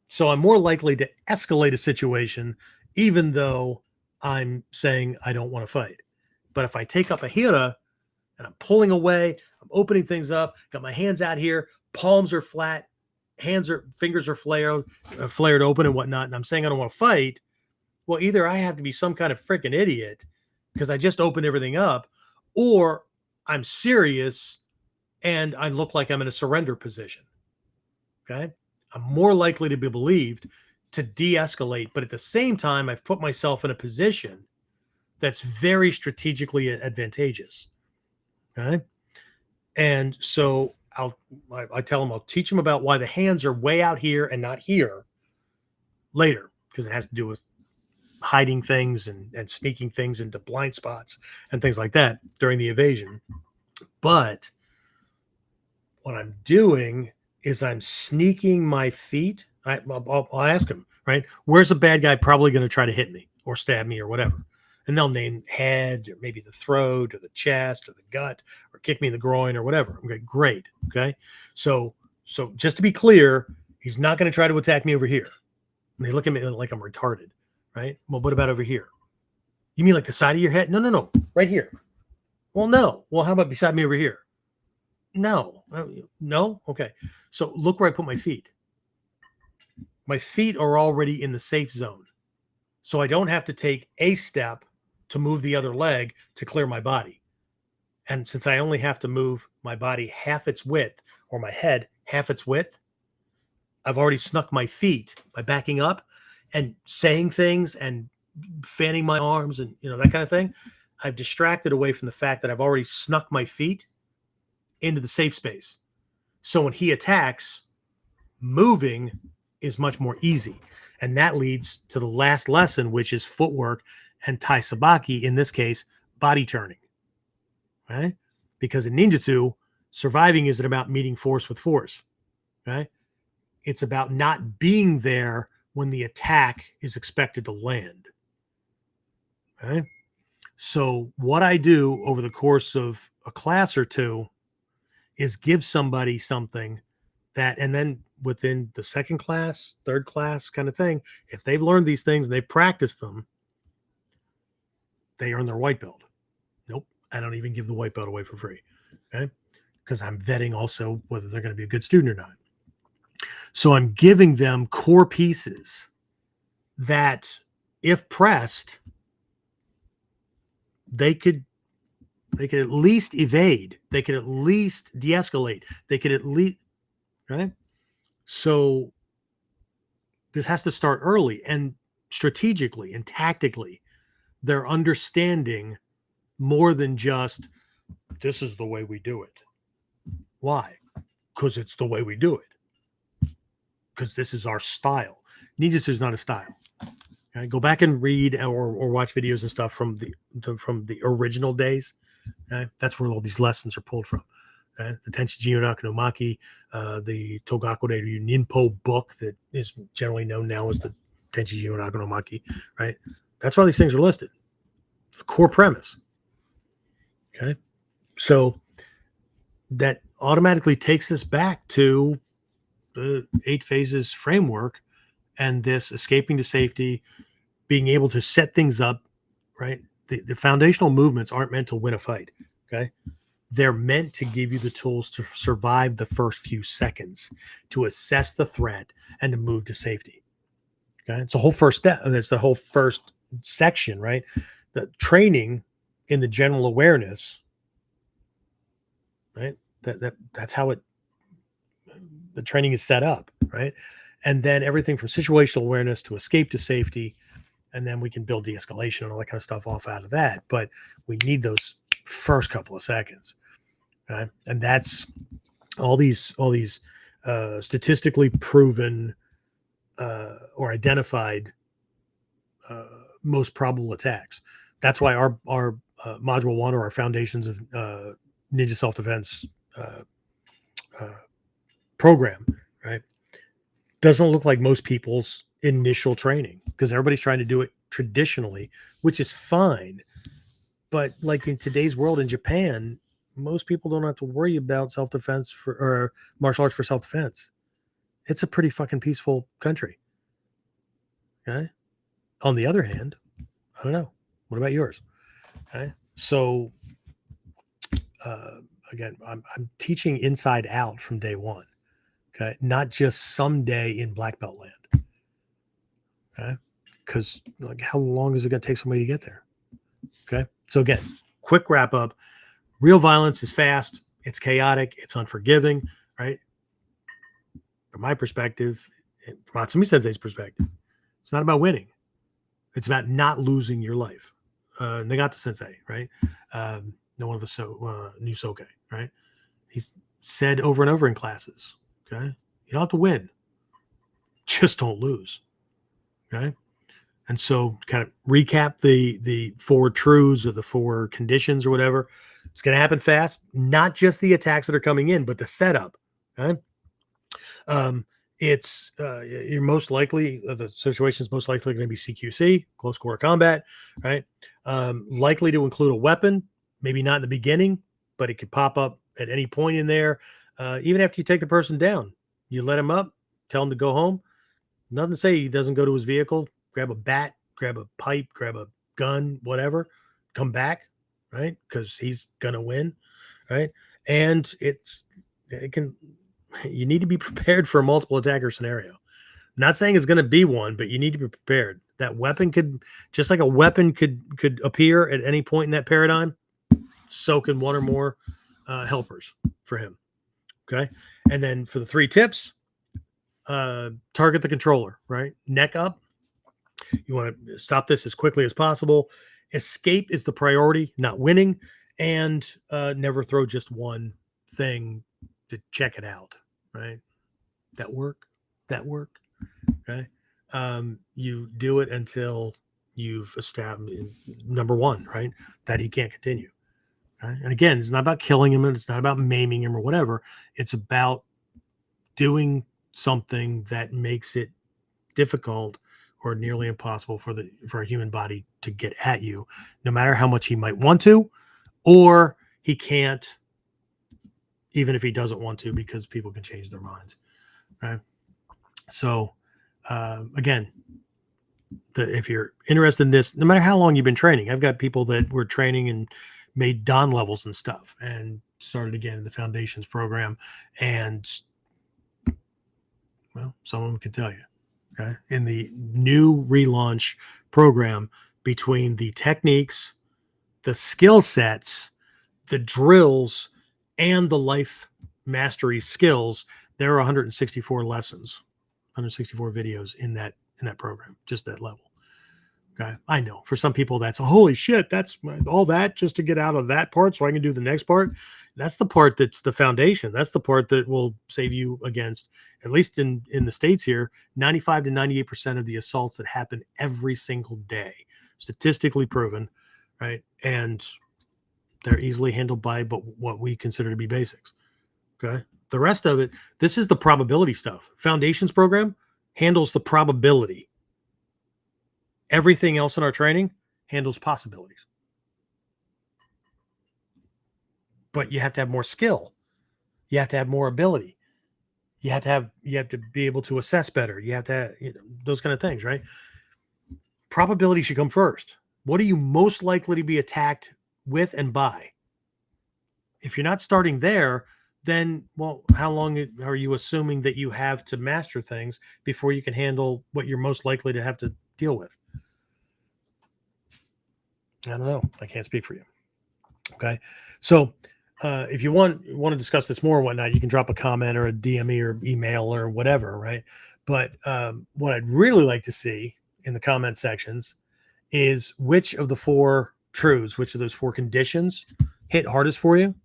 so I'm more likely to escalate a situation, even though I'm saying I don't want to fight. But if I take up a hira and I'm pulling away, I'm opening things up, got my hands out here, palms are flat, fingers are flared open and whatnot, and I'm saying I don't want to fight. Well, either I have to be some kind of freaking idiot because I just opened everything up, or I'm serious and I look like I'm in a surrender position. Okay. I'm more likely to be believed to de-escalate, but at the same time, I've put myself in a position that's very strategically advantageous. Okay. And so I tell them, I'll teach them about why the hands are way out here and not here later, because it has to do with hiding things and sneaking things into blind spots and things like that during the evasion. But what I'm doing is I'm sneaking my feet. I'll ask them, right? Where's a bad guy probably going to try to hit me or stab me or whatever? And they'll name head or maybe the throat or the chest or the gut or kick me in the groin or whatever. Okay, great. Okay. So just to be clear, he's not going to try to attack me over here. And they look at me like I'm retarded, right? Well, what about over here? You mean like the side of your head? No. Right here. Well, no. Well, how about beside me over here? No. No? Okay. So look where I put my feet. My feet are already in the safe zone. So I don't have to take a step to move the other leg to clear my body. And since I only have to move my body half its width, or my head half its width, I've already snuck my feet by backing up and saying things and fanning my arms and that kind of thing. I've distracted away from the fact that I've already snuck my feet into the safe space. So when he attacks, moving is much more easy. And that leads to the last lesson, which is footwork and tai sabaki, in this case, body turning. Right? Because in ninjutsu, surviving isn't about meeting force with force. Right? It's about not being there when the attack is expected to land. Right? So what I do over the course of a class or two is give somebody something that, and then within the second class, third class kind of thing, if they've learned these things and they've practiced them, they earn their white belt. Nope. I don't even give the white belt away for free. Okay. Because I'm vetting also whether they're going to be a good student or not. So I'm giving them core pieces that, if pressed, they could at least evade. They could at least de-escalate. They could at least, right? So this has to start early and strategically and tactically. They're understanding more than just, this is the way we do it. Why? Because it's the way we do it. Because this is our style. Ninjutsu is not a style. Okay? Go back and read or watch videos and stuff from the original days. Okay? That's where all these lessons are pulled from. Okay? The Tenshi Jinoraku no Maki, the Togakure Ninpo book that is generally known now as the Tenshi Jinoraku no Maki, right? That's why these things are listed. It's the core premise. Okay? So that automatically takes us back to the 8 phases framework and this escaping to safety, being able to set things up, right? The foundational movements aren't meant to win a fight. Okay. They're meant to give you the tools to survive the first few seconds, to assess the threat and to move to safety. Okay. It's a whole first step. And it's the whole first section, right? The training in the general awareness, right? That's how the training is set up, right? And then everything from situational awareness to escape to safety, and then we can build de-escalation and all that kind of stuff off out of that. But we need those first couple of seconds, right? And that's all these statistically proven or identified most probable attacks. That's why our module 1 or our foundations of ninja self-defense program, right, doesn't look like most people's initial training, because everybody's trying to do it traditionally, which is fine. But like in today's world in Japan, most people don't have to worry about self-defense or martial arts for self-defense. It's a pretty fucking peaceful country. Okay. On the other hand, I don't know. What about yours? Okay. So again, I'm teaching inside out from day one. Okay. Not just someday in black belt land. Okay. Because like, how long is it going to take somebody to get there? Okay. So again, quick wrap up. Real violence is fast. It's chaotic. It's unforgiving, right? From my perspective, and from Atsumi Sensei's perspective, it's not about winning. It's about not losing your life. Nagato Sensei, right? One of the new Soke, right? He's said over and over in classes, okay? You don't have to win. Just don't lose, okay? And so kind of recap the 4 truths or the 4 conditions or whatever. It's going to happen fast, not just the attacks that are coming in, but the setup, okay? It's you're most likely, the situation is most likely going to be CQC, close quarter combat, right? Likely to include a weapon, maybe not in the beginning, but it could pop up at any point in there. Even after you take the person down, you let him up, tell him to go home. Nothing to say he doesn't go to his vehicle, grab a bat, grab a pipe, grab a gun, whatever, come back, right? Because he's gonna win, right? And you need to be prepared for a multiple attacker scenario. I'm not saying it's going to be one, but you need to be prepared. That weapon could, just like a weapon could appear at any point in that paradigm, so can one or more helpers for him. Okay. And then for the 3 tips, target the controller, right? Neck up. You want to stop this as quickly as possible. Escape is the priority, not winning. And never throw just one thing to check it out, right? That work. Okay. You do it until you've established number 1, right? That he can't continue. Okay? And again, it's not about killing him, and it's not about maiming him or whatever. It's about doing something that makes it difficult or nearly impossible for a human body to get at you, no matter how much he might want to, or he can't, even if he doesn't want to, because people can change their minds. Right. So, again, if you're interested in this, no matter how long you've been training, I've got people that were training and made Dan levels and stuff and started again in the foundations program. And well, some of them can tell you, okay, in the new relaunch program, between the techniques, the skill sets, the drills, and the life mastery skills, there are 164 lessons, 164 videos in that program, just that level. Okay. I know for some people that's holy shit. That's all that just to get out of that part so I can do the next part. That's the part that's the foundation. That's the part that will save you against, at least in the States here, 95 to 98% of the assaults that happen every single day, statistically proven, right? And they're easily handled by what we consider to be basics. Okay. The rest of it, this is the probability stuff. Foundations program handles the probability. Everything else in our training handles possibilities. But you have to have more skill. You have to have more ability. You have to be able to assess better. You have to, those kind of things, right? Probability should come first. What are you most likely to be attacked with and by? If you're not starting there, then, well, how long are you assuming that you have to master things before you can handle what you're most likely to have to deal with? I don't know. I can't speak for you. Okay. So if you want to discuss this more and whatnot, you can drop a comment or a DM or email or whatever, right? But what I'd really like to see in the comment sections is which of the 4 truths, which of those 4 conditions hit hardest for you,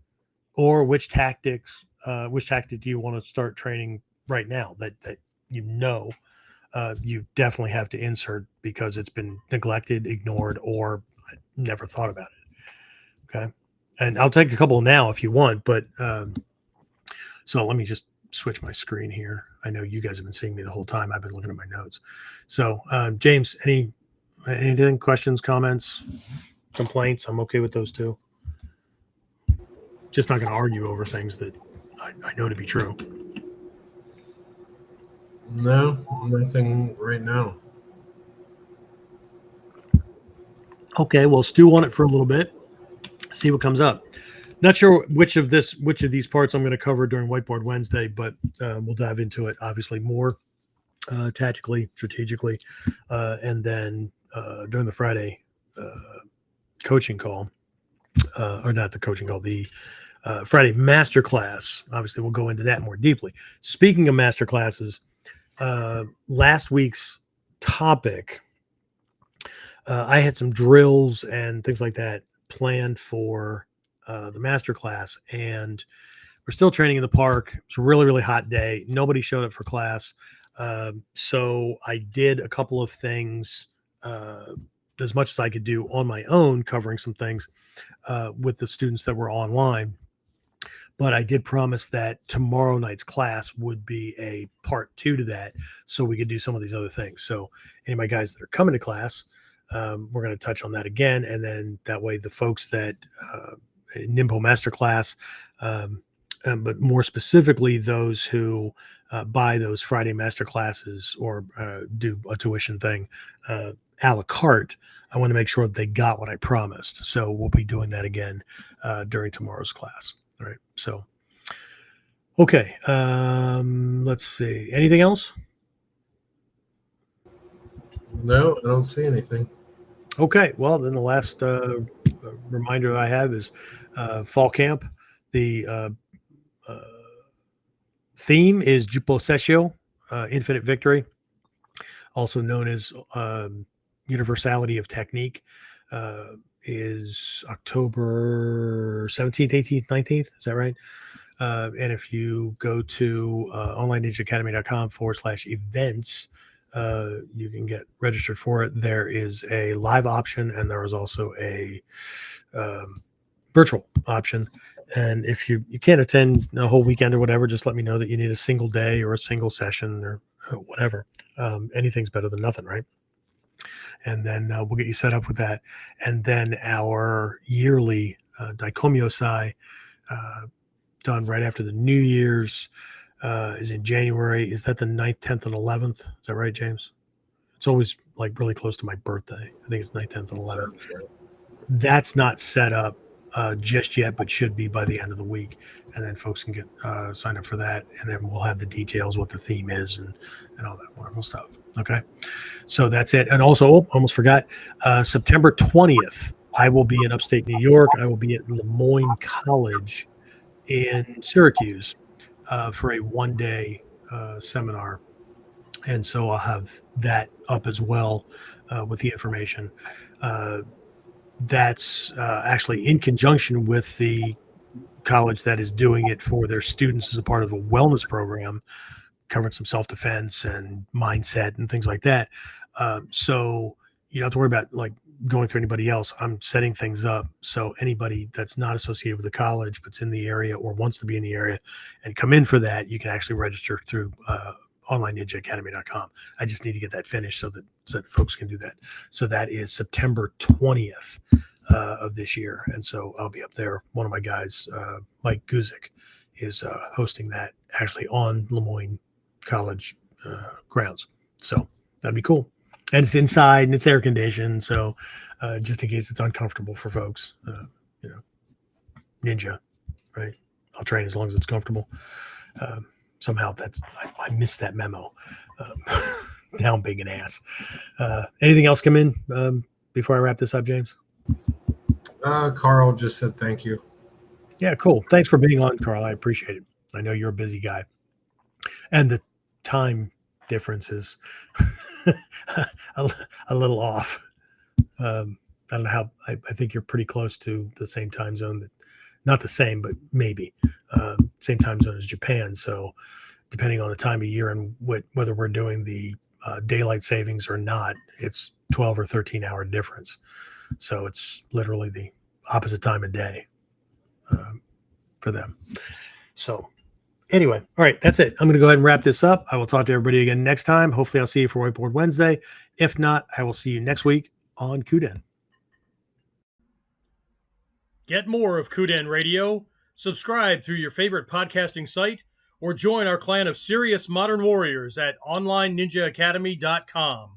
or which tactic do you want to start training right now that you definitely have to insert because it's been neglected, ignored, or I never thought about it. Okay. And I'll take a couple now if you want, but so let me just switch my screen here. I know you guys have been seeing me the whole time. I've been looking at my notes. So James, anything, questions, comments, complaints? I'm okay with those too. Just not going to argue over things that I know to be true. No, nothing right now. Okay, well, stew on it for a little bit. See what comes up. Not sure which of these parts I'm going to cover during Whiteboard Wednesday, but we'll dive into it obviously more tactically, strategically, and then during the Friday coaching call, or not the coaching call, the Friday masterclass. Obviously, we'll go into that more deeply. Speaking of masterclasses, last week's topic, I had some drills and things like that planned for the masterclass, and we're still training in the park. It's a really, really hot day. Nobody showed up for class. So I did a couple of things as much as I could do on my own, covering some things with the students that were online. But I did promise that tomorrow night's class would be a part 2 to that, so we could do some of these other things. So any of my guys that are coming to class, we're going to touch on that again. And then that way the folks that NIMPO Masterclass, but more specifically those who buy those Friday Masterclasses or do a tuition thing a la carte, I want to make sure that they got what I promised. So we'll be doing that again during tomorrow's class. All right. So, okay. Let's see. Anything else? No, I don't see anything. Okay. Well, then the last reminder I have is fall camp. The theme is Juposesio, infinite victory, also known as universality of technique. Is October 17th, 18th, 19th. Is that right? And if you go to onlineninjaacademy.com/events, you can get registered for it. There is a live option and there is also a virtual option. And if you can't attend a whole weekend or whatever, just let me know that you need a single day or a single session or whatever. Anything's better than nothing, right? And then we'll get you set up with that. And then our yearly Daikomyosai, done right after the New Year's, is in January. Is that the 9th, 10th, and 11th? Is that right, James? It's always like really close to my birthday. I think it's 9th, 10th, and 11th. That's not set up just yet, but should be by the end of the week. And then folks can get signed up for that. And then we'll have the details, what the theme is and all that wonderful stuff. Okay. So that's it. And also, almost forgot, September 20th, I will be in upstate New York. I will be at Lemoyne College in Syracuse for a one-day seminar. And so I'll have that up as well with the information. That's actually in conjunction with the college that is doing it for their students as a part of a wellness program, covering some self-defense and mindset and things like that. So you don't have to worry about like going through anybody else. I'm setting things up. So anybody that's not associated with the college, but's in the area or wants to be in the area and come in for that, you can actually register through onlineninjaacademy.com. I just need to get that finished so that folks can do that. So that is September 20th of this year. And so I'll be up there. One of my guys, Mike Guzik, is hosting that actually on Lemoyne College grounds. So that'd be cool. And it's inside and it's air conditioned. So just in case it's uncomfortable for folks, Ninja, right? I'll train as long as it's comfortable. Somehow I missed that memo. Now I'm being an ass. Anything else come in before I wrap this up, James? Carl just said thank you. Yeah, cool. Thanks for being on, Carl. I appreciate it. I know you're a busy guy. And the time difference is a little off. I don't know how. I think you're pretty close to the same time zone. Not the same, but maybe same time zone as Japan. So depending on the time of year and whether we're doing the daylight savings or not, it's 12 or 13 hour difference. So it's literally the opposite time of day for them. So anyway, all right, that's it. I'm going to go ahead and wrap this up. I will talk to everybody again next time. Hopefully I'll see you for Whiteboard Wednesday. If not, I will see you next week on KUDEN. Get more of KUDEN Radio, subscribe through your favorite podcasting site, or join our clan of serious modern warriors at onlineninjaacademy.com.